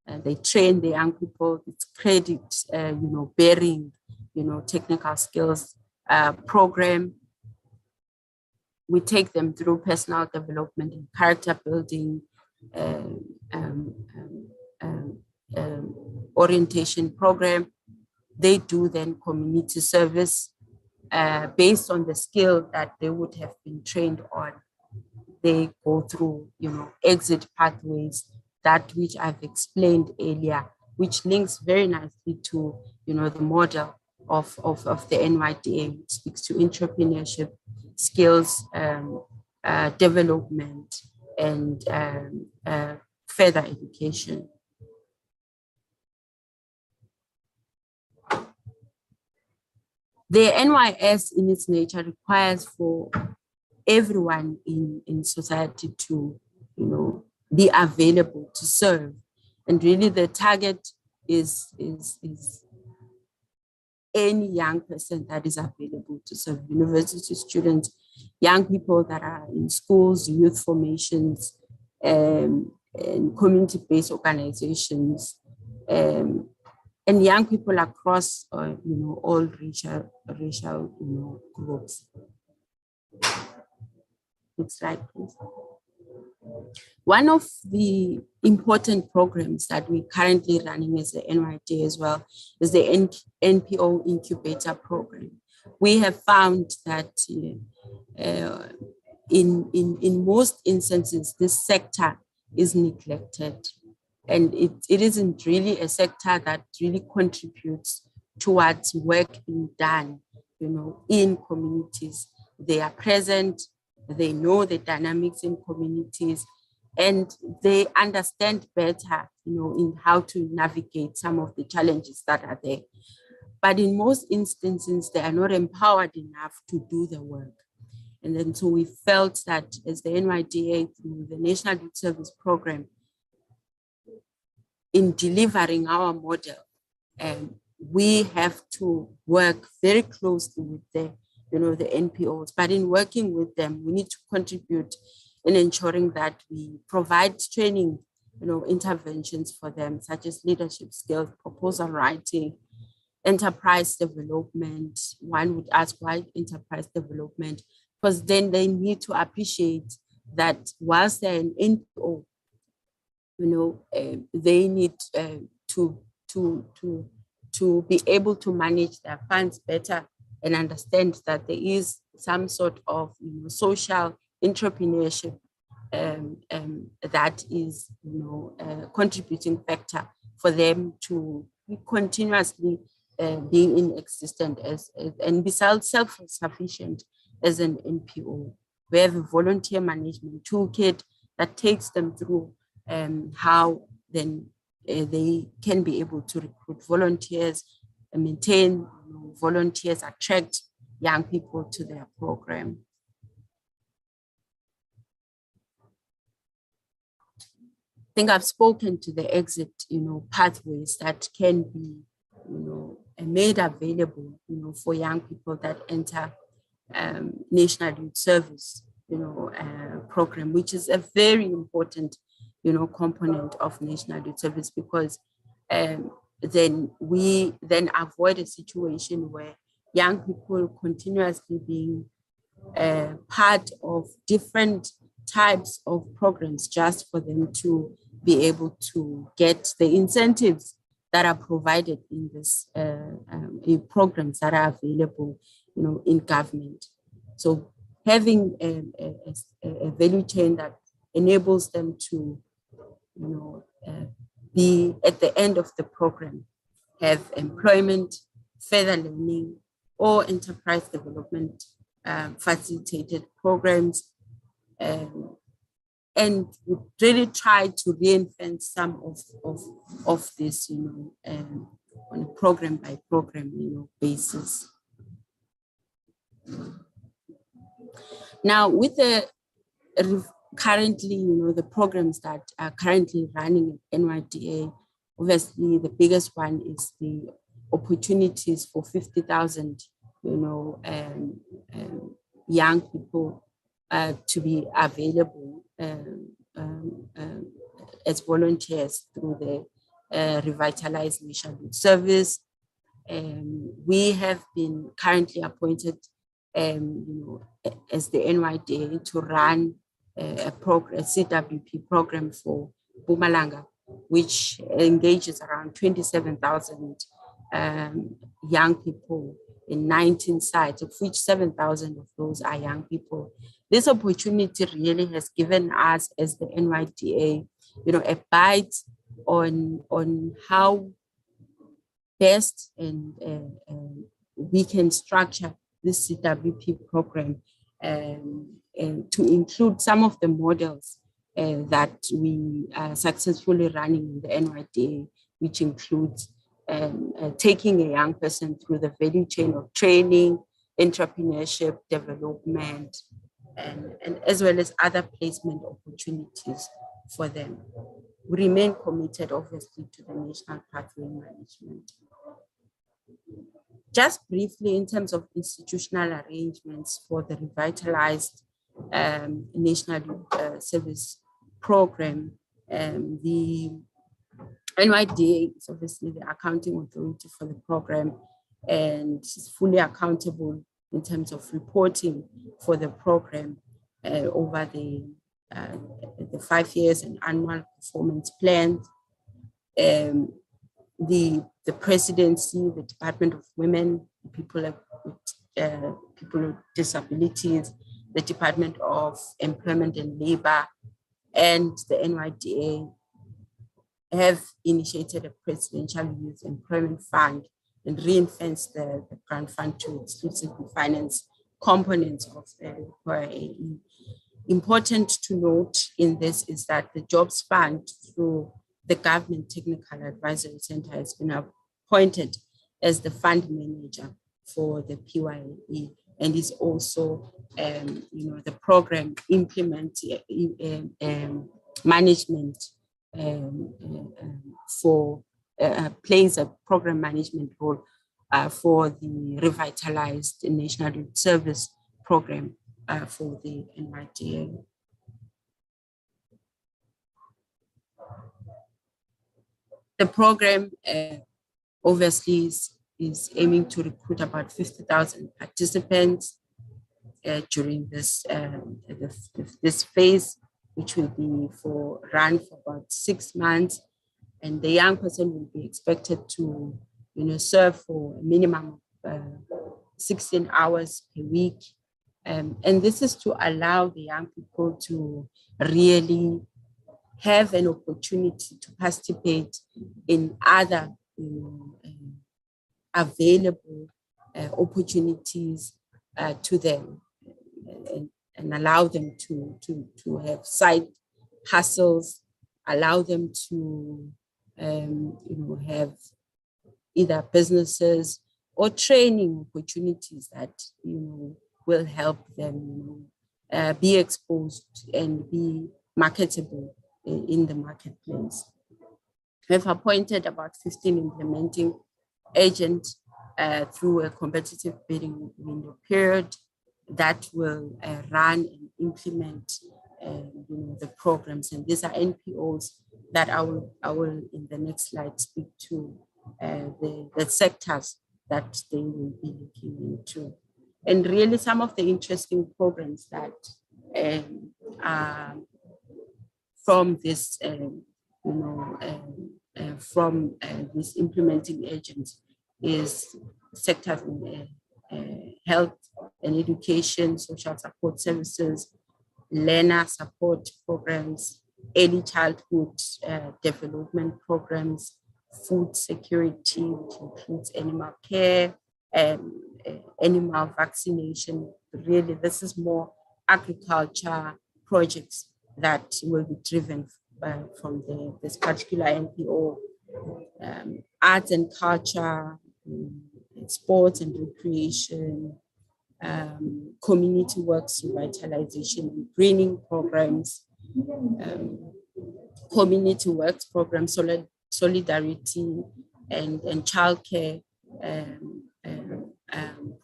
They train the young people. It's credit, bearing, technical skills program. We take them through personal development and character building, orientation program. They do then community service. Based on the skill that they would have been trained on. They go through, exit pathways, that which I've explained earlier, which links very nicely to, the model of the NYDA, which speaks to entrepreneurship, skills development, and further education. The NYS in its nature requires for everyone in society to, be available to serve. And really the target is any young person that is available to serve: university students, young people that are in schools, youth formations, and community-based organizations, and young people across, all racial, groups. Next slide, please. One of the important programs that we're currently running as the NYD as well is the NPO Incubator Program. We have found that in most instances, this sector is neglected. And it isn't really a sector that really contributes towards work being done, in communities. They are present, they know the dynamics in communities, and they understand better, in how to navigate some of the challenges that are there. But in most instances, they are not empowered enough to do the work. And then so we felt that as the NYDA, through the National Youth Service Program, in delivering our model, we have to work very closely with the NPOs. But in working with them, we need to contribute in ensuring that we provide training, interventions for them, such as leadership skills, proposal writing, enterprise development. One would ask, why enterprise development? Because then they need to appreciate that whilst they're an NPO, they need to be able to manage their funds better and understand that there is some sort of social entrepreneurship that is a contributing factor for them to be continuously being in existence and be self-sufficient as an NPO. We have a volunteer management toolkit that takes them through how then they can be able to recruit volunteers and maintain volunteers, attract young people to their program. I think I've spoken to the exit, pathways that can be, made available, for young people that enter National Youth Service, program, which is a very important, component of National Youth Service, because then we avoid a situation where young people continuously being part of different types of programs just for them to be able to get the incentives that are provided in this programs that are available, in government. So having a value chain that enables them to, be at the end of the program, have employment, further learning, or enterprise development facilitated programs, and we really try to reinvent some of this, on a program by program, basis. Now, with the currently, the programs that are currently running at NYDA, obviously the biggest one is the opportunities for 50,000, young people to be available as volunteers through the Revitalized Nationhood Service. We have been currently appointed, as the NYDA to run a CWP program for Mpumalanga, which engages around 27,000 young people in 19 sites, of which 7,000 of those are young people. This opportunity really has given us, as the NYDA, a bite on how best and we can structure this CWP program and to include some of the models that we are successfully running in the NYDA, which includes taking a young person through the value chain of training, entrepreneurship, development, and as well as other placement opportunities for them. We remain committed, obviously, to the national pathway management. Just briefly, in terms of institutional arrangements for the revitalized national service program, the NYDA is obviously the accounting authority for the program and is fully accountable in terms of reporting for the program over the 5 years and annual performance plans. The presidency, the Department of Women, people with disabilities, the Department of Employment and Labor, and the NYDA have initiated a presidential youth employment fund and ring-fenced the grant fund to exclusively finance components of the APRM. Important to note in this is that the Jobs Fund, through the Government Technical Advisory Center, has been appointed as the fund manager for the PYE and is also, the program management for plays a program management role for the revitalized national youth service program for the NYDA. The program obviously is aiming to recruit about 50,000 participants during this this phase, which will be run for about 6 months, and the young person will be expected to, serve for a minimum of 16 hours per week, and this is to allow the young people to really have an opportunity to participate in other available opportunities to them, and allow them to have side hustles, allow them to have either businesses or training opportunities that will help them be exposed and be marketable in the marketplace. We've appointed about 15 implementing agents through a competitive bidding window period that will run and implement the programs. And these are NPOs that I will in the next slide speak to the sectors that they will be looking into. And really some of the interesting programs that are from this, from these implementing agents is sectors in health and education, social support services, learner support programs, early childhood development programs, food security, which includes animal care, animal vaccination. Really, this is more agriculture projects that will be driven from this particular NPO. Arts and culture, sports and recreation, community works revitalization and greening programs, community works programs, solidarity and childcare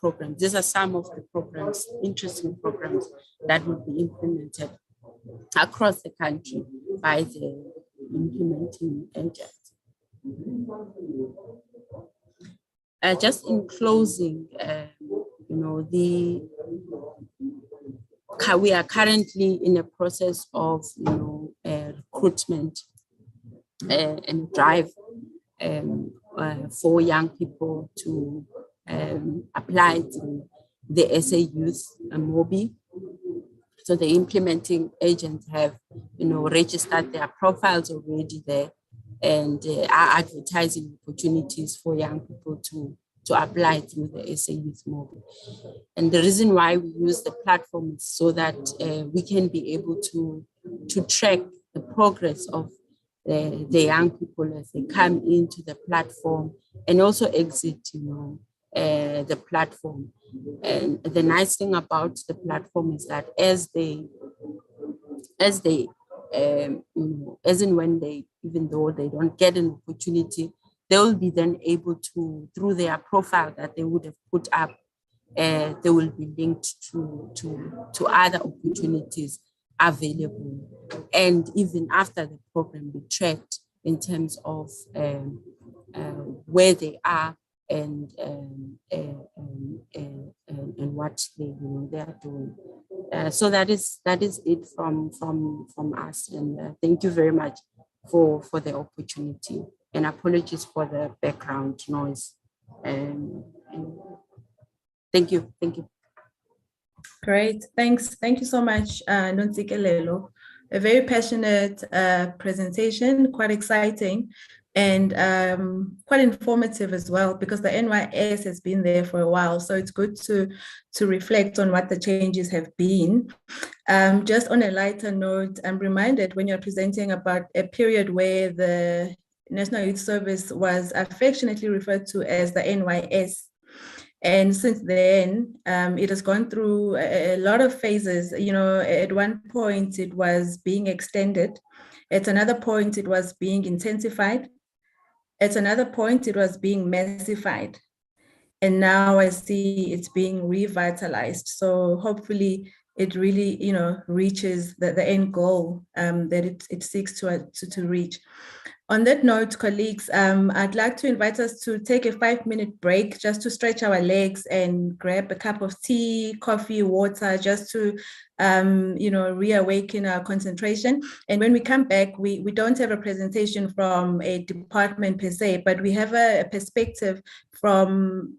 programs. These are some of the programs, interesting programs that will be implemented across the country by the implementing agents. Just in closing, we are currently in a process of recruitment and drive for young people to apply to the SA Youth MOBI. So the implementing agents have, registered their profiles already there and are advertising opportunities for young people to apply through the SA Youth MOBI. And the reason why we use the platform is so that we can be able to track the progress of the young people as they come into the platform and also exit, the platform. And the nice thing about the platform is that as and when they, even though they don't get an opportunity, they will be then able to, through their profile that they would have put up, they will be linked to other opportunities available. And even after the program, be tracked in terms of where they are and what they are doing. So that is it from us. And thank you very much for the opportunity. And apologies for the background noise. And thank you. Great, thanks. Thank you so much, Nontsikelelo. A very passionate presentation, quite exciting and quite informative as well, because the NYS has been there for a while. So it's good to reflect on what the changes have been. Just on a lighter note, I'm reminded when you're presenting about a period where the National Youth Service was affectionately referred to as the NYS. And since then, it has gone through a lot of phases. At one point it was being extended. At another point, it was being intensified. At another point, it was being massified. And now I see it's being revitalized. So hopefully it really, reaches the end goal that it seeks to reach. On that note, colleagues, I'd like to invite us to take a 5-minute break just to stretch our legs and grab a cup of tea, coffee, water, just to, reawaken our concentration. And when we come back, we don't have a presentation from a department per se, but we have a perspective from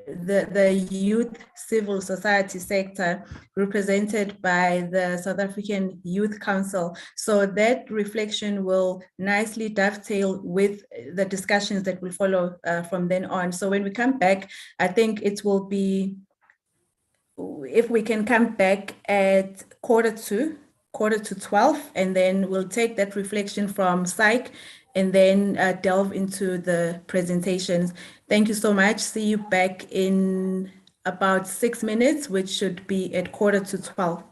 the youth civil society sector represented by the South African Youth Council. So that reflection will nicely dovetail with the discussions that will follow from then on. So when we come back, I think it will be, if we can come back at quarter to 12, and then we'll take that reflection from psych and then delve into the presentations. Thank you so much. See you back in about 6 minutes, which should be at quarter to 12.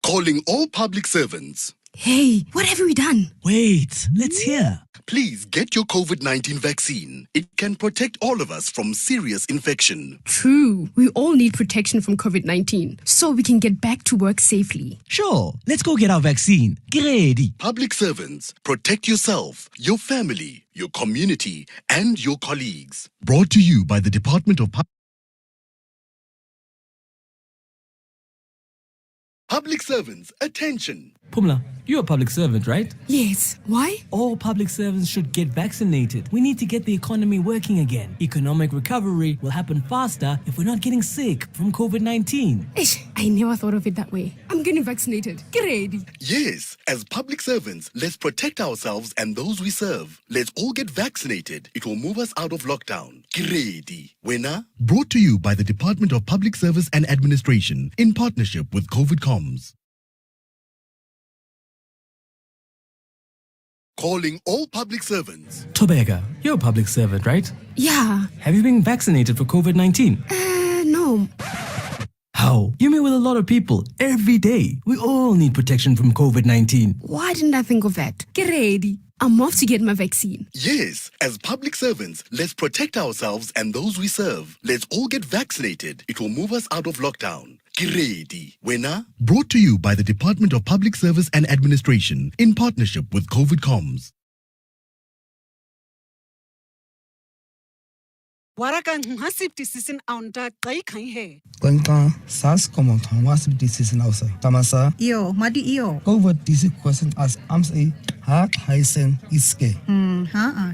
Calling all public servants. Hey, what have we done? Wait, let's hear. Please get your COVID-19 vaccine. It can protect all of us from serious infection. True. We all need protection from COVID-19 so we can get back to work safely. Sure, let's go get our vaccine. Get ready. Public servants, protect yourself, your family, your community, and your colleagues. Brought to you by the Department of Public Servants, attention. Pumla, you're a public servant, right? Yes. Why? All public servants should get vaccinated. We need to get the economy working again. Economic recovery will happen faster if we're not getting sick from COVID-19. Ish, I never thought of it that way. I'm getting vaccinated. Get ready. Yes, as public servants, let's protect ourselves and those we serve. Let's all get vaccinated. It will move us out of lockdown. Get ready. Winner? Brought to you by the Department of Public Service and Administration in partnership with COVID Comms. Calling all public servants. Tobeka, you're a public servant, right? Yeah. Have you been vaccinated for COVID-19? No. How? You meet with a lot of people every day. We all need protection from COVID-19. Why didn't I think of that? Get ready. I'm off to get my vaccine. Yes, as public servants, let's protect ourselves and those we serve. Let's all get vaccinated. It will move us out of lockdown. Get ready. Winner? Brought to you by the Department of Public Service and Administration in partnership with COVID Comms. Kwenta sas como Thomas decision ausa. Tamasa. Iyo, madi iyo. COVID this question as amsa ha haisen iske.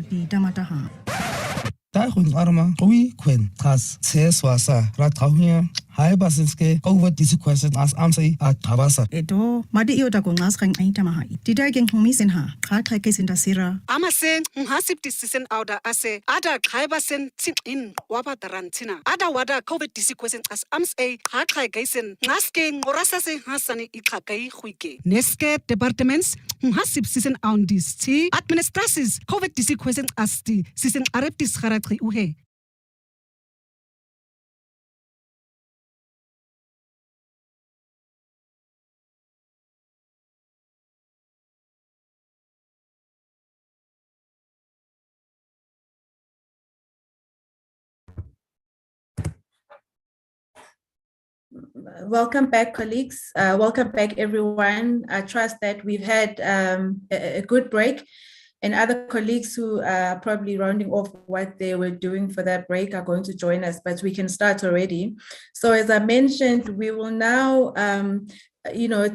Di damata ha. Ta hun arma wi kwen tas swasa ratauhia hai basinske COVID this question as amsa at tabasa. Edo madi iyo da gongas kang aita mahai. Dida geng humisen ha. Kha kesin da sira. Amase hasip decision auda ase ada khaiba sen in waba tarantina. Ada wada COVID this question as amsa kha kesin ngaske ngorasa se hasani ikhakai huike. Neske departments hasip season on this ti administrations COVID this question as ti season areptis kharatri uhe. Welcome back, colleagues. Welcome back, everyone. I trust that we've had a good break, and other colleagues who are probably rounding off what they were doing for that break are going to join us, but we can start already. So as I mentioned, we will now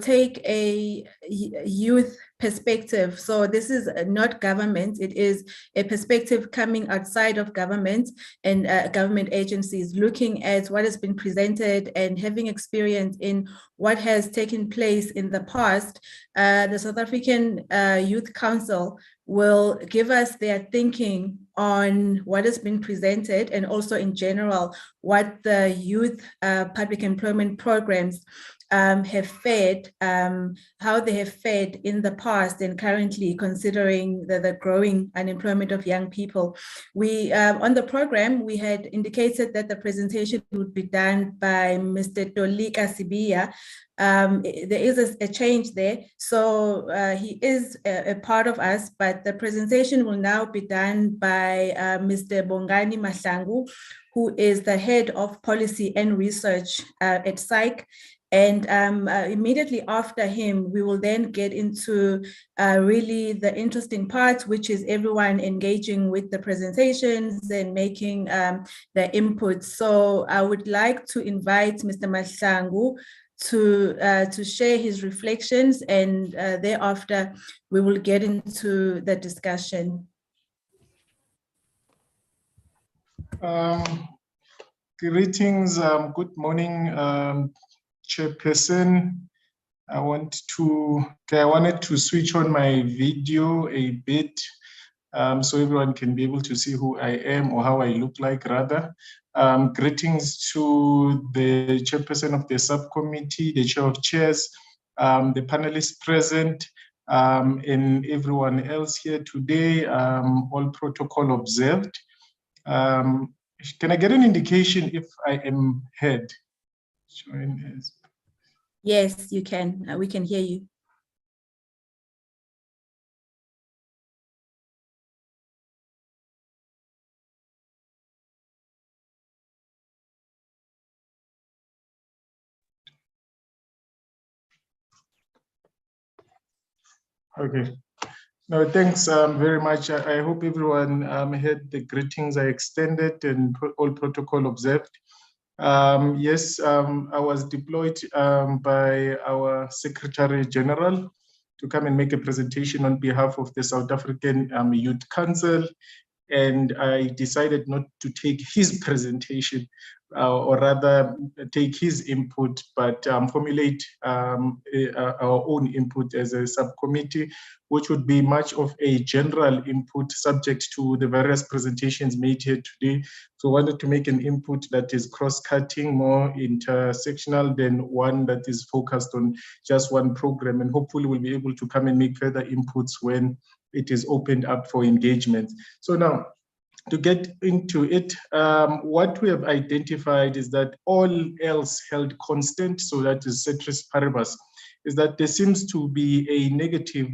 take a youth perspective. So this is not government, it is a perspective coming outside of government and government agencies, looking at what has been presented and having experience in what has taken place in the past. The South African Youth Council will give us their thinking on what has been presented and also in general what the youth public employment programs have fared, how they have fared in the past and currently, considering the growing unemployment of young people. We, on the program, we had indicated that the presentation would be done by Mr. Tolika Sibiya. There is a change there. So he is a part of us, but the presentation will now be done by Mr. Bongani Mahlangu, who is the head of policy and research at SAIC. And immediately after him, we will then get into really the interesting part, which is everyone engaging with the presentations and making the inputs. So I would like to invite Mr. Mahlangu to share his reflections, and thereafter we will get into the discussion. Greetings, good morning, Chairperson. I wanted to switch on my video a bit so everyone can be able to see who I am or how I look like rather. Greetings to the Chairperson of the subcommittee, the Chair of Chairs, the panelists present, and everyone else here today, all protocol observed. Can I get an indication if I am heard? Yes, you can. We can hear you. Okay. No, thanks very much. I hope everyone heard the greetings I extended and all protocol observed. Yes, I was deployed by our Secretary General to come and make a presentation on behalf of the South African Youth Council. And I decided not to take his presentation, or rather take his input, but formulate our own input as a subcommittee, which would be much of a general input subject to the various presentations made here today. So I wanted to make an input that is cross-cutting, more intersectional than one that is focused on just one program. And hopefully we'll be able to come and make further inputs when it is opened up for engagement. So now, to get into it, what we have identified is that all else held constant, so that is ceteris paribus, is that there seems to be a negative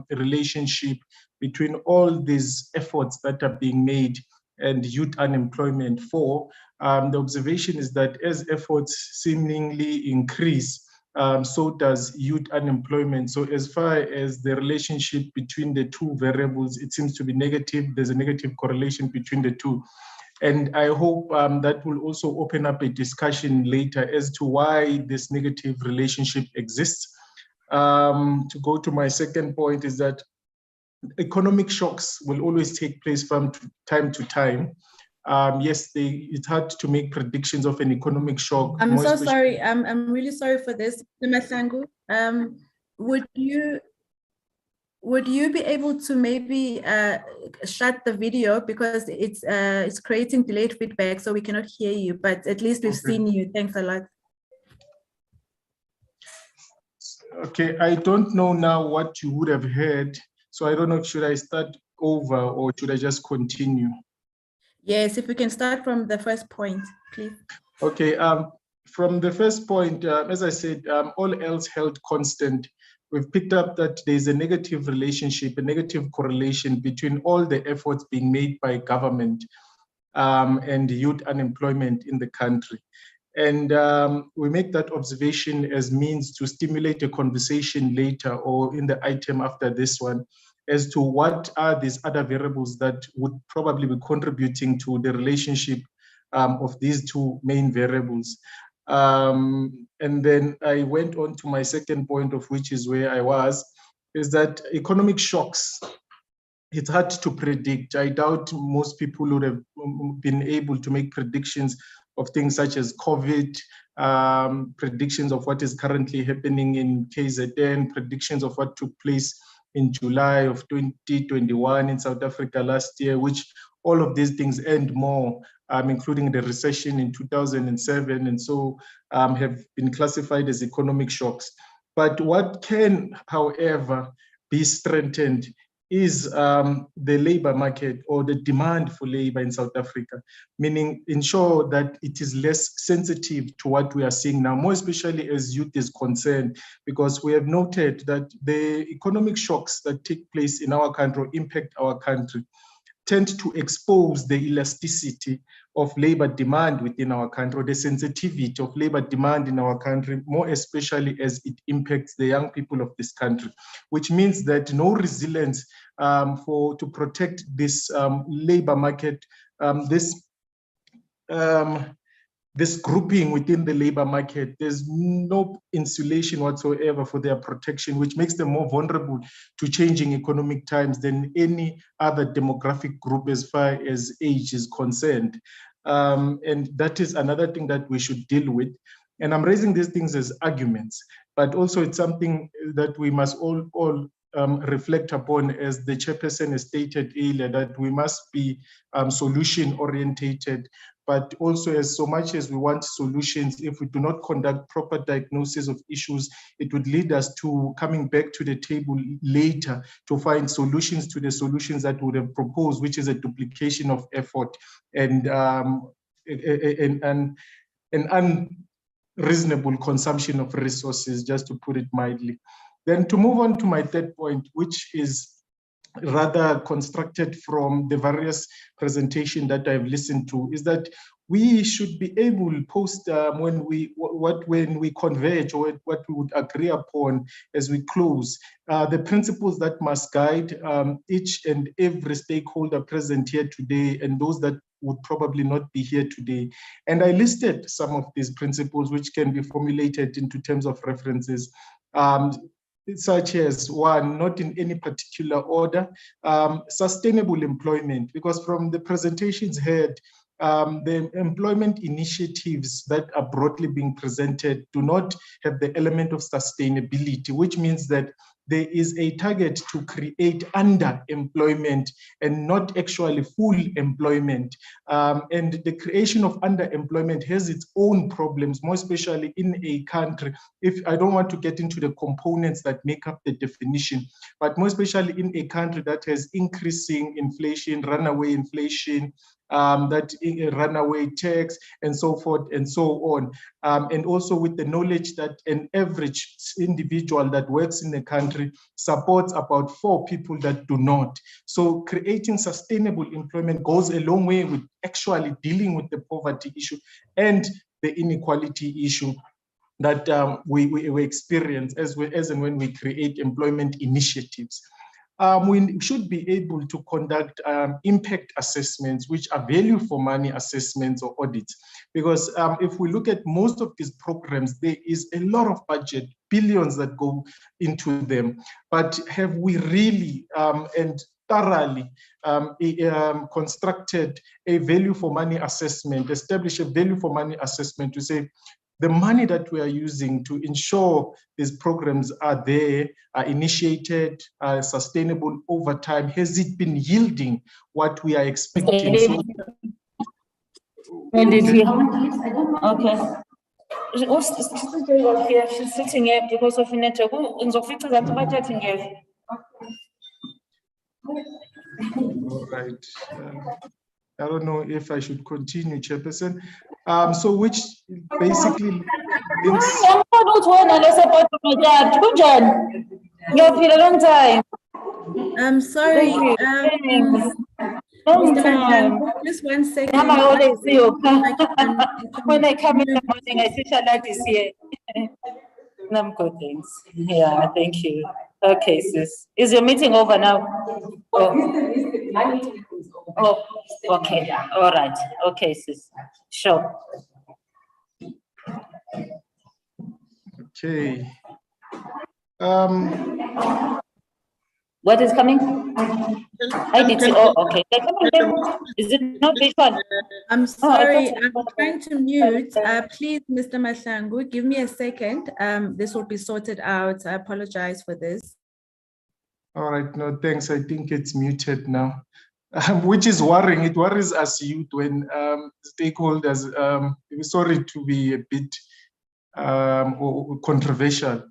relationship between all these efforts that are being made and youth unemployment for. The observation is that as efforts seemingly increase, so does youth unemployment. So as far as the relationship between the two variables, it seems to be negative. There's a negative correlation between the two. And I hope that will also open up a discussion later as to why this negative relationship exists. To go to my second point is that economic shocks will always take place from time to time. Yes, it's hard to make predictions of an economic shock. I'm so sorry. I'm really sorry for this, Masangu. Would you be able to maybe shut the video, because it's creating delayed feedback, so we cannot hear you, but at least we've seen you. Thanks a lot. Okay, I don't know now what you would have heard. So I don't know, should I start over or should I just continue? Yes, if we can start from the first point, please. Okay, from the first point, as I said, all else held constant, we've picked up that there's a negative relationship, a negative correlation between all the efforts being made by government and youth unemployment in the country. And we make that observation as means to stimulate a conversation later or in the item after this one as to what are these other variables that would probably be contributing to the relationship of these two main variables. And then I went on to my second point, of which is where I was, is that economic shocks, it's hard to predict. I doubt most people would have been able to make predictions of things such as COVID, predictions of what is currently happening in KZN, predictions of what took place in July of 2021 in South Africa last year, which all of these things and more, including the recession in 2007, and so have been classified as economic shocks. But what can, however, be strengthened is the labor market or the demand for labor in South Africa, meaning ensure that it is less sensitive to what we are seeing now, more especially as youth is concerned, because we have noted that the economic shocks that take place in our country, impact our country, tend to expose the elasticity of labor demand within our country, the sensitivity of labor demand in our country, more especially as it impacts the young people of this country, which means that no resilience to protect this labor market, this grouping within the labor market, there's no insulation whatsoever for their protection, which makes them more vulnerable to changing economic times than any other demographic group as far as age is concerned. And that is another thing that we should deal with. And I'm raising these things as arguments, but also it's something that we must all reflect upon, as the chairperson has stated earlier, that we must be solution orientated, but also as so much as we want solutions, if we do not conduct proper diagnosis of issues, it would lead us to coming back to the table later to find solutions to the solutions that we would have proposed, which is a duplication of effort and reasonable consumption of resources, just to put it mildly. Then to move on to my third point, which is rather constructed from the various presentations that I've listened to, is that we should be able post when we converge, or what we would agree upon as we close, the principles that must guide each and every stakeholder present here today, and those that would probably not be here today. And I listed some of these principles which can be formulated into terms of references, such as, one, not in any particular order, sustainable employment, because from the presentations heard, the employment initiatives that are broadly being presented do not have the element of sustainability, which means that there is a target to create underemployment and not actually full employment. And the creation of underemployment has its own problems, more especially in a country. If I don't want to get into the components that make up the definition, but more especially in a country that has increasing inflation, runaway inflation, that runaway tax, and so forth and so on. And also with the knowledge that an average individual that works in the country supports about 4 people that do not. So creating sustainable employment goes a long way with actually dealing with the poverty issue and the inequality issue that we experience as and when we create employment initiatives. We should be able to conduct impact assessments, which are value for money assessments or audits. Because if we look at most of these programs, there is a lot of budget, billions that go into them. But have we really and thoroughly constructed a value for money assessment, establish a value for money assessment to say, the money that we are using to ensure these programs are there, are initiated, are sustainable over time, has it been yielding what we are expecting? So, okay. She's sitting here because of network. All right. I don't know if I should continue, Chairperson. So which basically links. Long time. I'm sorry. Long time. Just 1 second. I always see you. When I come in the morning, I see Charlotte is here. I'm good, thanks. Yeah, thank you. Okay, sis. Is your meeting over now? Oh, okay. All right. Okay, sis. Sure. Okay. What is coming? I did see. Oh, okay. Is it not this one? I'm sorry. I'm trying to mute. Please, Mr. Mahlangu, give me a second. This will be sorted out. I apologize for this. All right. No, thanks. I think it's muted now, which is worrying. It worries us youth when stakeholders, sorry to be a bit controversial,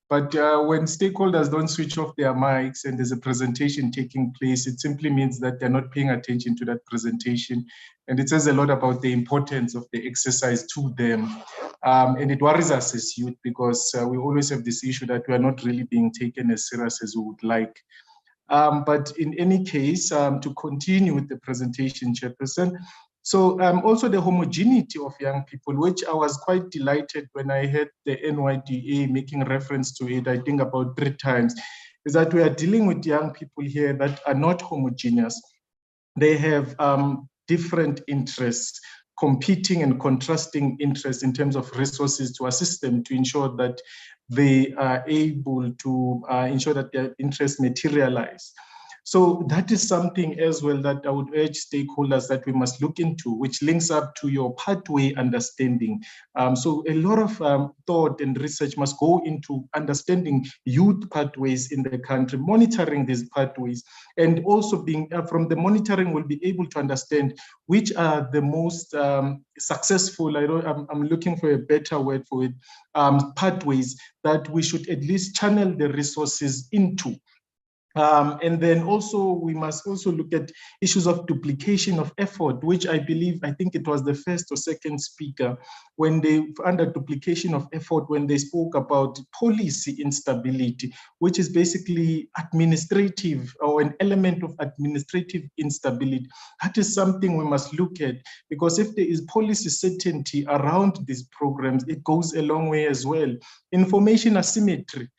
but when stakeholders don't switch off their mics and there's a presentation taking place, it simply means that they're not paying attention to that presentation. And it says a lot about the importance of the exercise to them. And it worries us as youth because we always have this issue that we are not really being taken as serious as we would like. But in any case, to continue with the presentation, Chairperson, so also the homogeneity of young people, which I was quite delighted when I heard the NYDA making reference to it, I think about 3 times, is that we are dealing with young people here that are not homogeneous. They have different interests, competing and contrasting interests in terms of resources to assist them to ensure that they are able to ensure that their interests materialize. So that is something as well that I would urge stakeholders that we must look into, which links up to your pathway understanding. So a lot of thought and research must go into understanding youth pathways in the country, monitoring these pathways, and also being from the monitoring we'll be able to understand which are the most successful, I'm looking for a better word for it, pathways that we should at least channel the resources into. And then also we must also look at issues of duplication of effort, which I think it was the first or second speaker when they, under duplication of effort, when they spoke about policy instability, which is basically administrative or an element of administrative instability. That is something we must look at, because if there is policy certainty around these programs, it goes a long way as well. Information asymmetry.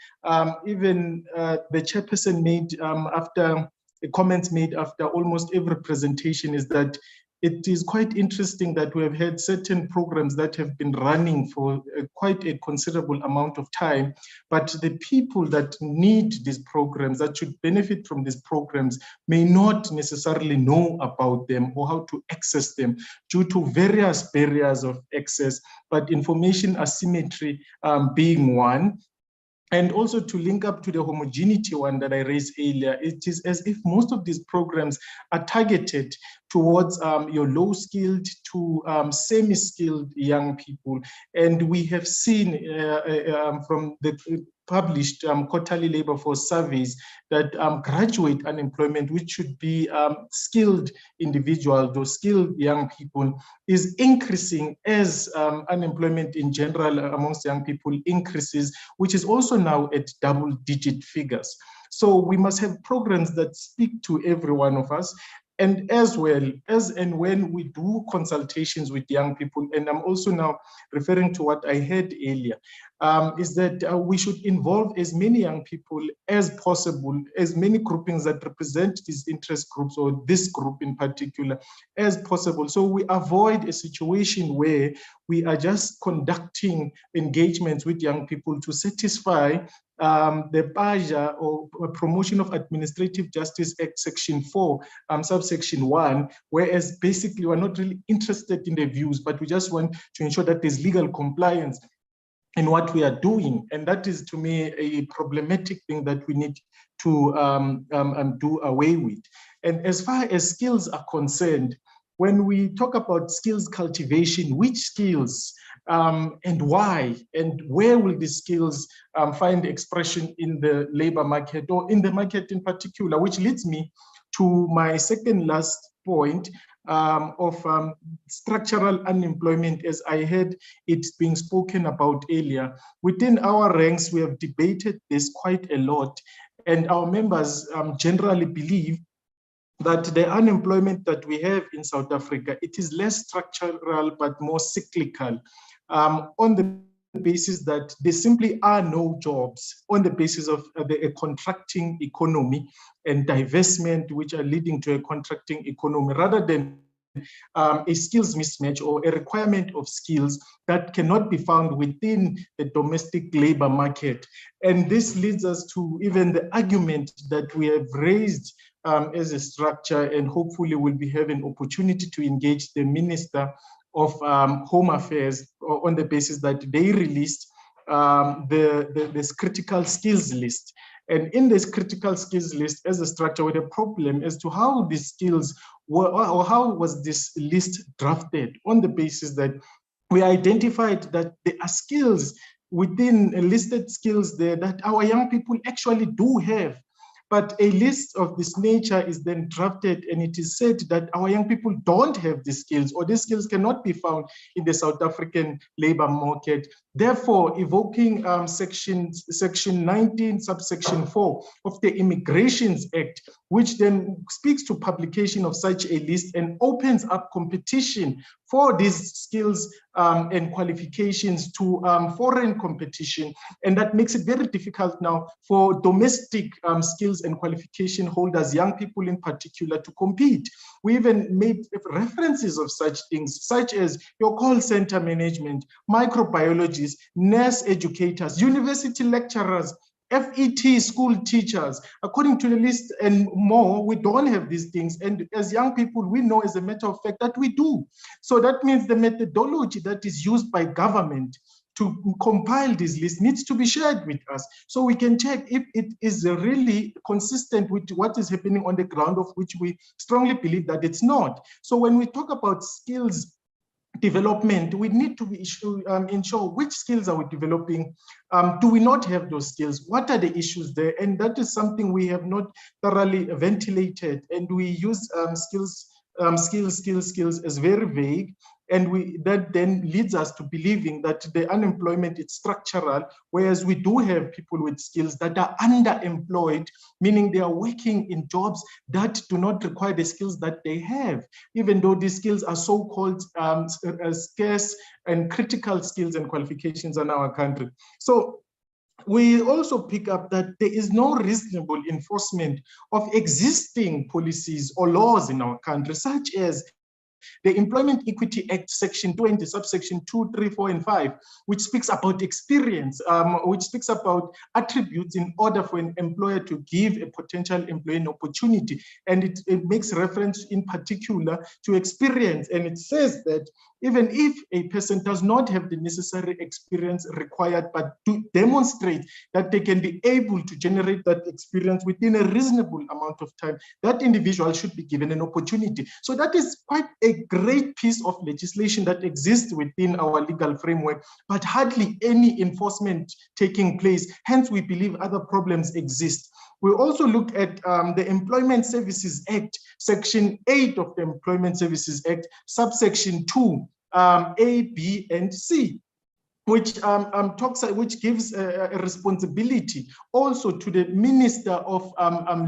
Even the chairperson made after the comments made after almost every presentation is that it is quite interesting that we have had certain programs that have been running for quite a considerable amount of time, but the people that need these programs, that should benefit from these programs, may not necessarily know about them or how to access them due to various barriers of access, but information asymmetry being one. And also to link up to the homogeneity one that I raised earlier, it is as if most of these programs are targeted towards your low-skilled to semi-skilled young people. And we have seen from the published quarterly labor force surveys that graduate unemployment, which should be skilled individuals or skilled young people, is increasing as unemployment in general amongst young people increases, which is also now at double-digit figures. So we must have programs that speak to every one of us. And as well as and when we do consultations with young people, and I'm also now referring to what I heard earlier, is that we should involve as many young people as possible, as many groupings that represent these interest groups or this group in particular as possible. So we avoid a situation where we are just conducting engagements with young people to satisfy the PAJA or Promotion of Administrative Justice Act Section 4, subsection 1, whereas basically we're not really interested in the views, but we just want to ensure that there's legal compliance in what we are doing. And that is, to me, a problematic thing that we need to do away with. And as far as skills are concerned, when we talk about skills cultivation, which skills and why, and where will these skills find expression in the labor market or in the market in particular, which leads me to my second last point of structural unemployment, as I heard it being spoken about earlier. Within our ranks, we have debated this quite a lot, and our members generally believe that the unemployment that we have in South Africa, it is less structural but more cyclical, on the basis that there simply are no jobs, on the basis of a contracting economy and divestment, which are leading to a contracting economy, rather than a skills mismatch or a requirement of skills that cannot be found within the domestic labor market. And this leads us to even the argument that we have raised as a structure, and hopefully we'll be having opportunity to engage the Minister of Home Affairs on the basis that they released this critical skills list. And in this critical skills list as a structure, with a problem as to how these skills were, or how was this list drafted, on the basis that we identified that there are skills within listed skills there that our young people actually do have. But a list of this nature is then drafted, and it is said that our young people don't have these skills, or these skills cannot be found in the South African labor market. Therefore, evoking section 19, subsection 4 of the Immigrations Act, which then speaks to publication of such a list and opens up competition for these skills and qualifications to foreign competition. And that makes it very difficult now for domestic skills and qualification holders, young people in particular, to compete. We even made references of such things, such as your call center management, microbiologists, nurse educators, university lecturers, FET school teachers. According to the list and more, we don't have these things. And as young people, we know as a matter of fact that we do. So that means the methodology that is used by government to compile this list needs to be shared with us, so we can check if it is really consistent with what is happening on the ground, of which we strongly believe that it's not. So when we talk about skills development, we need to ensure which skills are we developing. Do we not have those skills? What are the issues there? And that is something we have not thoroughly ventilated. And we use skills as very vague. And that then leads us to believing that the unemployment is structural, whereas we do have people with skills that are underemployed, meaning they are working in jobs that do not require the skills that they have, even though these skills are so-called scarce and critical skills and qualifications in our country. So we also pick up that there is no reasonable enforcement of existing policies or laws in our country, such as the Employment Equity Act, Section 20, subsection 2, 3, 4, and 5, which speaks about experience, which speaks about attributes in order for an employer to give a potential employee an opportunity. And it makes reference in particular to experience. And it says that even if a person does not have the necessary experience required, but to demonstrate that they can be able to generate that experience within a reasonable amount of time, that individual should be given an opportunity. So that is quite a great piece of legislation that exists within our legal framework, but hardly any enforcement taking place. Hence, we believe other problems exist. We also look at the Employment Services Act, Section 8 of the Employment Services Act, subsection 2, A, B, and C, which gives a responsibility also to the Minister of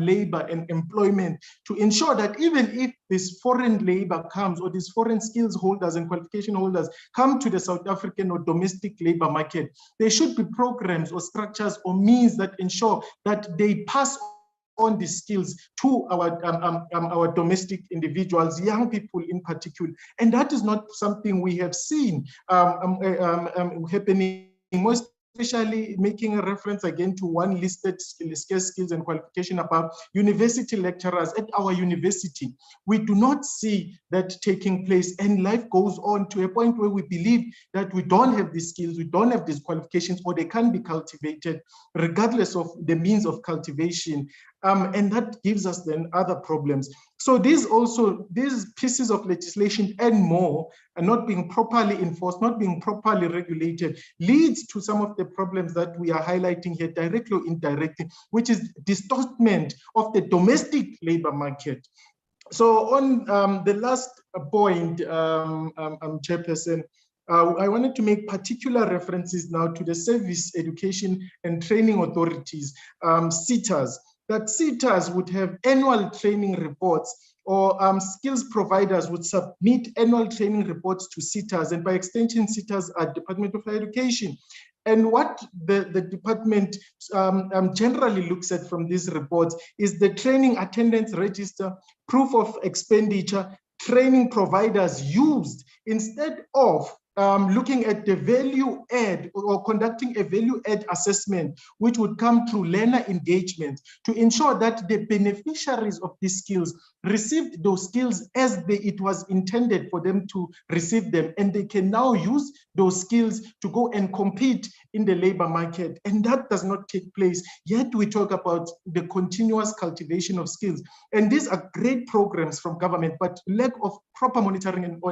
Labor and Employment to ensure that even if this foreign labor comes, or these foreign skills holders and qualification holders come to the South African or domestic labor market, there should be programs or structures or means that ensure that they pass on these skills to our domestic individuals, young people in particular. And that is not something we have seen happening, most especially making a reference again to one listed scarce skills and qualification about university lecturers at our university. We do not see that taking place, and life goes on to a point where we believe that we don't have these skills, we don't have these qualifications, or they can be cultivated regardless of the means of cultivation. And that gives us then other problems. So these pieces of legislation and more are not being properly enforced, not being properly regulated, leads to some of the problems that we are highlighting here, directly or indirectly, which is distortment of the domestic labor market. So on the last point, Chairperson, I wanted to make particular references now to the Service Education and Training Authorities, SETAs, that SETAs would have annual training reports, or skills providers would submit annual training reports to SETAs, and by extension, SETAs are Department of Higher Education. And what the department generally looks at from these reports is the training attendance register, proof of expenditure, training providers used, instead of looking at the value add or conducting a value add assessment, which would come through learner engagement to ensure that the beneficiaries of these skills received those skills as it was intended for them to receive them, and they can now use those skills to go and compete in the labor market. And that does not take place, yet we talk about the continuous cultivation of skills. And these are great programs from government, but lack of proper monitoring and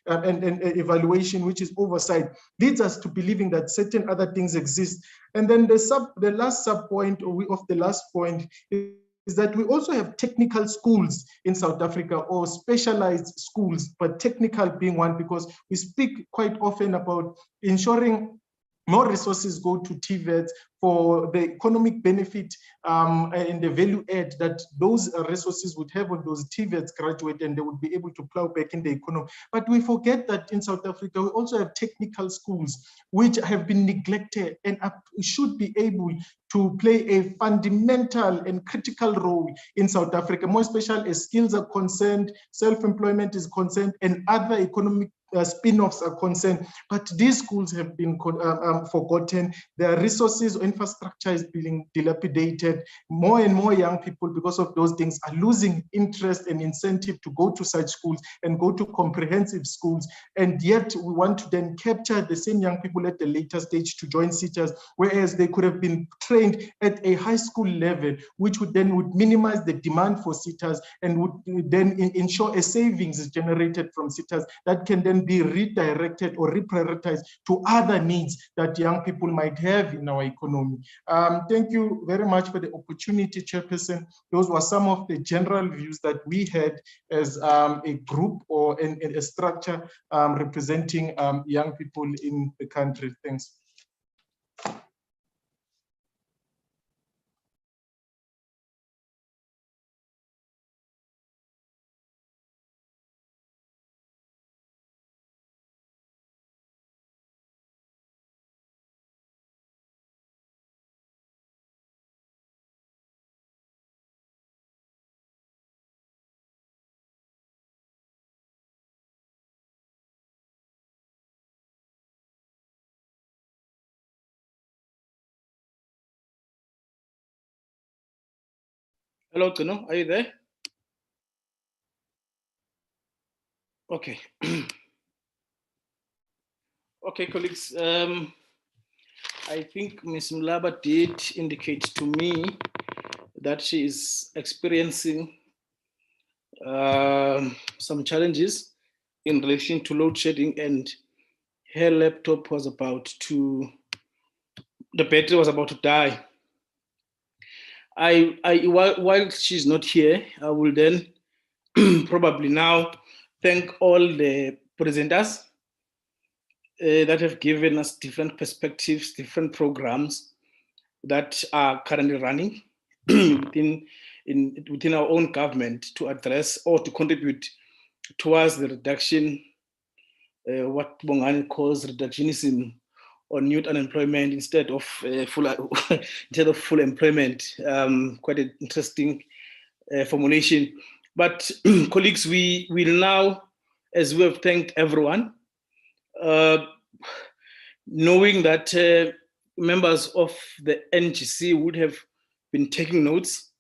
evaluation, which is oversight, leads us to believing that certain other things exist. And then the last sub point of the last point is that we also have technical schools in South Africa, or specialized schools, but technical being one, because we speak quite often about ensuring more resources go to TVETs for the economic benefit and the value add that those resources would have when those TVETs graduate, and they would be able to plow back in the economy. But we forget that in South Africa, we also have technical schools which have been neglected and should be able to play a fundamental and critical role in South Africa, more especially as skills are concerned, self-employment is concerned, and other economic spin-offs are concerned. But these schools have been forgotten. Their resources or infrastructure is being dilapidated. More and more young people, because of those things, are losing interest and incentive to go to such schools and go to comprehensive schools. And yet we want to then capture the same young people at the later stage to join SETAs, whereas they could have been trained at a high school level, which would minimize the demand for SETAs and would then ensure a savings is generated from SETAs that can then can be redirected or reprioritized to other needs that young people might have in our economy. Thank you very much for the opportunity, Chairperson. Those were some of the general views that we had as a group or in a structure representing young people in the country. Thanks. Hello, Kuno, are you there? Okay. Okay, colleagues. I think Ms. Mlaba did indicate to me that she is experiencing some challenges in relation to load shedding, and her laptop was about to, the battery was about to die. While she's not here, I will then probably now thank all the presenters that have given us different perspectives, different programs that are currently running within our own government to address or to contribute towards the reduction, what Bongani calls reductionism on youth unemployment instead of full employment. Quite an interesting formulation. But colleagues, we will now, as we have thanked everyone, knowing that members of the NGC would have been taking notes,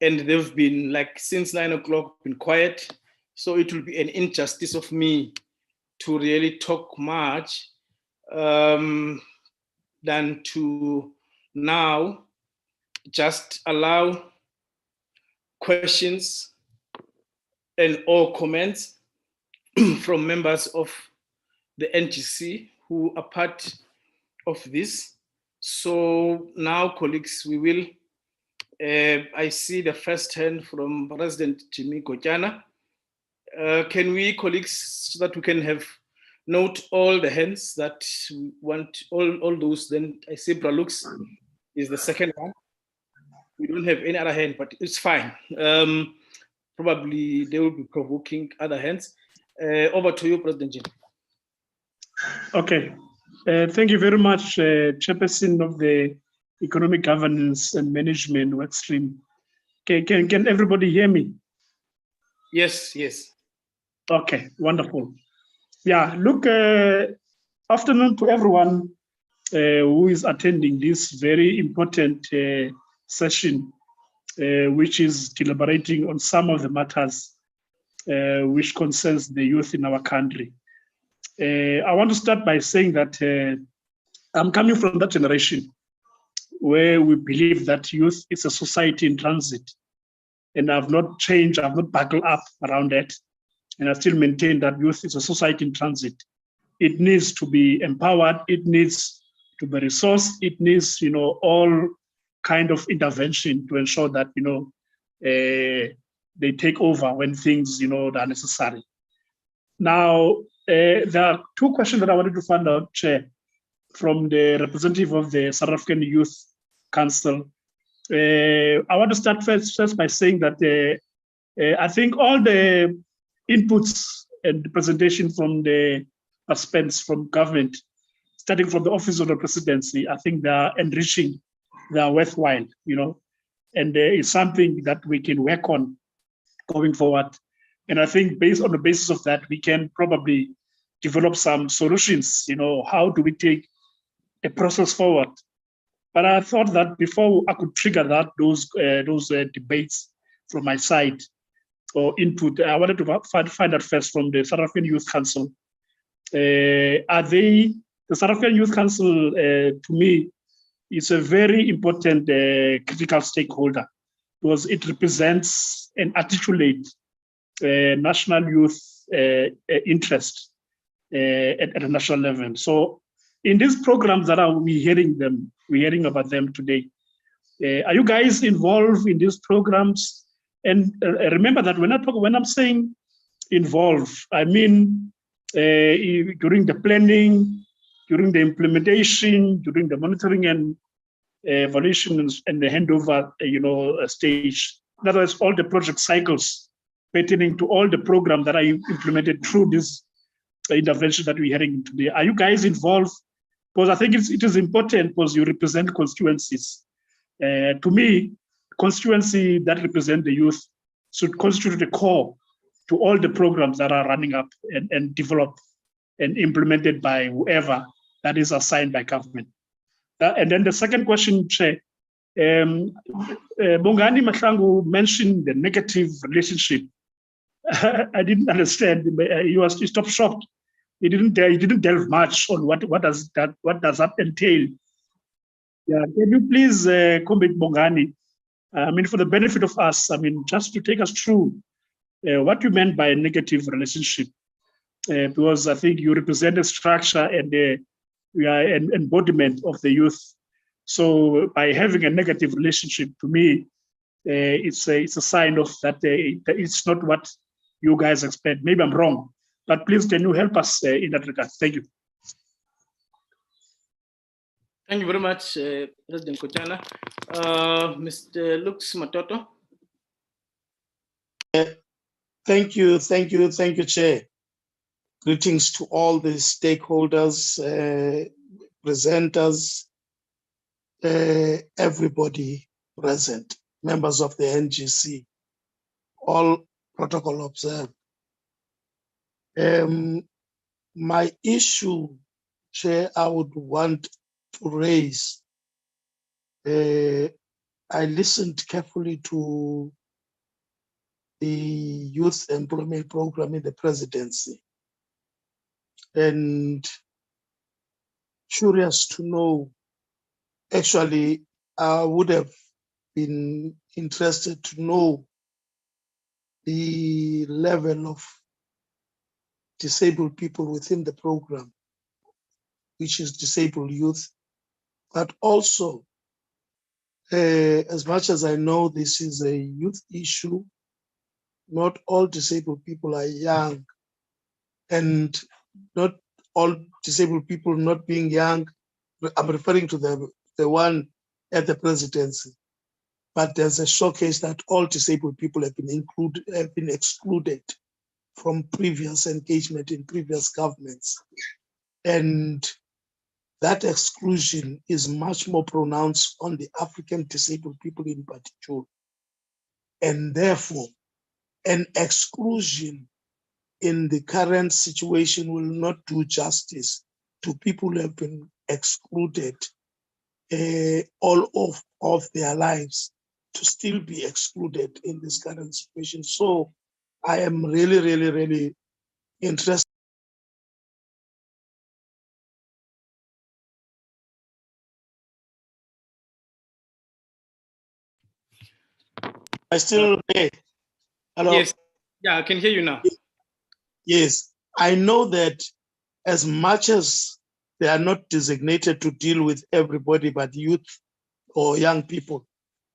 and they've been, like, since 9 o'clock, been quiet. So it will be an injustice of me to really talk much than to now just allow questions and or comments from members of the NGC who are part of this. So now, colleagues, we will, I see the first hand from President Jimmy Gojana. Can we, colleagues, so that we can have note all the hands that want, all those, then I see Bralux is the second one. We don't have any other hand, but it's fine. Probably they will be provoking other hands. Over to you, President Jimmy. Okay, thank you very much, Chairperson of the Economic Governance and Management Workstream. Can everybody hear me? Yes, yes. Okay, wonderful. Yeah, look, afternoon to everyone who is attending this very important session, which is deliberating on some of the matters which concerns the youth in our country. I want to start by saying that I'm coming from that generation where we believe that youth is a society in transit. And I've not changed, I've not buckled up around that. And I still maintain that youth is a society in transit. It needs to be empowered, it needs to be resourced, it needs, all kind of intervention to ensure that, they take over when things, that are necessary. Now, there are two questions that I wanted to find out, Chair, from the representative of the South African Youth Council. I want to start first by saying that I think all the inputs and the presentation from the aspects from government, starting from the Office of the Presidency, I think they are enriching, they are worthwhile, and it's something that we can work on going forward. And I think based on the basis of that, we can probably develop some solutions, how do we take a process forward? But I thought that before I could trigger those debates from my side or input, I wanted to find out first from the South African Youth Council. The South African Youth Council, to me, is a very important critical stakeholder because it represents and articulates national youth interest at a national level. So in these programs that we're hearing about them today, are you guys involved in these programs? And remember that when I'm saying involved, I mean during the planning, during the implementation, during the monitoring and evaluation and the handover, stage. In other words, all the project cycles pertaining to all the programs that are implemented through this intervention that we're hearing today. Are you guys involved? Because I think it is important because you represent constituencies. To me, constituency that represent the youth should constitute the core to all the programs that are running up and developed and implemented by whoever that is assigned by government. And then the second question, Chair, Bongani Mahlangu mentioned the negative relationship. I didn't understand. He stopped short. He didn't delve much on what does that entail. Yeah, can you please comment, Bongani? I mean, for the benefit of us, I mean, just to take us through what you meant by a negative relationship, because I think you represent a structure and an embodiment of the youth. So by having a negative relationship, to me, it's a sign of that it's not what you guys expect. Maybe I'm wrong, but please can you help us in that regard? Thank you. Thank you very much, President Kotana. Mr. Lux Matoto. Thank you, Chair. Greetings to all the stakeholders, presenters, everybody present, members of the NGC, all protocol observed. My issue, Chair, I would want to raise. I listened carefully to the youth employment program in the presidency, and curious to know, actually, I would have been interested to know the level of disabled people within the program, which is disabled youth, but also, as much as I know this is a youth issue, not all disabled people are young, and not all disabled people not being young, I'm referring to the one at the presidency, but there's a showcase that all disabled people have been excluded from previous engagement in previous governments. And that exclusion is much more pronounced on the African disabled people in particular. And therefore, an exclusion in the current situation will not do justice to people who have been excluded all of their lives to still be excluded in this current situation. So I am really, really, really interested. I still there. Hello? Yes, yeah, I can hear you now. Yes, I know that as much as they are not designated to deal with everybody but youth or young people,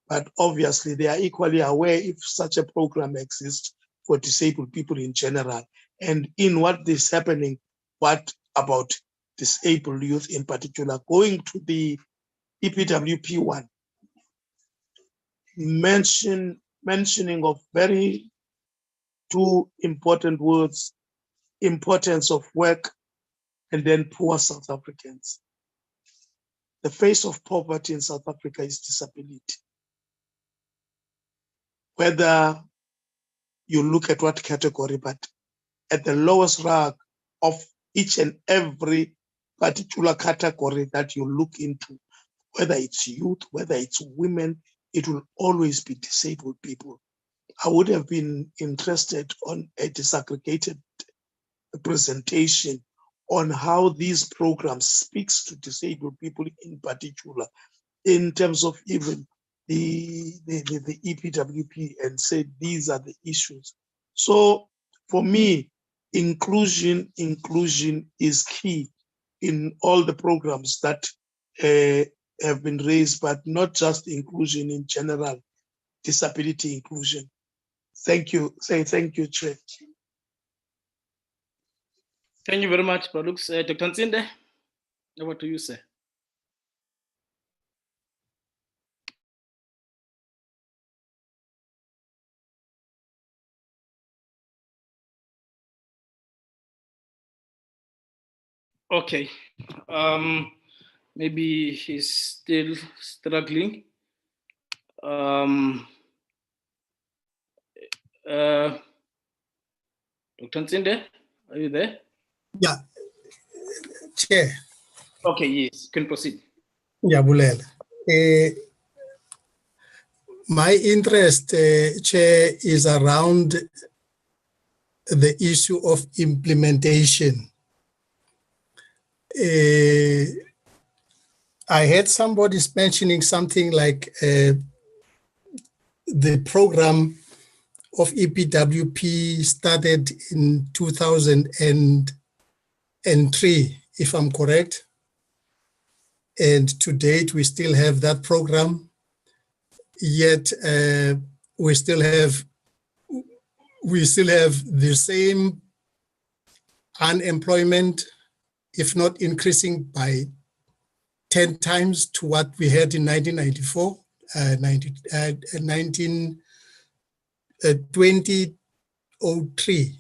but obviously they are equally aware if such a program exists for disabled people in general. And in what is happening, what about disabled youth in particular? Going to the EPWP one, mentioning of very two important words, importance of work and then poor South Africans. The face of poverty in South Africa is disability. Whether you look at what category, but at the lowest rung of each and every particular category that you look into, whether it's youth, whether it's women, it will always be disabled people. I would have been interested on a disaggregated presentation on how these programs speaks to disabled people in particular, in terms of even the EPWP, and say these are the issues. So for me, inclusion is key in all the programs that have been raised, but not just inclusion in general, disability inclusion. Thank you. Thank you, Chair. Thank you very much, Palux. Dr. Ntsinde, over to you, sir. Okay, maybe he's still struggling. Dr. Ntsinde, are you there? Yeah, Chair. Okay, yes, you can proceed. Yeah, Bulel. My interest, Chair, is around the issue of implementation. I heard somebody mentioning something like the program of EPWP started in 2003, if I'm correct. And to date, we still have that program. Yet we still have the same unemployment, if not increasing by 10 times to what we had in 1994, 2003.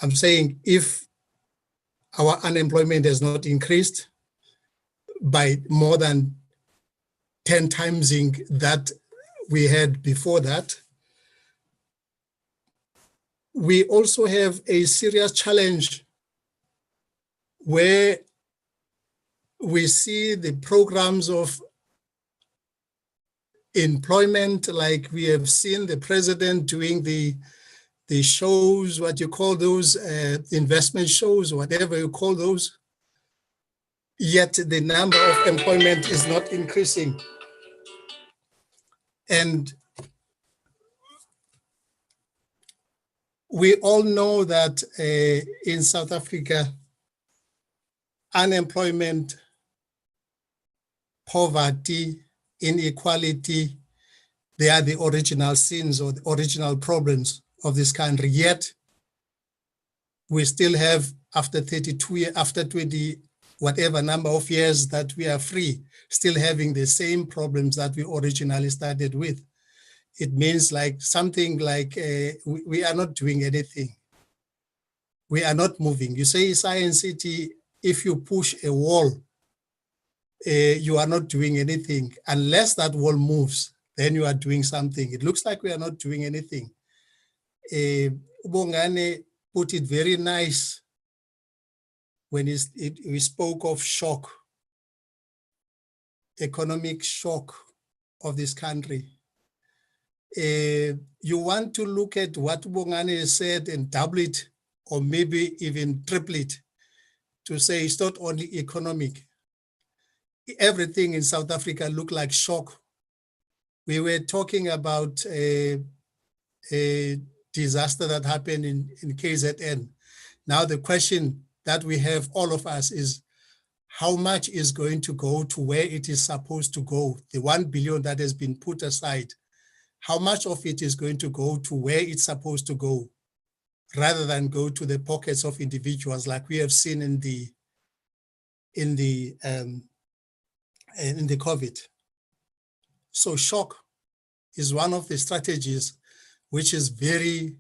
I'm saying if our unemployment has not increased by more than 10 times that we had before that. We also have a serious challenge where we see the programs of employment, like we have seen the president doing the shows, what you call those, investment shows, whatever you call those, yet the number of employment is not increasing. And we all know that in South Africa, unemployment, poverty, inequality, they are the original sins or the original problems of this country. Yet, we still have, after 32 years, after 20, whatever number of years that we are free, still having the same problems that we originally started with. It means like something like we are not doing anything. We are not moving. You say Science City, if you push a wall, you are not doing anything. Unless that wall moves, then you are doing something. It looks like we are not doing anything. Bongane put it very nice when we spoke of shock, economic shock of this country. You want to look at what Bongane said and double it, or maybe even triple it, to say it's not only economic. Everything in South Africa looked like shock. We were talking about a disaster that happened in KZN. Now the question that we have, all of us, is how much is going to go to where it is supposed to go? The 1 billion that has been put aside, how much of it is going to go to where it's supposed to go, rather than go to the pockets of individuals like we have seen in the COVID. So shock is one of the strategies which is very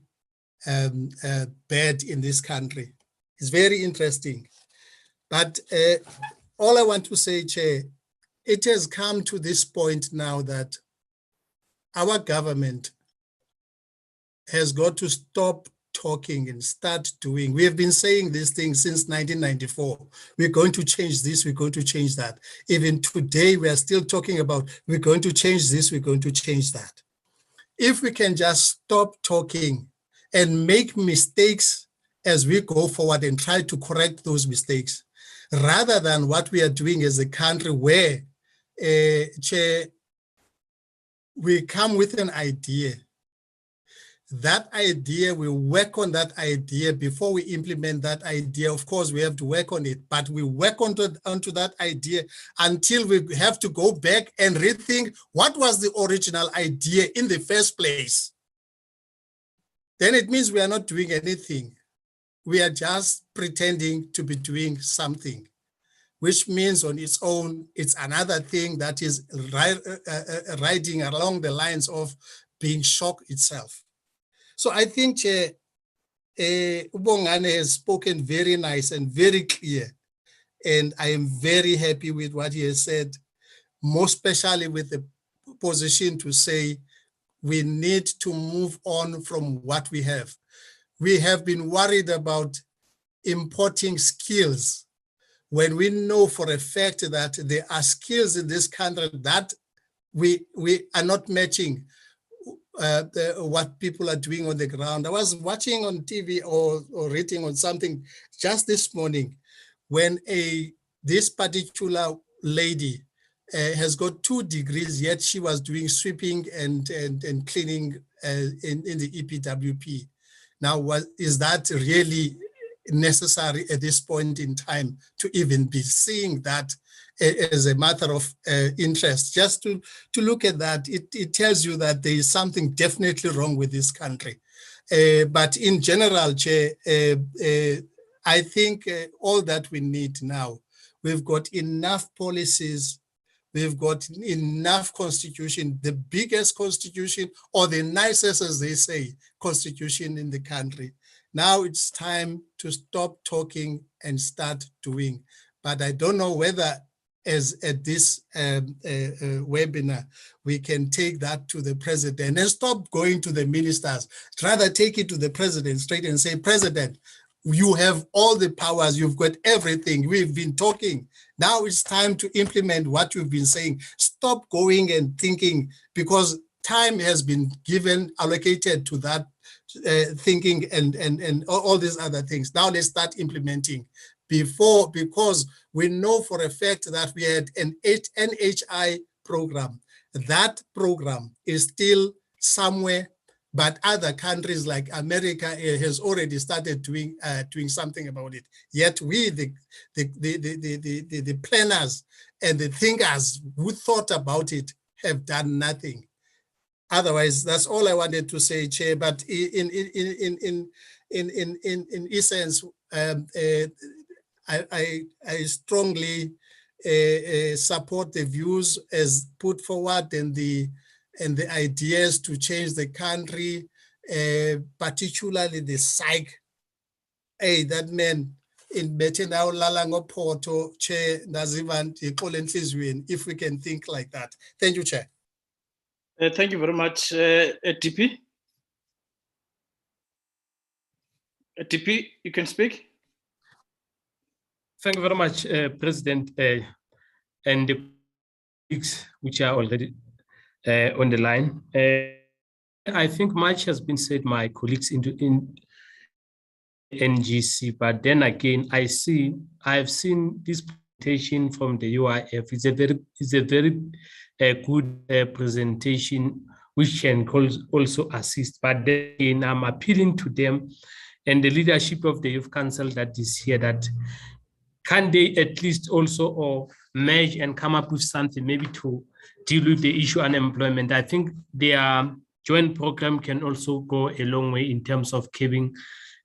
bad in this country. It's very interesting. But all I want to say, Chair, it has come to this point now that our government has got to stop talking and start doing. We have been saying these things since 1994. We're going to change this, we're going to change that. Even today, we are still talking about, we're going to change this, we're going to change that. If we can just stop talking and make mistakes as we go forward and try to correct those mistakes, rather than what we are doing as a country where, Chair, we come with an idea that idea, we work on that idea before we implement that idea. Of course, we have to work on it, but we work onto that idea until we have to go back and rethink what was the original idea in the first place. Then it means we are not doing anything. We are just pretending to be doing something, which means on its own, it's another thing that is riding along the lines of being shock itself. So I think Ubongane has spoken very nice and very clear. And I am very happy with what he has said, most especially with the position to say we need to move on from what we have. We have been worried about importing skills when we know for a fact that there are skills in this country that we are not matching what people are doing on the ground. I was watching on TV or reading on something just this morning when this particular lady has got 2 degrees, yet she was doing sweeping and cleaning in the EPWP. Now, is that really necessary at this point in time to even be seeing that as a matter of interest? Just to look at that, it tells you that there is something definitely wrong with this country. But in general, Chair, I think all that we need now, we've got enough policies, we've got enough constitution, the biggest constitution, or the nicest, as they say, constitution in the country. Now it's time to stop talking and start doing. But I don't know whether, as at this webinar, we can take that to the president and stop going to the ministers. Rather take it to the president straight and say, President, you have all the powers, you've got everything, we've been talking. Now it's time to implement what you've been saying. Stop going and thinking, because time has been given, allocated to that thinking and all these other things. Now let's start implementing because we know for a fact that we had an NHI program. That program is still somewhere, but other countries like America has already started doing something about it. Yet we, the planners and the thinkers who thought about it, have done nothing. Otherwise, that's all I wanted to say, Chair. But in essence, I strongly support the views as put forward and the ideas to change the country, particularly the psych. Hey, that man in Betenau Lalango Porto, Chair Nazivan, if we can think like that. Thank you, Chair. Thank you very much, TP. TP, you can speak. Thank you very much, President, and the colleagues which are already on the line. I think much has been said, my colleagues in NGC, but then again, I've seen this presentation from the UIF. It's a very good presentation which can also assist. But then I'm appealing to them and the leadership of the Youth Council that is here, that can they at least also merge and come up with something maybe to deal with the issue of unemployment. I think their joint program can also go a long way in terms of curbing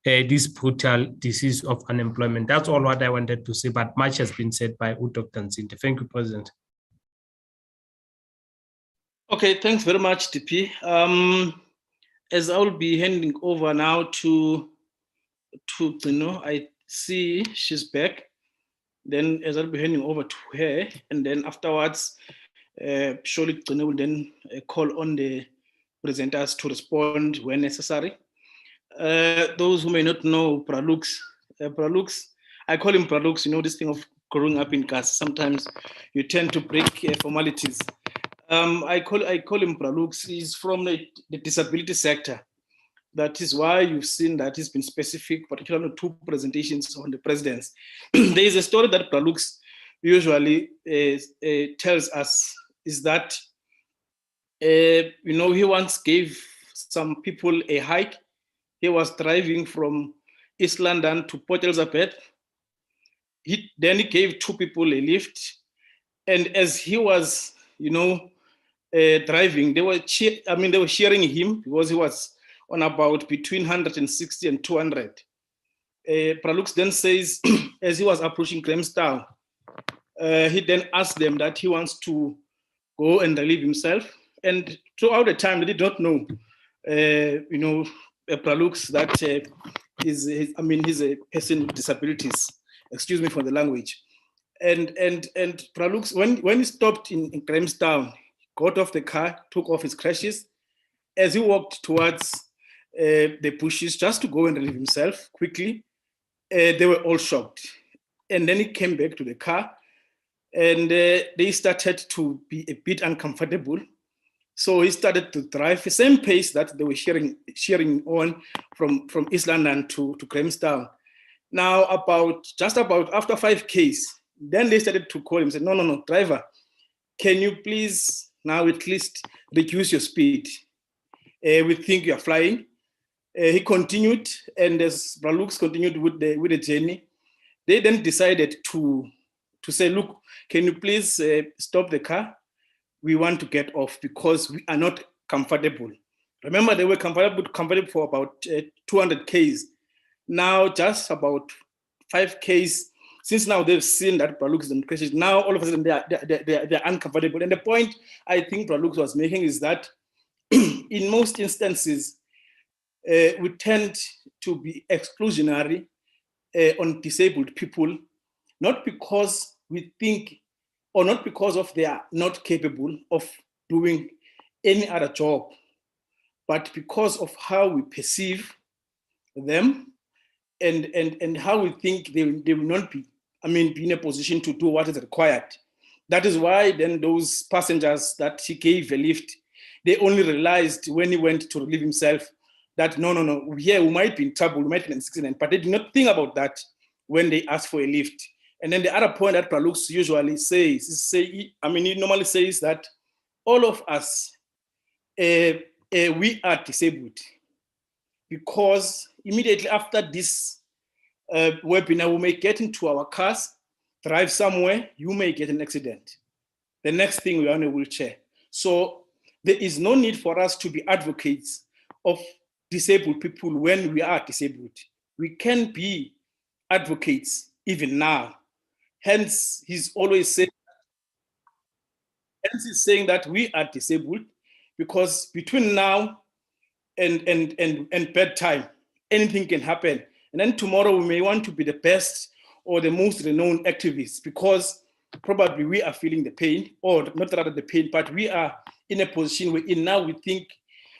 this brutal disease of unemployment. That's all what I wanted to say, but much has been said by Dr. Nzinte. Thank you, President. Okay, thanks very much, TP. As I will be handing over now to I see she's back. Then as I'll be handing over to her, and then afterwards, surely will then call on the presenters to respond when necessary. Those who may not know Pralux, I call him Pralux, you know, this thing of growing up in caste. Sometimes you tend to break formalities. I call him Pralux. He's from the disability sector. That is why you've seen that he's been specific, particularly 2 presentations on the presidents. There is a story that Pralux usually tells us, is that, he once gave some people a hike. He was driving from East London to Port Elizabeth. Then he gave 2 people a lift. And as he was, driving, they were cheering him because he was on about between 160 and 200. Pralux then says, as he was approaching Grahamstown, he then asked them that he wants to go and relieve himself. And throughout the time, they did not know, Pralux, that he's a person with disabilities. Excuse me for the language. And Pralux, when he stopped in Grahamstown, got off the car, took off his crutches. As he walked towards the bushes just to go and relieve himself quickly, they were all shocked. And then he came back to the car, and they started to be a bit uncomfortable. So he started to drive the same pace that they were sharing on from East London to Grahamstown. Now, just about after 5 Ks, then they started to call him and said, no, driver, can you please now at least reduce your speed? We think you are flying. He continued, and as Pralux continued with the journey, they then decided to say, look, can you please stop the car? We want to get off because we are not comfortable. Remember, they were comfortable for about 200 Ks. Now, just about 5 Ks, since now they've seen that Pralux is in crashes, now all of a sudden they're uncomfortable. And the point I think Pralux was making is that in most instances, we tend to be exclusionary on disabled people, not because we think, or not because of they are not capable of doing any other job, but because of how we perceive them and how we think they will not be, be in a position to do what is required. That is why then those passengers that he gave a lift, they only realized when he went to relieve himself that no, here we might be in trouble, we might be in an accident, but they did not think about that when they asked for a lift. And then the other point that Pralux usually says, he normally says that all of us, we are disabled because immediately after this webinar, we may get into our cars, drive somewhere, you may get an accident. The next thing we are on a wheelchair. So there is no need for us to be advocates of disabled people when we are disabled. We can be advocates even now. Hence, he's saying that we are disabled because between now and bedtime, anything can happen. And then tomorrow we may want to be the best or the most renowned activists because probably we are feeling the pain, or not rather the pain, but we are in a position where now we think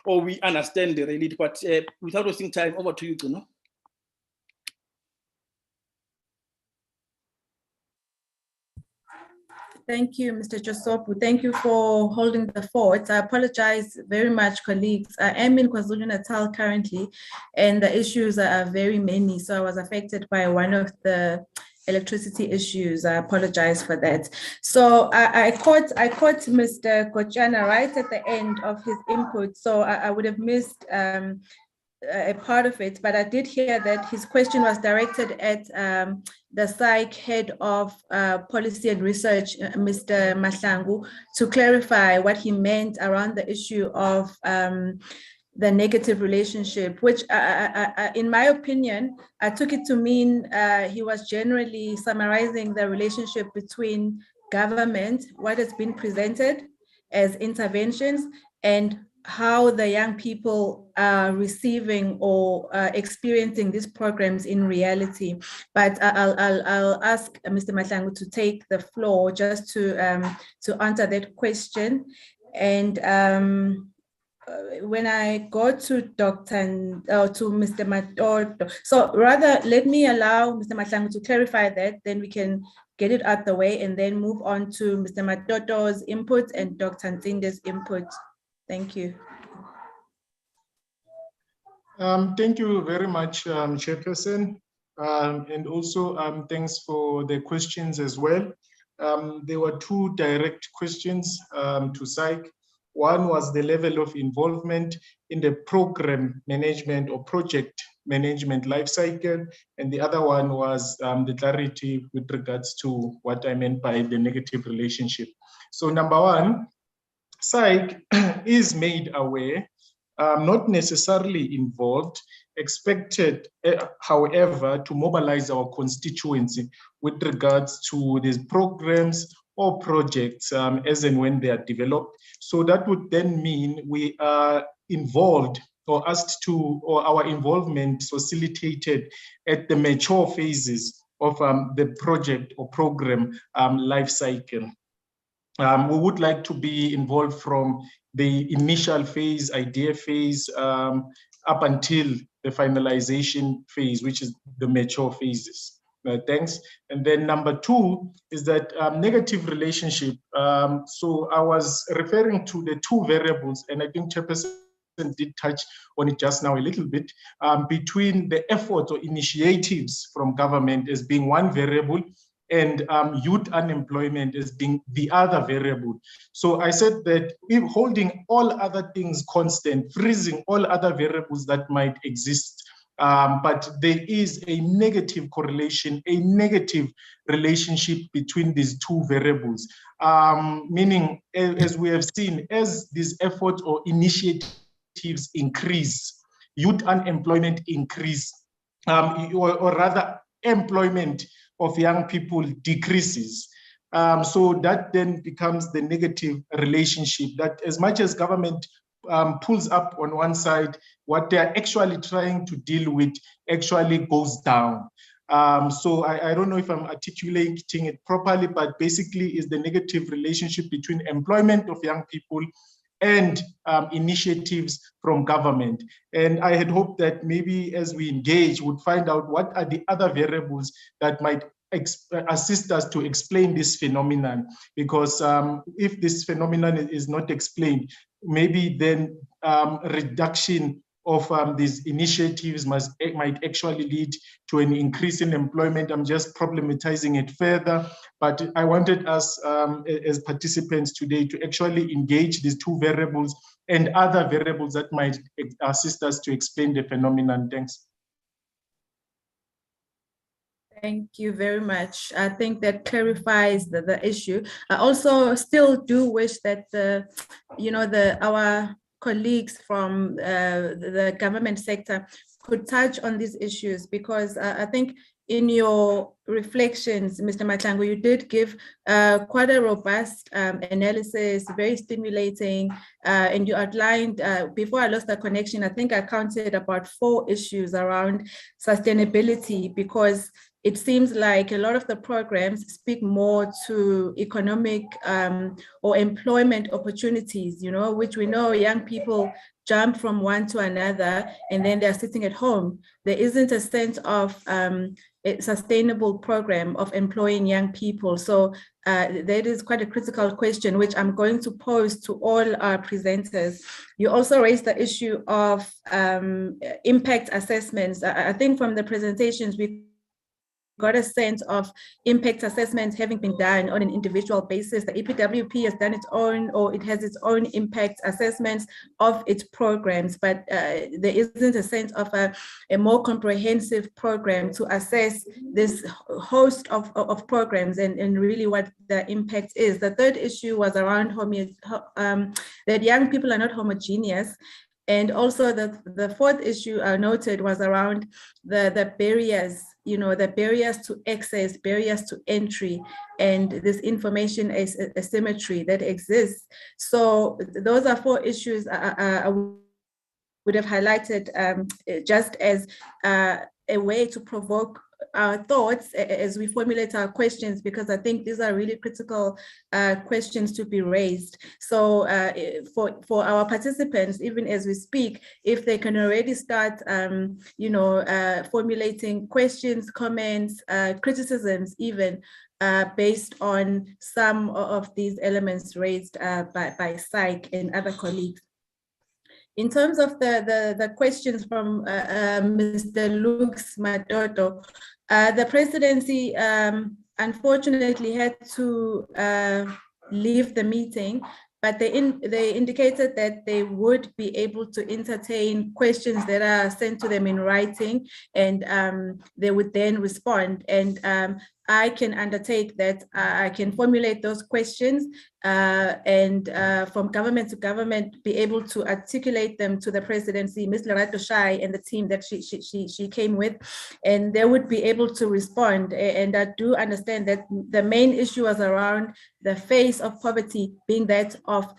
or we understand the reality. But without wasting time, over to you, Bruno. Thank you, Mr. Josopu. Thank you for holding the fort. I apologize very much, colleagues. I am in KwaZulu-Natal currently, and the issues are very many. So I was affected by one of the electricity issues. I apologize for that. So I caught Mr. Kochana right at the end of his input. So I would have missed a part of it, but I did hear that his question was directed at the SAIC head of policy and research, Mr. Mahlangu, to clarify what he meant around the issue of the negative relationship, which in my opinion, I took it to mean he was generally summarizing the relationship between government, what has been presented as interventions, and how the young people are receiving or experiencing these programs in reality. But I'll ask Mr. Mahlangu to take the floor just to answer that question. And when I go to Mr. Matoto, so rather let me allow Mr. Mahlangu to clarify that, then we can get it out the way and then move on to Mr. Matoto's input and Dr. Nzinde's input. Thank you. Thank you very much, Chairperson. And also thanks for the questions as well. There were 2 direct questions to SAIC. One was the level of involvement in the program management or project management life cycle, and the other one was the clarity with regards to what I meant by the negative relationship. So number one, SAIC is made aware, not necessarily involved, expected, however, to mobilize our constituency with regards to these programs or projects as and when they are developed. So that would then mean we are involved or asked to, or our involvement facilitated at the mature phases of the project or program life cycle. We would like to be involved from the initial phase, idea phase, up until the finalization phase, which is the mature phases. Thanks. And then number two is that negative relationship. So I was referring to the two variables, and I think Chairperson did touch on it just now a little bit, between the efforts or initiatives from government as being one variable, and youth unemployment as being the other variable. So I said that if holding all other things constant, freezing all other variables that might exist, but there is a negative correlation, a negative relationship between these two variables, meaning, as we have seen, as these efforts or initiatives increase, youth unemployment increase, or rather employment of young people decreases. So that then becomes the negative relationship, that as much as government pulls up on one side, what they're actually trying to deal with actually goes down. So I don't know if I'm articulating it properly, but basically is the negative relationship between employment of young people and initiatives from government. And I had hoped that maybe as we engage, we'd find out what are the other variables that might assist us to explain this phenomenon. Because if this phenomenon is not explained, maybe then reduction of these initiatives might actually lead to an increase in employment. I'm just problematizing it further, but I wanted us as participants today to actually engage these two variables and other variables that might assist us to explain the phenomenon. Thanks. Thank you very much. I think that clarifies the issue. I also still do wish that our colleagues from the government sector could touch on these issues, because I think in your reflections, Mr. Matlangu, you did give quite a robust analysis, very stimulating, and you outlined, before I lost the connection, I think I counted about 4 issues around sustainability, because it seems like a lot of the programs speak more to economic or employment opportunities, which we know young people jump from one to another and then they're sitting at home. There isn't a sense of a sustainable program of employing young people. So that is quite a critical question, which I'm going to pose to all our presenters. You also raised the issue of impact assessments. I think from the presentations, we got a sense of impact assessments having been done on an individual basis. The APWP has done its own, or it has its own impact assessments of its programs, but there isn't a sense of a more comprehensive program to assess this host of programs and really what the impact is. The third issue was around that young people are not homogeneous. And also the fourth issue I noted was around the barriers, the barriers to access, barriers to entry, and this information asymmetry that exists. So those are 4 issues I would have highlighted just as a way to provoke our thoughts as we formulate our questions, because I think these are really critical questions to be raised. So for our participants, even as we speak, if they can already start, formulating questions, comments, criticisms, even based on some of these elements raised by SAIC and other colleagues. In terms of the questions from Mr. Lux Matoto, the presidency unfortunately had to leave the meeting, but they indicated that they would be able to entertain questions that are sent to them in writing, and they would then respond. And I can undertake that. I can formulate those questions and from government to government, be able to articulate them to the presidency, Ms. Lerato Shai and the team that she came with, and they would be able to respond. And I do understand that the main issue was around the face of poverty being that of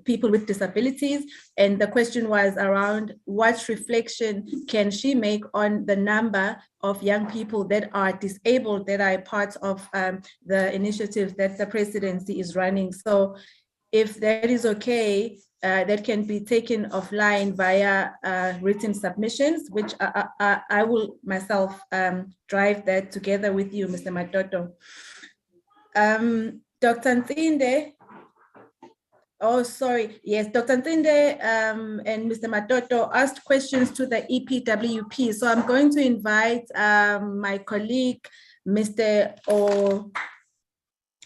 people with disabilities. And the question was around what reflection can she make on the number of young people that are disabled that are part of the initiative that the presidency is running. So if that is okay, that can be taken offline via written submissions, which I will myself drive that together with you, Mr. Matoto. Dr. Ntinde, oh, sorry. Yes, Dr. Ntinde and Mr. Matoto asked questions to the EPWP. So I'm going to invite my colleague, Mr.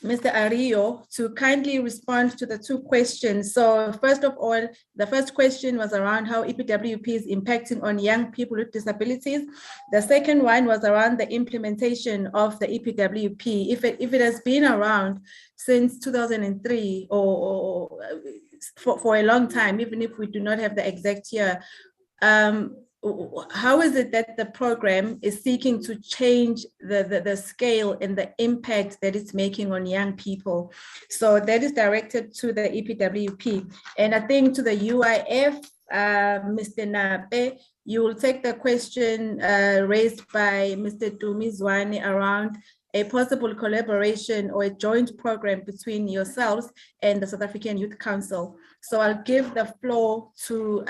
Ario, to kindly respond to the two questions. So first of all, the first question was around how EPWP is impacting on young people with disabilities. The second one was around the implementation of the EPWP. If it has been around since 2003 or for a long time, even if we do not have the exact year, how is it that the program is seeking to change the scale and the impact that it's making on young people? So that is directed to the EPWP. And I think to the UIF, Mr. Nape, you will take the question raised by Mr. Dumizwane around a possible collaboration or a joint program between yourselves and the South African Youth Council. So I'll give the floor to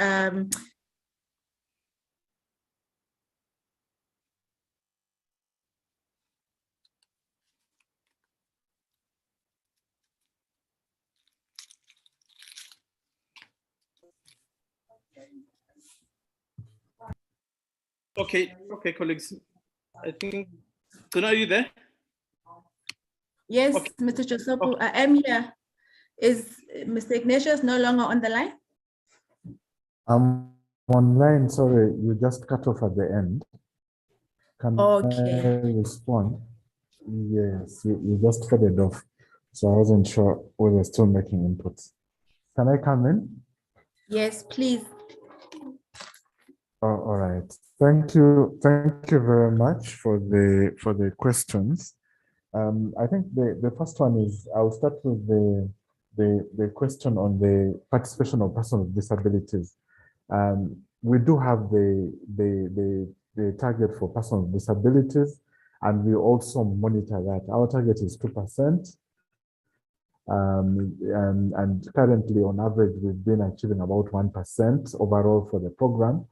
Okay, colleagues. I think, Tuna, are you there? Yes, okay. Mr. Josopo, I am here. Is Mr. Ignatius no longer on the line? I'm online, sorry, you just cut off at the end. Can I respond? Yes, you just faded off. So I wasn't sure whether you're still making inputs. Can I come in? Yes, please. Oh, all right. Thank you very much for the questions. I think the first one is, I'll start with the question on the participation of persons with disabilities. We do have the target for persons with disabilities, and we also monitor that. Our target is 2%. And currently, on average, we've been achieving about 1% overall for the program.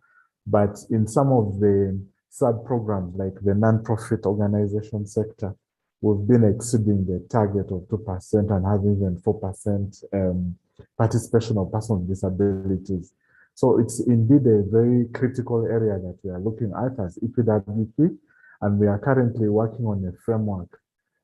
But in some of the sub-programs, like the non-profit organization sector, we've been exceeding the target of 2% and having even 4% participation of persons with disabilities. So it's indeed a very critical area that we are looking at as EPWP, and we are currently working on a framework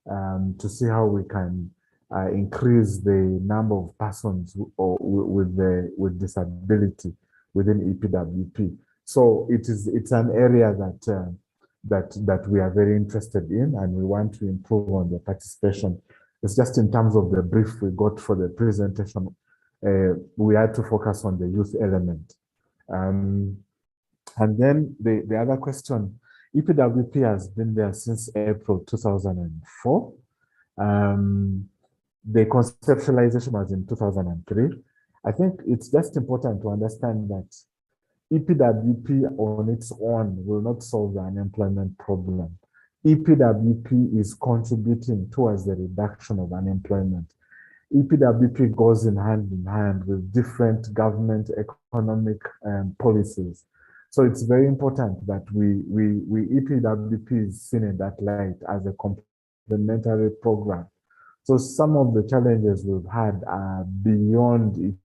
to see how we can increase the number of persons with disability within EPWP. So it's an area that we are very interested in, and we want to improve on the participation. It's just in terms of the brief we got for the presentation, we had to focus on the youth element. And then the other question, EPWP has been there since April 2004. The conceptualization was in 2003. I think it's just important to understand that EPWP on its own will not solve the unemployment problem. EPWP is contributing towards the reduction of unemployment. EPWP goes in hand with different government economic policies. So it's very important that EPWP is seen in that light as a complementary program. So some of the challenges we've had are beyond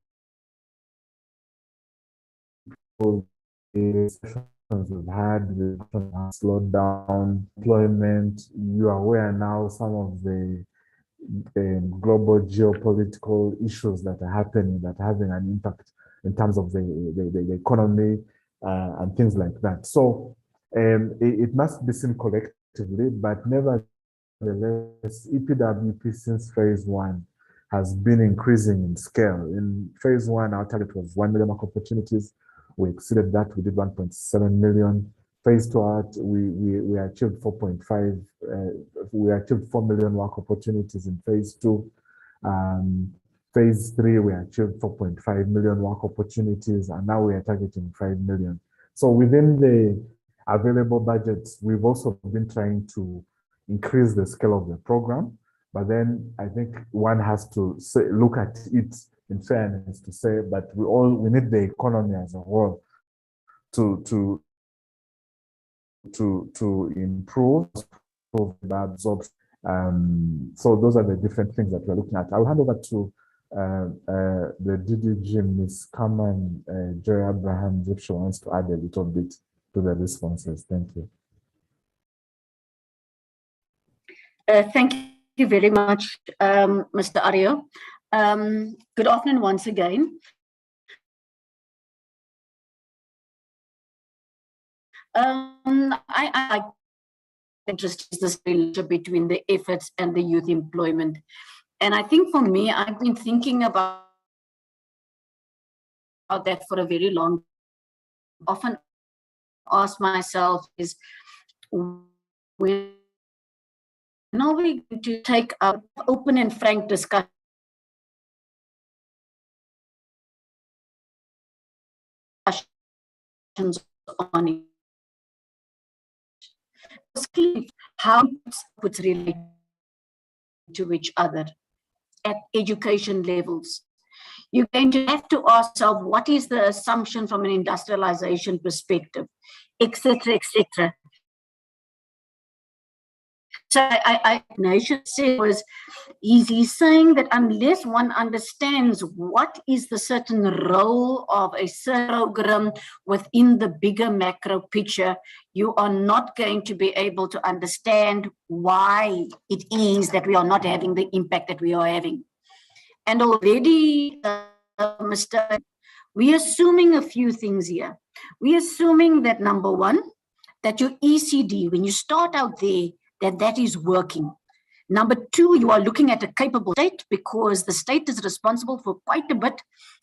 the sessions we've had, the slowed down employment. You are aware now some of the global geopolitical issues that are happening, that are having an impact in terms of the economy and things like that. So it must be seen collectively, but nevertheless, EPWP since phase one has been increasing in scale. In phase one, our target was 1 million work opportunities. We exceeded that. We did 1.7 million. Phase two, we achieved 4.5. We achieved 4 million work opportunities in phase two. Phase three, we achieved 4.5 million work opportunities, and now we are targeting 5 million. So within the available budgets, we've also been trying to increase the scale of the program. But then I think one has to look at it in fairness to say, but we need the economy as a whole to improve the absorption. So those are the different things that we're looking at. I'll hand over to the DDG, Ms. Carmen Joy Abraham, if she wants to add a little bit to the responses. Thank you. Thank you very much, Mr. Ario. Good afternoon once again. I interest is this relationship between the efforts and the youth employment. And I think for me, I've been thinking about that for a very long time. Often ask myself is, when are we going to take up open and frank discussions on it? How it's related to each other at education levels. You're going to have to ask yourself, what is the assumption from an industrialization perspective, etc., etc. So Ignatius said he's saying that unless one understands what is the certain role of a program within the bigger macro picture, you are not going to be able to understand why it is that we are not having the impact that we are having. And already, we're assuming a few things here. We're assuming that number one, that your ECD, when you start out there, that is working. Number two, you are looking at a capable state because the state is responsible for quite a bit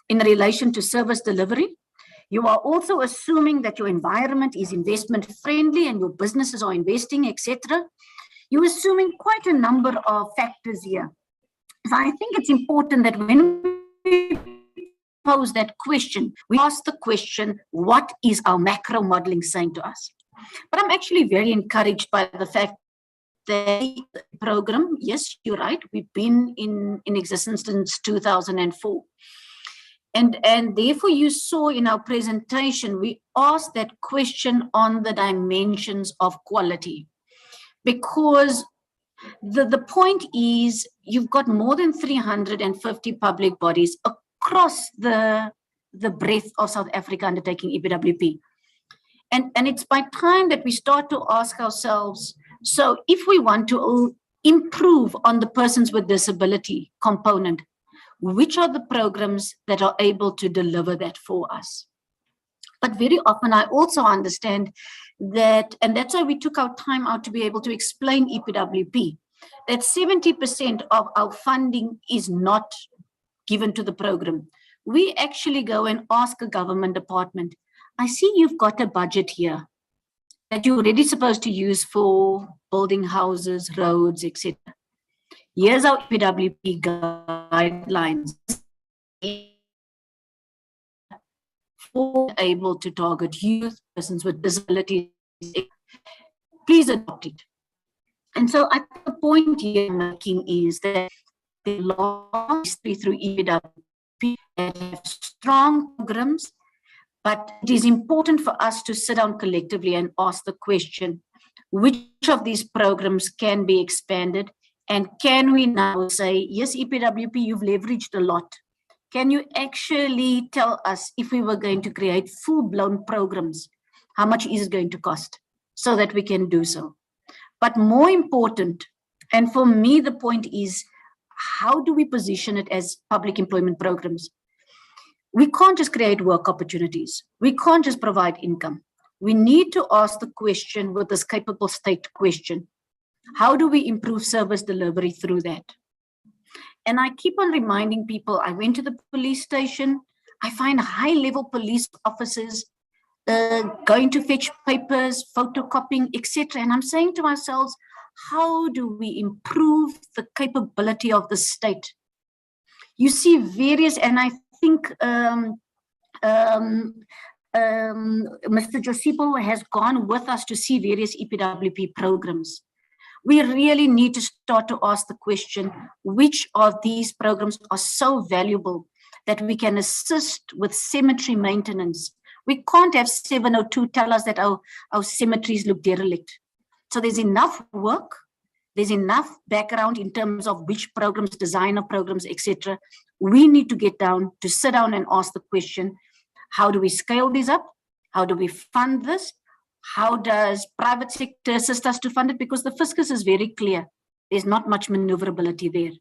in relation to service delivery. You are also assuming that your environment is investment friendly and your businesses are investing, etc. You're assuming quite a number of factors here. So I think it's important that when we pose that question, we ask the question, what is our macro modeling saying to us? But I'm actually very encouraged by the fact the program, yes, you're right, we've been in existence since 2004. And therefore you saw in our presentation, we asked that question on the dimensions of quality. Because the point is, you've got more than 350 public bodies across the breadth of South Africa undertaking EPWP. And it's by time that we start to ask ourselves, so if we want to improve on the persons with disability component, which are the programs that are able to deliver that for us? But very often I also understand that, and that's why we took our time out to be able to explain EPWP, that 70% of our funding is not given to the program. We actually go and ask a government department, I see you've got a budget here that you're already supposed to use for building houses, roads, etc. Here's our EPWP guidelines for able to target youth, persons with disabilities. Please adopt it. And so I think the point here I'm making is that the long history through EPWP have strong programs, but it is important for us to sit down collectively and ask the question, which of these programs can be expanded? And can we now say, yes, EPWP, you've leveraged a lot. Can you actually tell us if we were going to create full-blown programs, how much is it going to cost so that we can do so? But more important, and for me, the point is, how do we position it as public employment programs? We can't just create work opportunities. We can't just provide income. We need to ask the question with this capable state question. How do we improve service delivery through that? And I keep on reminding people, I went to the police station, I find high-level police officers going to fetch papers, photocopying, etc. And I'm saying to ourselves, how do we improve the capability of the state? You see various, and I think Mr. Josipo has gone with us to see various EPWP programs. We really need to start to ask the question, which of these programs are so valuable that we can assist with cemetery maintenance? We can't have 702 tell us that our cemeteries look derelict. So there's enough work, there's enough background in terms of which programs, design of programs, etc. We need to get down, to sit down and ask the question, how do we scale this up? How do we fund this? How does private sector assist us to fund it? Because the fiscus is very clear. There's not much maneuverability there.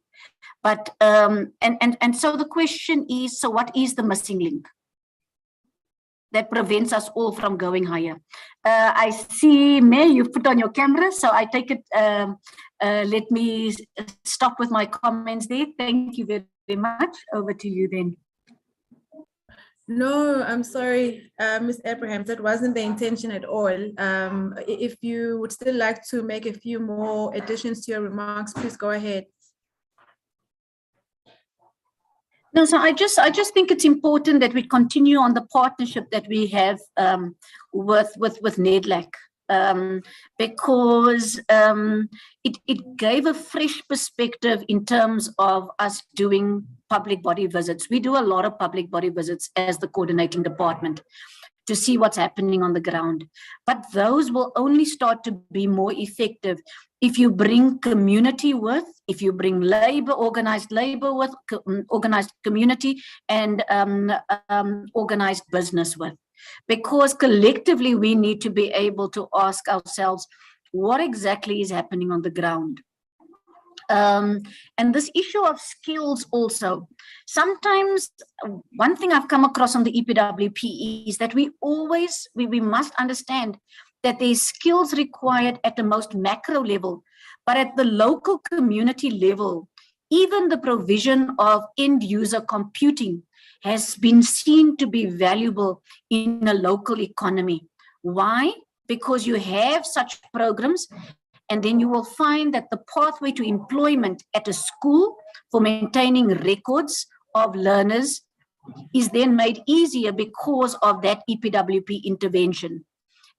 But, and so the question is, so what is the missing link that prevents us all from going higher? I see, May, you've put on your camera, so I take it, let me stop with my comments there. Thank you very much. Over to you then. No, I'm sorry, Ms. Abraham, that wasn't the intention at all. If you would still like to make a few more additions to your remarks, please go ahead. No, so I just think it's important that we continue on the partnership that we have with NEDLAC, because it gave a fresh perspective in terms of us doing public body visits. We do a lot of public body visits as the coordinating department to see what's happening on the ground. But those will only start to be more effective if you bring community with, if you bring labor, organized labor with, organized community, and organized business with. Because collectively we need to be able to ask ourselves, what exactly is happening on the ground? And this issue of skills also, sometimes one thing I've come across on the EPWP is that we must understand that there's skills required at the most macro level, but at the local community level, even the provision of end user computing has been seen to be valuable in a local economy. Why? Because you have such programs, and then you will find that the pathway to employment at a school for maintaining records of learners is then made easier because of that EPWP intervention.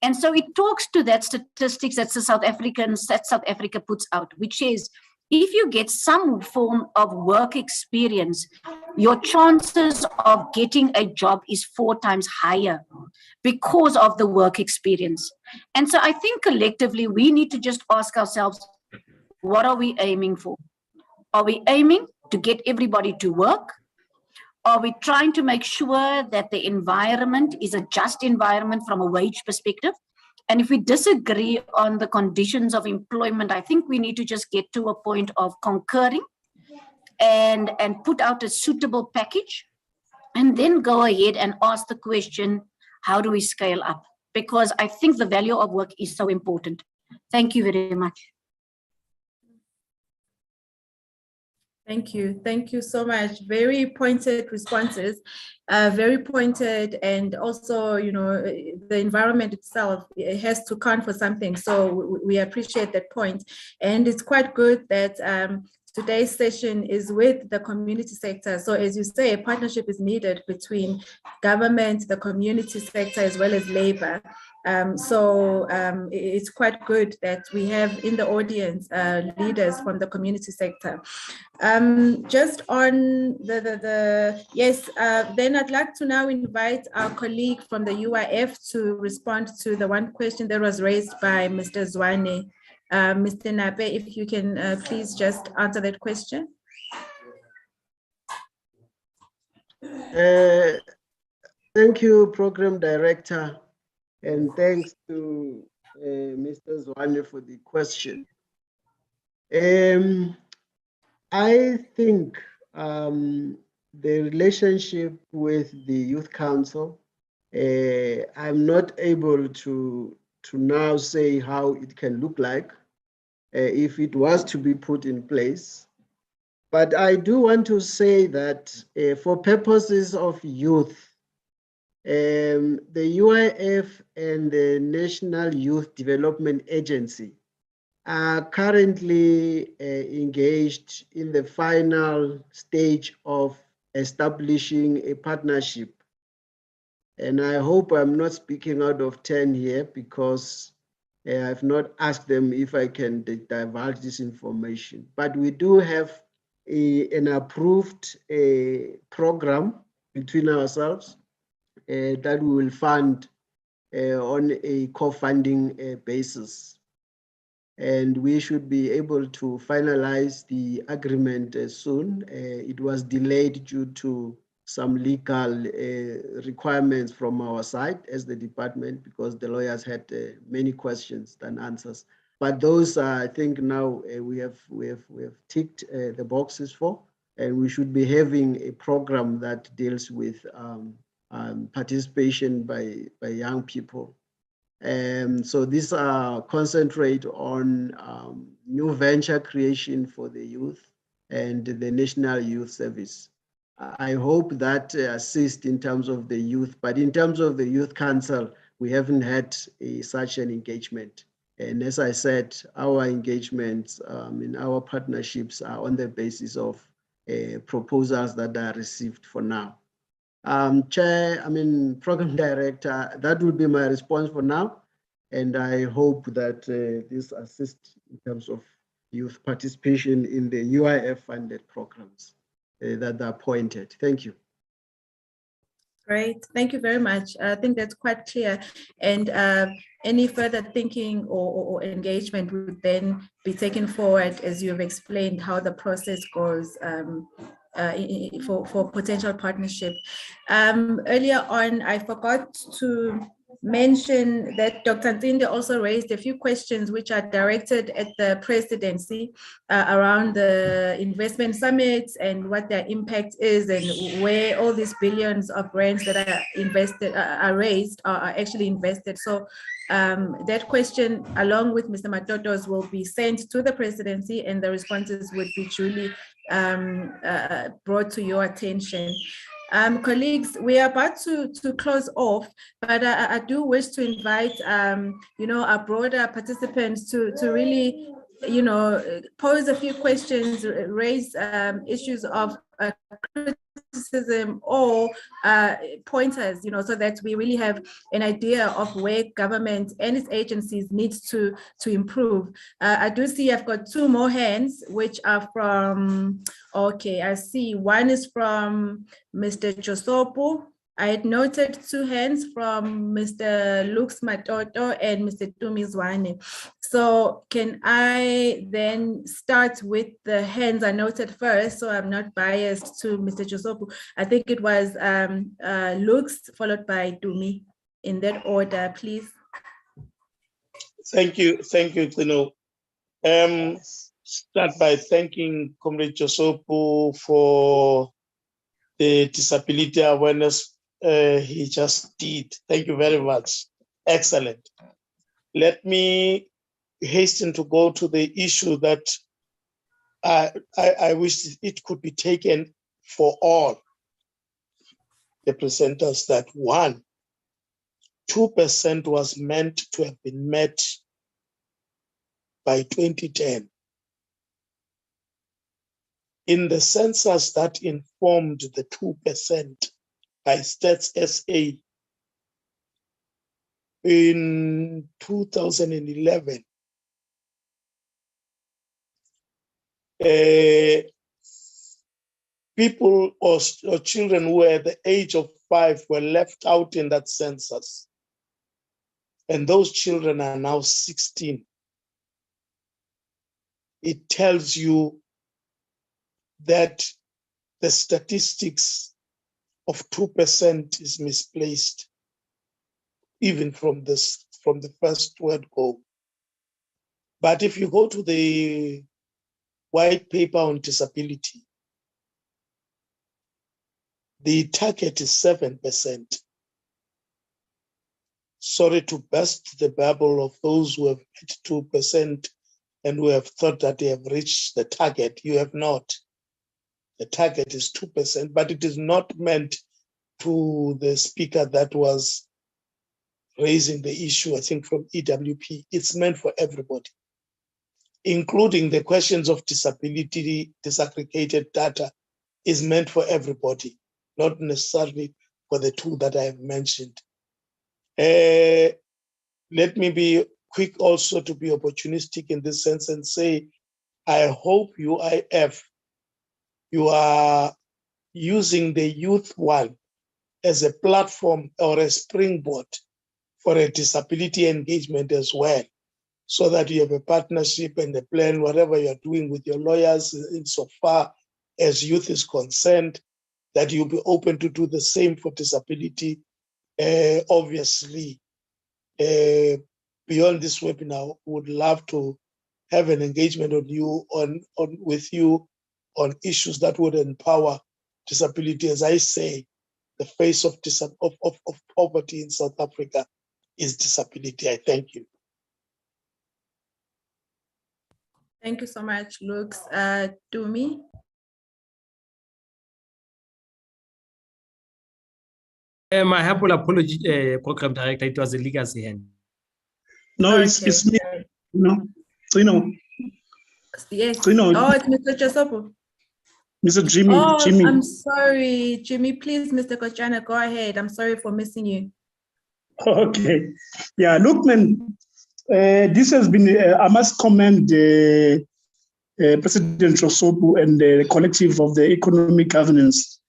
And so it talks to that statistics that South Africa puts out, which is if you get some form of work experience, your chances of getting a job is 4 times higher because of the work experience. And so I think collectively we need to just ask ourselves, what are we aiming for? Are we aiming to get everybody to work? Are we trying to make sure that the environment is a just environment from a wage perspective? And if we disagree on the conditions of employment, I think we need to just get to a point of concurring and put out a suitable package, and then go ahead and ask the question, how do we scale up? Because I think the value of work is so important. Thank you very much. Thank you. Thank you so much. Very pointed responses, very pointed, and also, you know, the environment itself, it has to count for something. So we appreciate that point. And it's quite good that today's session is with the community sector. So as you say, a partnership is needed between government, the community sector, as well as labor. It's quite good that we have in the audience leaders from the community sector. Just on then I'd like to now invite our colleague from the UIF to respond to the one question that was raised by Mr. Zwane. Mr. Nape, if you can please just answer that question. Thank you, Program Director, and thanks to Mr. Zwane for the question. I think the relationship with the Youth Council, I'm not able to now say how it can look like if it was to be put in place. But I do want to say that for purposes of youth, the UIF and the National Youth Development Agency are currently engaged in the final stage of establishing a partnership. And I hope I'm not speaking out of turn here because I've not asked them if I can divulge this information. But we do have an approved program between ourselves that we will fund on a co-funding basis. And we should be able to finalize the agreement soon. It was delayed due to some legal requirements from our side as the department because the lawyers had many questions than answers. But those are, I think now we have ticked the boxes for, and we should be having a program that deals with participation by young people. So these are concentrate on new venture creation for the youth and the National Youth Service. I hope that assists in terms of the youth, but in terms of the Youth Council, we haven't had such an engagement. And as I said, our engagements in our partnerships are on the basis of proposals that are received for now. Chair, Program Director, that would be my response for now. And I hope that this assists in terms of youth participation in the UIF funded programs that are appointed. Thank you. Great, thank you very much. I think that's quite clear. And any further thinking or engagement would then be taken forward as you've explained how the process goes for potential partnership. Earlier on, I forgot to mention that Dr. Ntinde also raised a few questions which are directed at the presidency around the investment summits and what their impact is and where all these billions of rands that are invested are raised are actually invested. So that question, along with Mr. Matoto's, will be sent to the presidency and the responses would be duly brought to your attention. Colleagues, we are about to close off, but I do wish to invite, our broader participants to really, pose a few questions, raise issues of criticism or pointers, so that we really have an idea of where government and its agencies need to improve. I do see I've got two more hands, which are from, okay, I see one is from Mr. Josopo. I had noted two hands from Mr. Lux Matoto and Mr. Tumizwane. So can I then start with the hands I noted first, so I'm not biased to Mr. Josopo. I think it was Lux followed by Dumi. In that order, please. Thank you, Tino. Start by thanking Comrade Josopo for the disability awareness he just did. Thank you very much. Excellent. Let me hasten to go to the issue that I wish it could be taken for all the presenters, that 2% was meant to have been met by 2010. In the census that informed the 2% by Stats SA in 2011, people or children who were at the age of 5 were left out in that census. And those children are now 16. It tells you that the statistics of 2% is misplaced, even from the first word go. But if you go to white paper on disability, the target is 7%. Sorry to burst the bubble of those who have hit 2% and who have thought that they have reached the target. You have not. The target is 2%, but it is not meant to the speaker that was raising the issue, I think, from EWP. It's meant for everybody, including the questions of disability, disaggregated data is meant for everybody, not necessarily for the two that I have mentioned. Let me be quick also to be opportunistic in this sense and say, I hope UIF, you are using the youth one as a platform or a springboard for a disability engagement as well, so that you have a partnership and a plan, whatever you're doing with your lawyers insofar as youth is concerned, that you'll be open to do the same for disability. Obviously, beyond this webinar, would love to have an engagement with you on issues that would empower disability. As I say, the face of poverty in South Africa is disability. I thank you. Thank you so much, Lux. Tumi? My humble apology, Program Director, it was a legacy hand. No, Okay. it's me. Yes. Trino. Oh, it's Mr. Chasopo. Mr. Jimmy. Oh, Jimmy. I'm sorry, Jimmy. Please, Mr. Kochana, go ahead. I'm sorry for missing you. Okay. Yeah, look, man, this has been, I must commend President Chosopu and the collective of the Economic Governance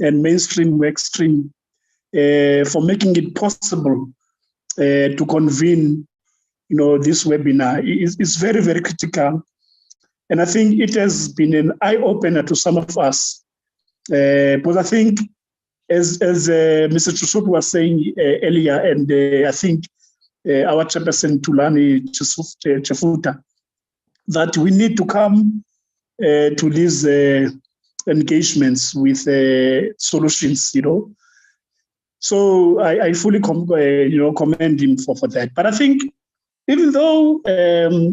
and Mainstream Work Stream for making it possible to convene, this webinar. It's very, very critical. And I think it has been an eye-opener to some of us. Because I think, as Mr. Chosopu was saying earlier, and I think our chairperson Tulani Chefuta, that we need to come to these engagements with solutions, So I fully commend him for that. But I think even though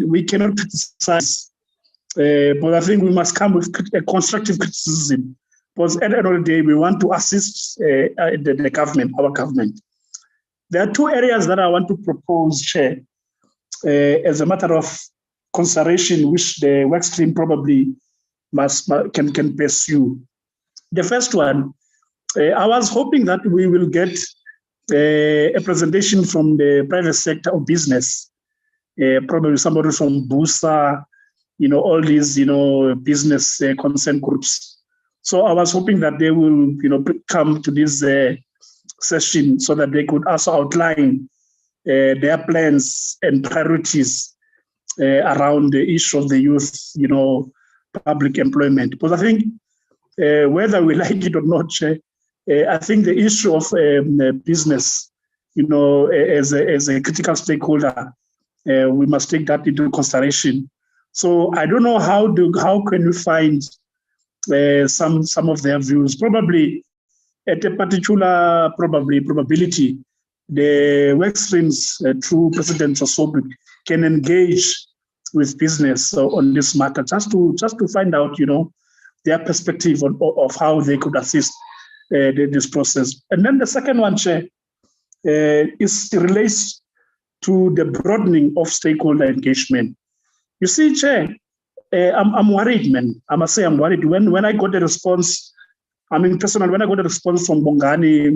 we cannot criticize, but I think we must come with a constructive criticism, because at the end of the day, we want to assist the government, our government. There are two areas that I want to propose, Chair, as a matter of consideration, which the work stream probably can pursue. The first one, I was hoping that we will get a presentation from the private sector of business, probably somebody from BUSA, all these, business concern groups. So I was hoping that they will, come to this session so that they could also outline their plans and priorities around the issue of the youth, public employment. Because I think whether we like it or not, I think the issue of business, as a critical stakeholder, we must take that into consideration. So I don't know how can we find some of their views. Probably at a particular probability, the work streams through President Chosopu can engage with business on this matter, just to find out, their perspective of how they could assist this process. And then the second one, Chair, relates to the broadening of stakeholder engagement. You see, Chair, I'm worried, man. I must say I'm worried. When I got the response, personally, when I got a response from Bongani,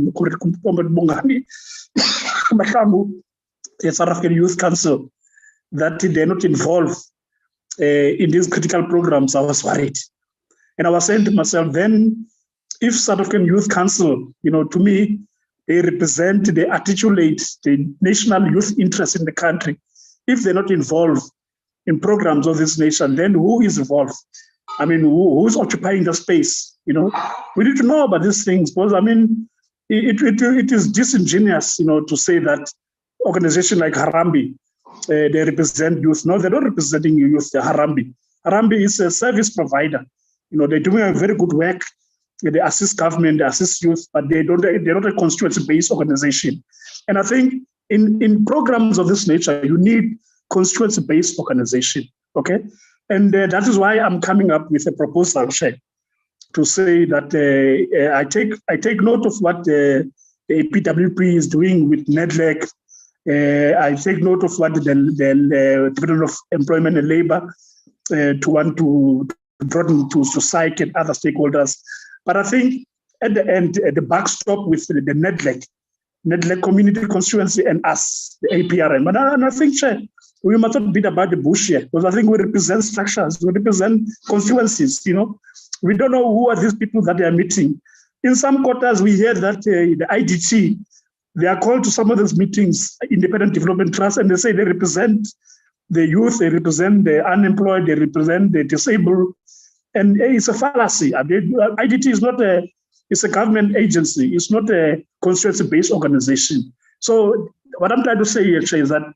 the South African Youth Council, that they're not involved in these critical programs, I was worried. And I was saying to myself, then, if South African Youth Council, to me, they articulate the national youth interest in the country. If they're not involved in programs of this nation, then who is involved? Who's occupying the space? We need to know about these things, because it is disingenuous, to say that organization like Harambee, they represent youth. No, they're not representing youth, they're Harambee. Harambee is a service provider. You know, they're doing a very good work. They assist government, they assist youth, but they're not a constituency-based organization. And I think in programs of this nature, you need constituency-based organization, okay? And that is why I'm coming up with a proposal, Chair, to say that I take note of what the APWP is doing with NEDLEC. I take note of what the Department of Employment and Labor to want to broaden to society and other stakeholders. But I think at the end, the backstop with the NEDLEC community constituency and us, the APRM. And I think, Chair, we must not beat about the bush here, because I think we represent structures, we represent constituencies, you know. We don't know who are these people that they are meeting. In some quarters, we hear that the IDT, they are called to some of these meetings, Independent Development Trust, and they say they represent the youth, they represent the unemployed, they represent the disabled. And it's a fallacy. I mean, IDT is not it's a government agency. It's not a constituency-based organization. So what I'm trying to say here is that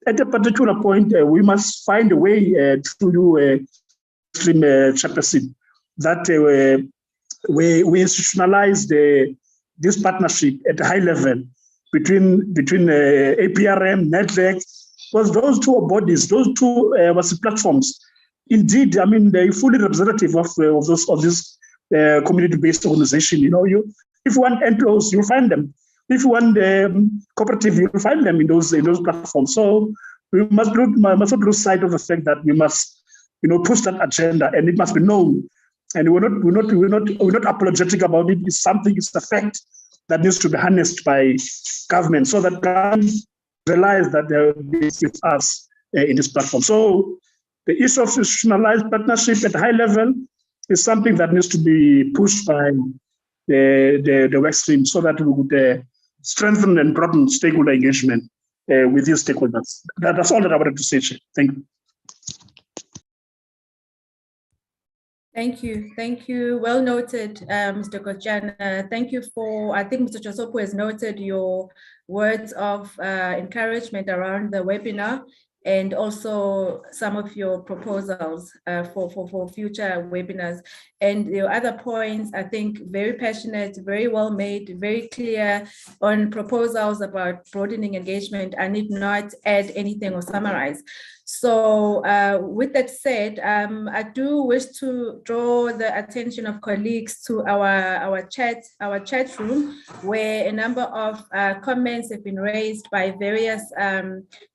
at a particular point, we must find a way through you, stream chairperson, that we institutionalize this partnership at a high level between APRM, NEDLEC, because those two bodies, those two platforms, indeed, I mean, they're fully representative of this community-based organization. You know, if you want NPOs, you'll find them. If you want cooperative, you'll find them in those platforms. So we must not lose sight of the fact that we must, you know, push that agenda, and it must be known. And we're not apologetic about it. It's something. It's a fact that needs to be harnessed by government, so that government realize that they're with us in this platform. So the issue of institutionalized partnership at high level is something that needs to be pushed by the work stream, so that we would strengthen and broaden stakeholder engagement with these stakeholders. That's all that I wanted to say. Thank you. Thank you. Well noted, Mr. Kochana. Thank you for, I think Mr. Chosopo has noted your words of encouragement around the webinar, and also some of your proposals for future webinars. And your other points, I think, very passionate, very well made, very clear on proposals about broadening engagement. I need not add anything or summarize. So with that said, I do wish to draw the attention of colleagues to our chat room, where a number of comments have been raised by various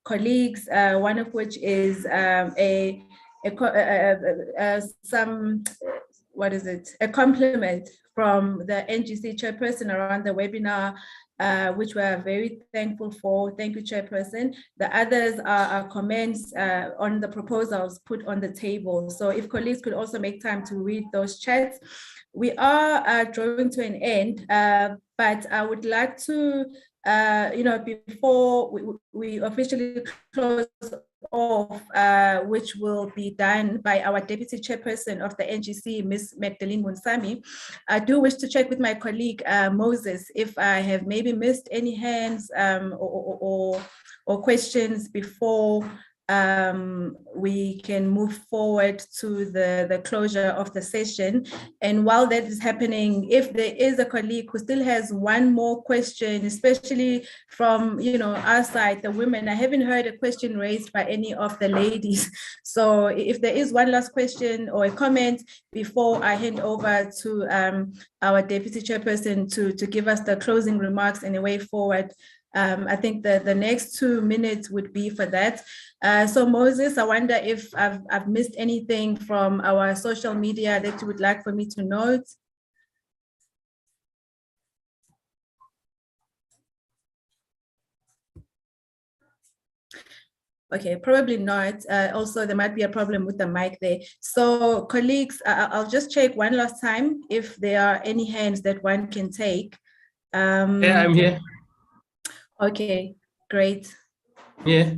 colleagues, one of which is a compliment from the NGC chairperson around the webinar, which we are very thankful for. Thank you, Chairperson. The others are comments on the proposals put on the table. So if colleagues could also make time to read those chats. We are drawing to an end, but I would like to, before we officially close off, which will be done by our Deputy Chairperson of the NGC, Ms. Magdalene Munsami, I do wish to check with my colleague, Moses, if I have maybe missed any hands or questions before we can move forward to the closure of the session. And while that is happening, if there is a colleague who still has one more question, especially from our side, the women, I haven't heard a question raised by any of the ladies. So if there is one last question or a comment before I hand over to our Deputy Chairperson to give us the closing remarks and a way forward, I think the next 2 minutes would be for that. So Moses, I wonder if I've missed anything from our social media that you would like for me to note. Okay, probably not. Also, there might be a problem with the mic there. So colleagues, I'll just check one last time if there are any hands that one can take. Yeah, I'm here. Okay, great. Yeah.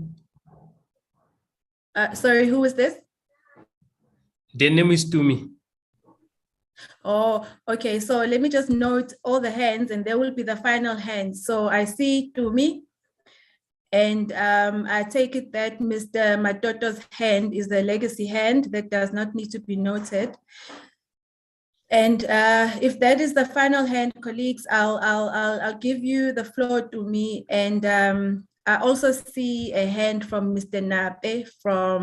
Sorry, who is this? The name is Tumi. Oh, okay. So let me just note all the hands and there will be the final hands. So I see Tumi And I take it that Mr. Matoto's hand is a legacy hand that does not need to be noted. And if that is the final hand, colleagues, I'll give you the floor to me. And I also see a hand from Mr. Nape from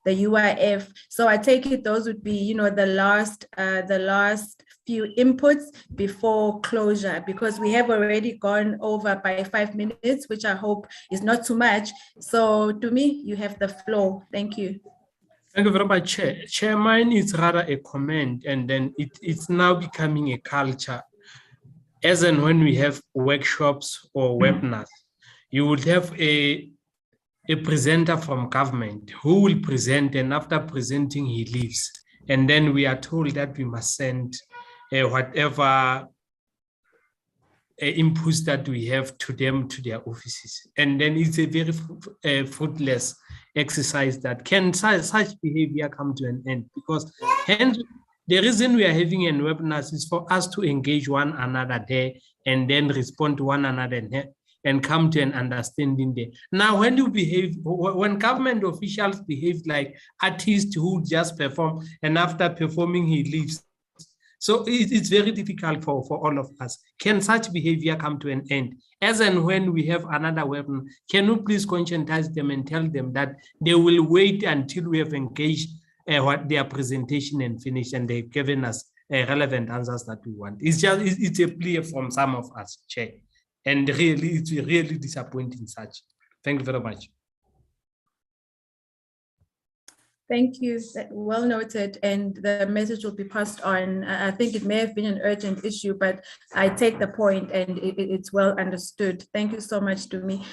the UIF. So I take it those would be, you know, the last few inputs before closure, because we have already gone over by 5 minutes, which I hope is not too much. So to me, you have the floor. Thank you. Thank you very much, Chair. Chair, mine is rather a comment, and then it's now becoming a culture. As and when we have workshops or webinars, you would have a presenter from government who will present, and after presenting, he leaves. And then we are told that we must send whatever inputs that we have to them, to their offices. And then it's a very fruitless exercise that can such behavior come to an end, because hence the reason we are having a webinar is for us to engage one another there and then respond to one another and come to an understanding there. Now, when government officials behave like artists who just perform and after performing he leaves, so it's very difficult for all of us. Can such behavior come to an end? As and when we have another weapon, can you please conscientize them and tell them that they will wait until we have engaged what their presentation and finished, and they've given us relevant answers that we want. It's a plea from some of us, Chair. And really, it's really disappointing such. Thank you very much. Thank you. Well noted, and the message will be passed on. I think it may have been an urgent issue, but I take the point, and it's well understood. Thank you so much to me.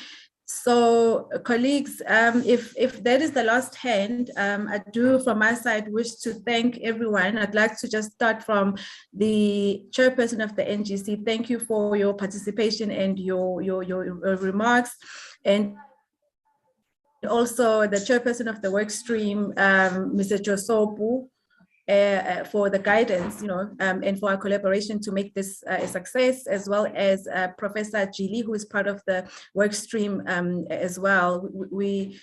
So, colleagues, if that is the last hand, I do from my side wish to thank everyone. I'd like to just start from the chairperson of the NGC. Thank you for your participation and your remarks, and also the chairperson of the work stream, Mr. Josopu, for the guidance, and for our collaboration to make this a success, as well as Professor Jili, who is part of the work stream as well. We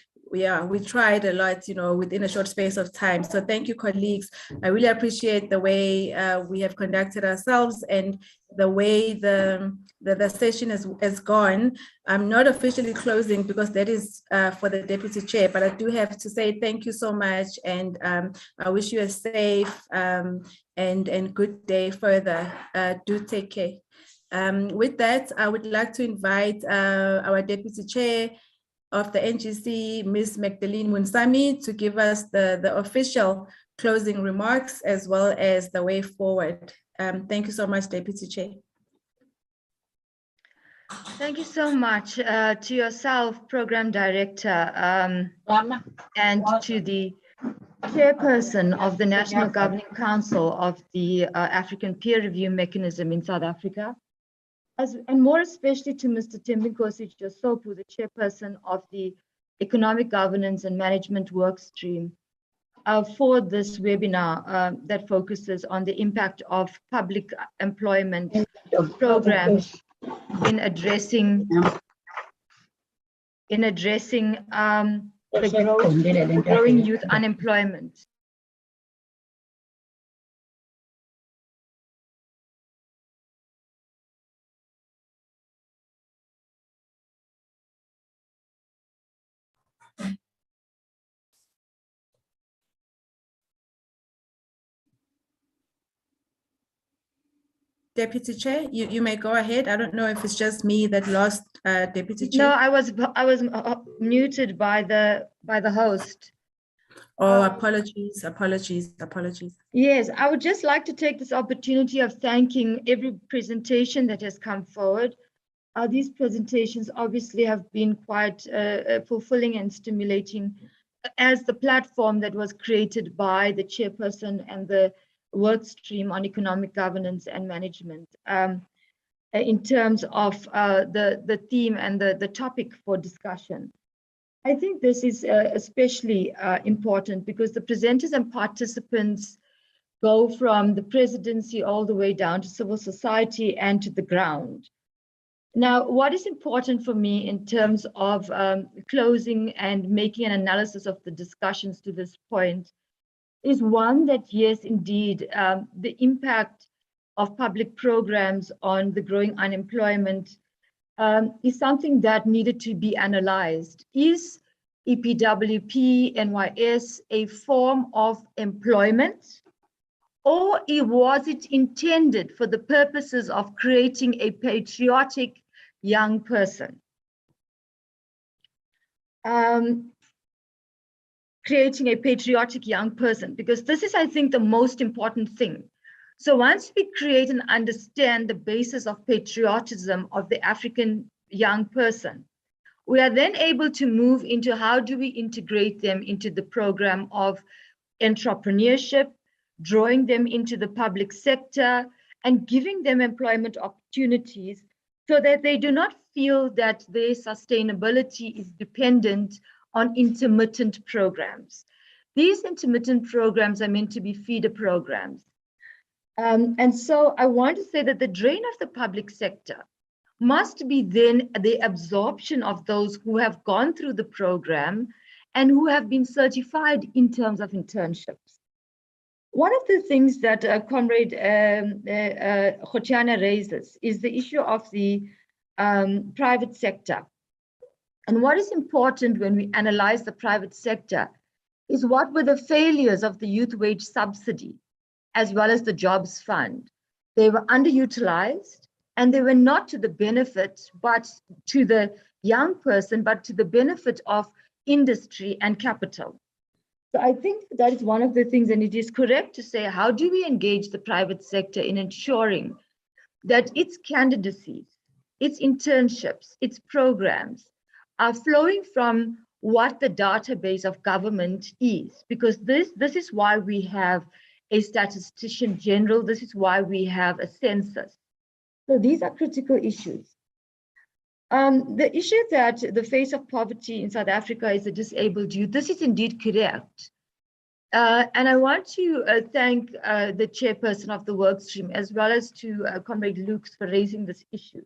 tried a lot, within a short space of time. So thank you, colleagues. I really appreciate the way we have conducted ourselves and the way the session has gone. I'm not officially closing because that is for the Deputy Chair, but I do have to say thank you so much, and I wish you a safe and good day further. Do take care. With that, I would like to invite our Deputy Chair of the NGC, Ms. Magdalene Munsami, to give us the official closing remarks as well as the way forward. Thank you so much, Deputy Chair. Thank you so much to yourself, Program Director, and to the Chairperson of the National Governing Council of the African Peer Review Mechanism in South Africa, and more especially to Mr. Thembinkosi Josopu, the Chairperson of the Economic Governance and Management Workstream, for this webinar that focuses on the impact of public employment programs in addressing the growing youth unemployment. Deputy Chair, you may go ahead. I don't know if it's just me that lost Deputy Chair. No, I was muted by the host. Oh, apologies. Yes, I would just like to take this opportunity of thanking every presentation that has come forward. These presentations obviously have been quite fulfilling and stimulating as the platform that was created by the chairperson and the work stream on economic governance and management in terms of the theme and the topic for discussion. I think this is especially important because the presenters and participants go from the presidency all the way down to civil society and to the ground. Now, what is important for me in terms of closing and making an analysis of the discussions to this point is one that, yes, indeed, the impact of public programs on the growing unemployment is something that needed to be analyzed. Is EPWP, NYS a form of employment? Or was it intended for the purposes of creating a patriotic young person? Creating a patriotic young person, because this is, I think, the most important thing. So once we create and understand the basis of patriotism of the African young person, we are then able to move into how do we integrate them into the program of entrepreneurship, drawing them into the public sector, and giving them employment opportunities so that they do not feel that their sustainability is dependent on intermittent programs. These intermittent programs are meant to be feeder programs. And so I want to say that the drain of the public sector must be then the absorption of those who have gone through the program and who have been certified in terms of internships. One of the things that Comrade Khotiana raises is the issue of the private sector. And what is important when we analyze the private sector is what were the failures of the youth wage subsidy as well as the jobs fund. They were underutilized and they were not to the benefit, but to the young person, but to the benefit of industry and capital. So I think that is one of the things, and it is correct to say, how do we engage the private sector in ensuring that its candidacies, its internships, its programs are flowing from what the database of government is, because this is why we have a statistician general, this is why we have a census. So these are critical issues. The issue that the face of poverty in South Africa is a disabled youth, this is indeed correct. And I want to thank the chairperson of the work stream, as well as to Comrade Lukes for raising this issue.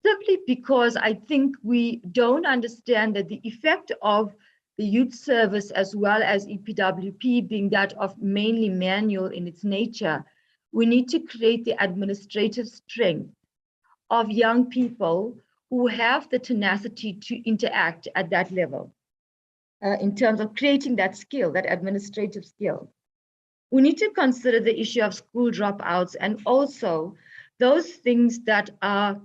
Simply because I think we don't understand that the effect of the youth service as well as EPWP being that of mainly manual in its nature, we need to create the administrative strength of young people who have the tenacity to interact at that level in terms of creating that skill, that administrative skill. We need to consider the issue of school dropouts and also those things that are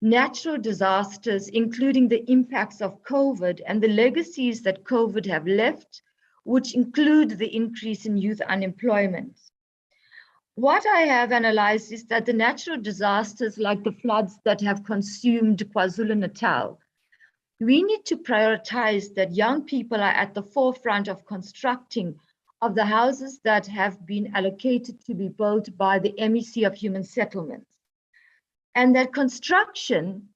natural disasters, including the impacts of COVID and the legacies that COVID have left, which include the increase in youth unemployment. What I have analyzed is that the natural disasters like the floods that have consumed KwaZulu-Natal, we need to prioritize that young people are at the forefront of constructing of the houses that have been allocated to be built by the MEC of Human Settlements. And that construction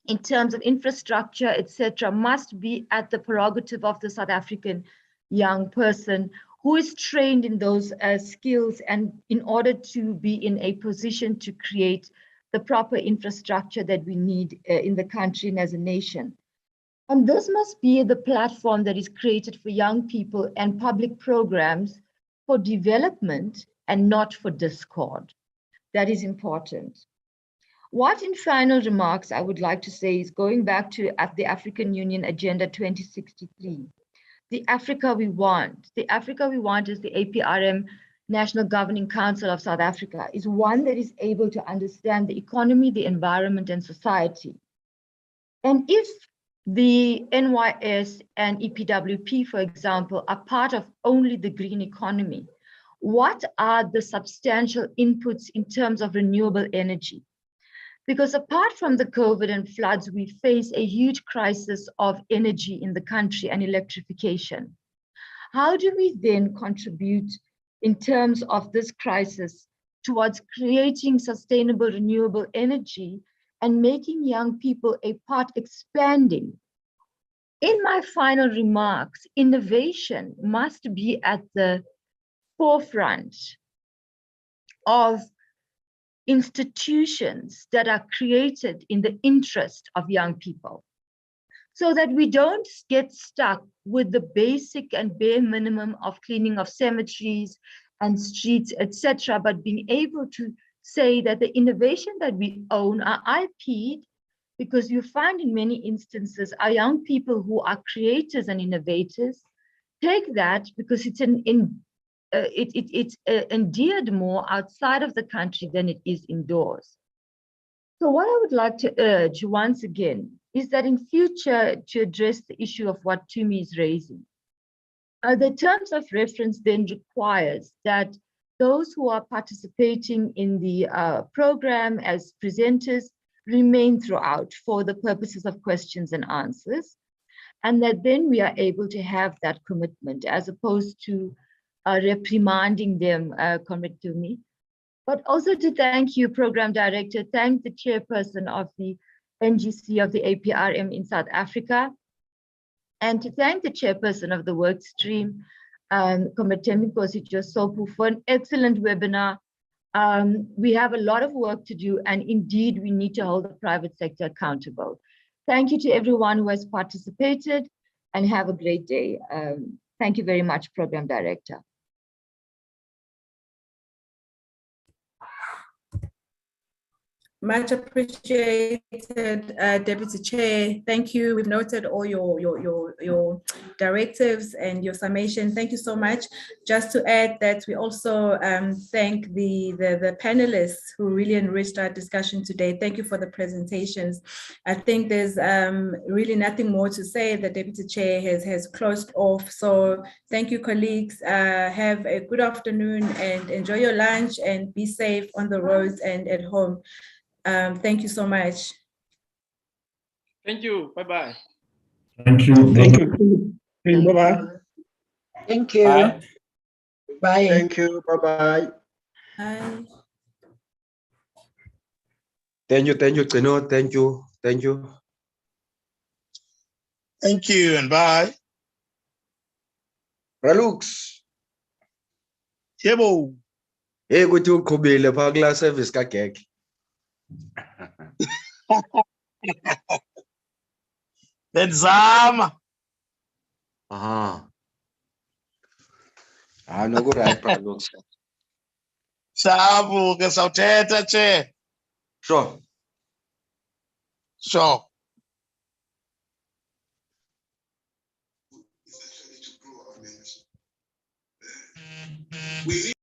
in terms of infrastructure, etc., must be at the prerogative of the South African young person who is trained in those skills and in order to be in a position to create the proper infrastructure that we need in the country and as a nation. And this must be the platform that is created for young people and public programs for development and not for discord. That is important. What in final remarks I would like to say is going back to the African Union Agenda 2063, the Africa we want. The Africa we want is the APRM National Governing Council of South Africa, is one that is able to understand the economy, the environment, and society. And if the NYS and EPWP, for example, are part of only the green economy, what are the substantial inputs in terms of renewable energy? Because apart from the COVID and floods, we face a huge crisis of energy in the country and electrification. How do we then contribute in terms of this crisis towards creating sustainable renewable energy and making young people a part expanding? In my final remarks, innovation must be at the forefront of institutions that are created in the interest of young people, so that we don't get stuck with the basic and bare minimum of cleaning of cemeteries and streets, etc., but being able to say that the innovation that we own are IP'd, because you find in many instances our young people who are creators and innovators take that because it's endeared more outside of the country than it is indoors. So what I would like to urge once again is that in future, to address the issue of what Tumi is raising, the terms of reference then requires that those who are participating in the program as presenters remain throughout for the purposes of questions and answers, and that then we are able to have that commitment as opposed to reprimanding them, Comrade Tumi. But also to thank you, Program Director, thank the chairperson of the NGC of the APRM in South Africa, and to thank the chairperson of the work stream, Comrade Thembinkosi Josopu, for an excellent webinar. We have a lot of work to do, and indeed we need to hold the private sector accountable. Thank you to everyone who has participated, and have a great day. Thank you very much, Program Director. Much appreciated, Deputy Chair. Thank you. We've noted all your directives and your summation. Thank you so much. Just to add that we also thank the panelists who really enriched our discussion today. Thank you for the presentations. I think there's really nothing more to say. The Deputy Chair has closed off. So thank you, colleagues. Have a good afternoon and enjoy your lunch and be safe on the roads and at home. Thank you so much. Thank you. Bye-bye. Thank you. Thank you. Bye-bye. Thank you. Bye. Bye. Thank you. Bye-bye. Bye. Thank you, Gino. Thank you. Thank you. Thank you and bye. Ralux. Yebo. Hey, kuthi uqhubile pha kula service kagek. Benzama. Aha. No ku right Ralux. Sabu ke sawuthetha che. Sure. Sure. We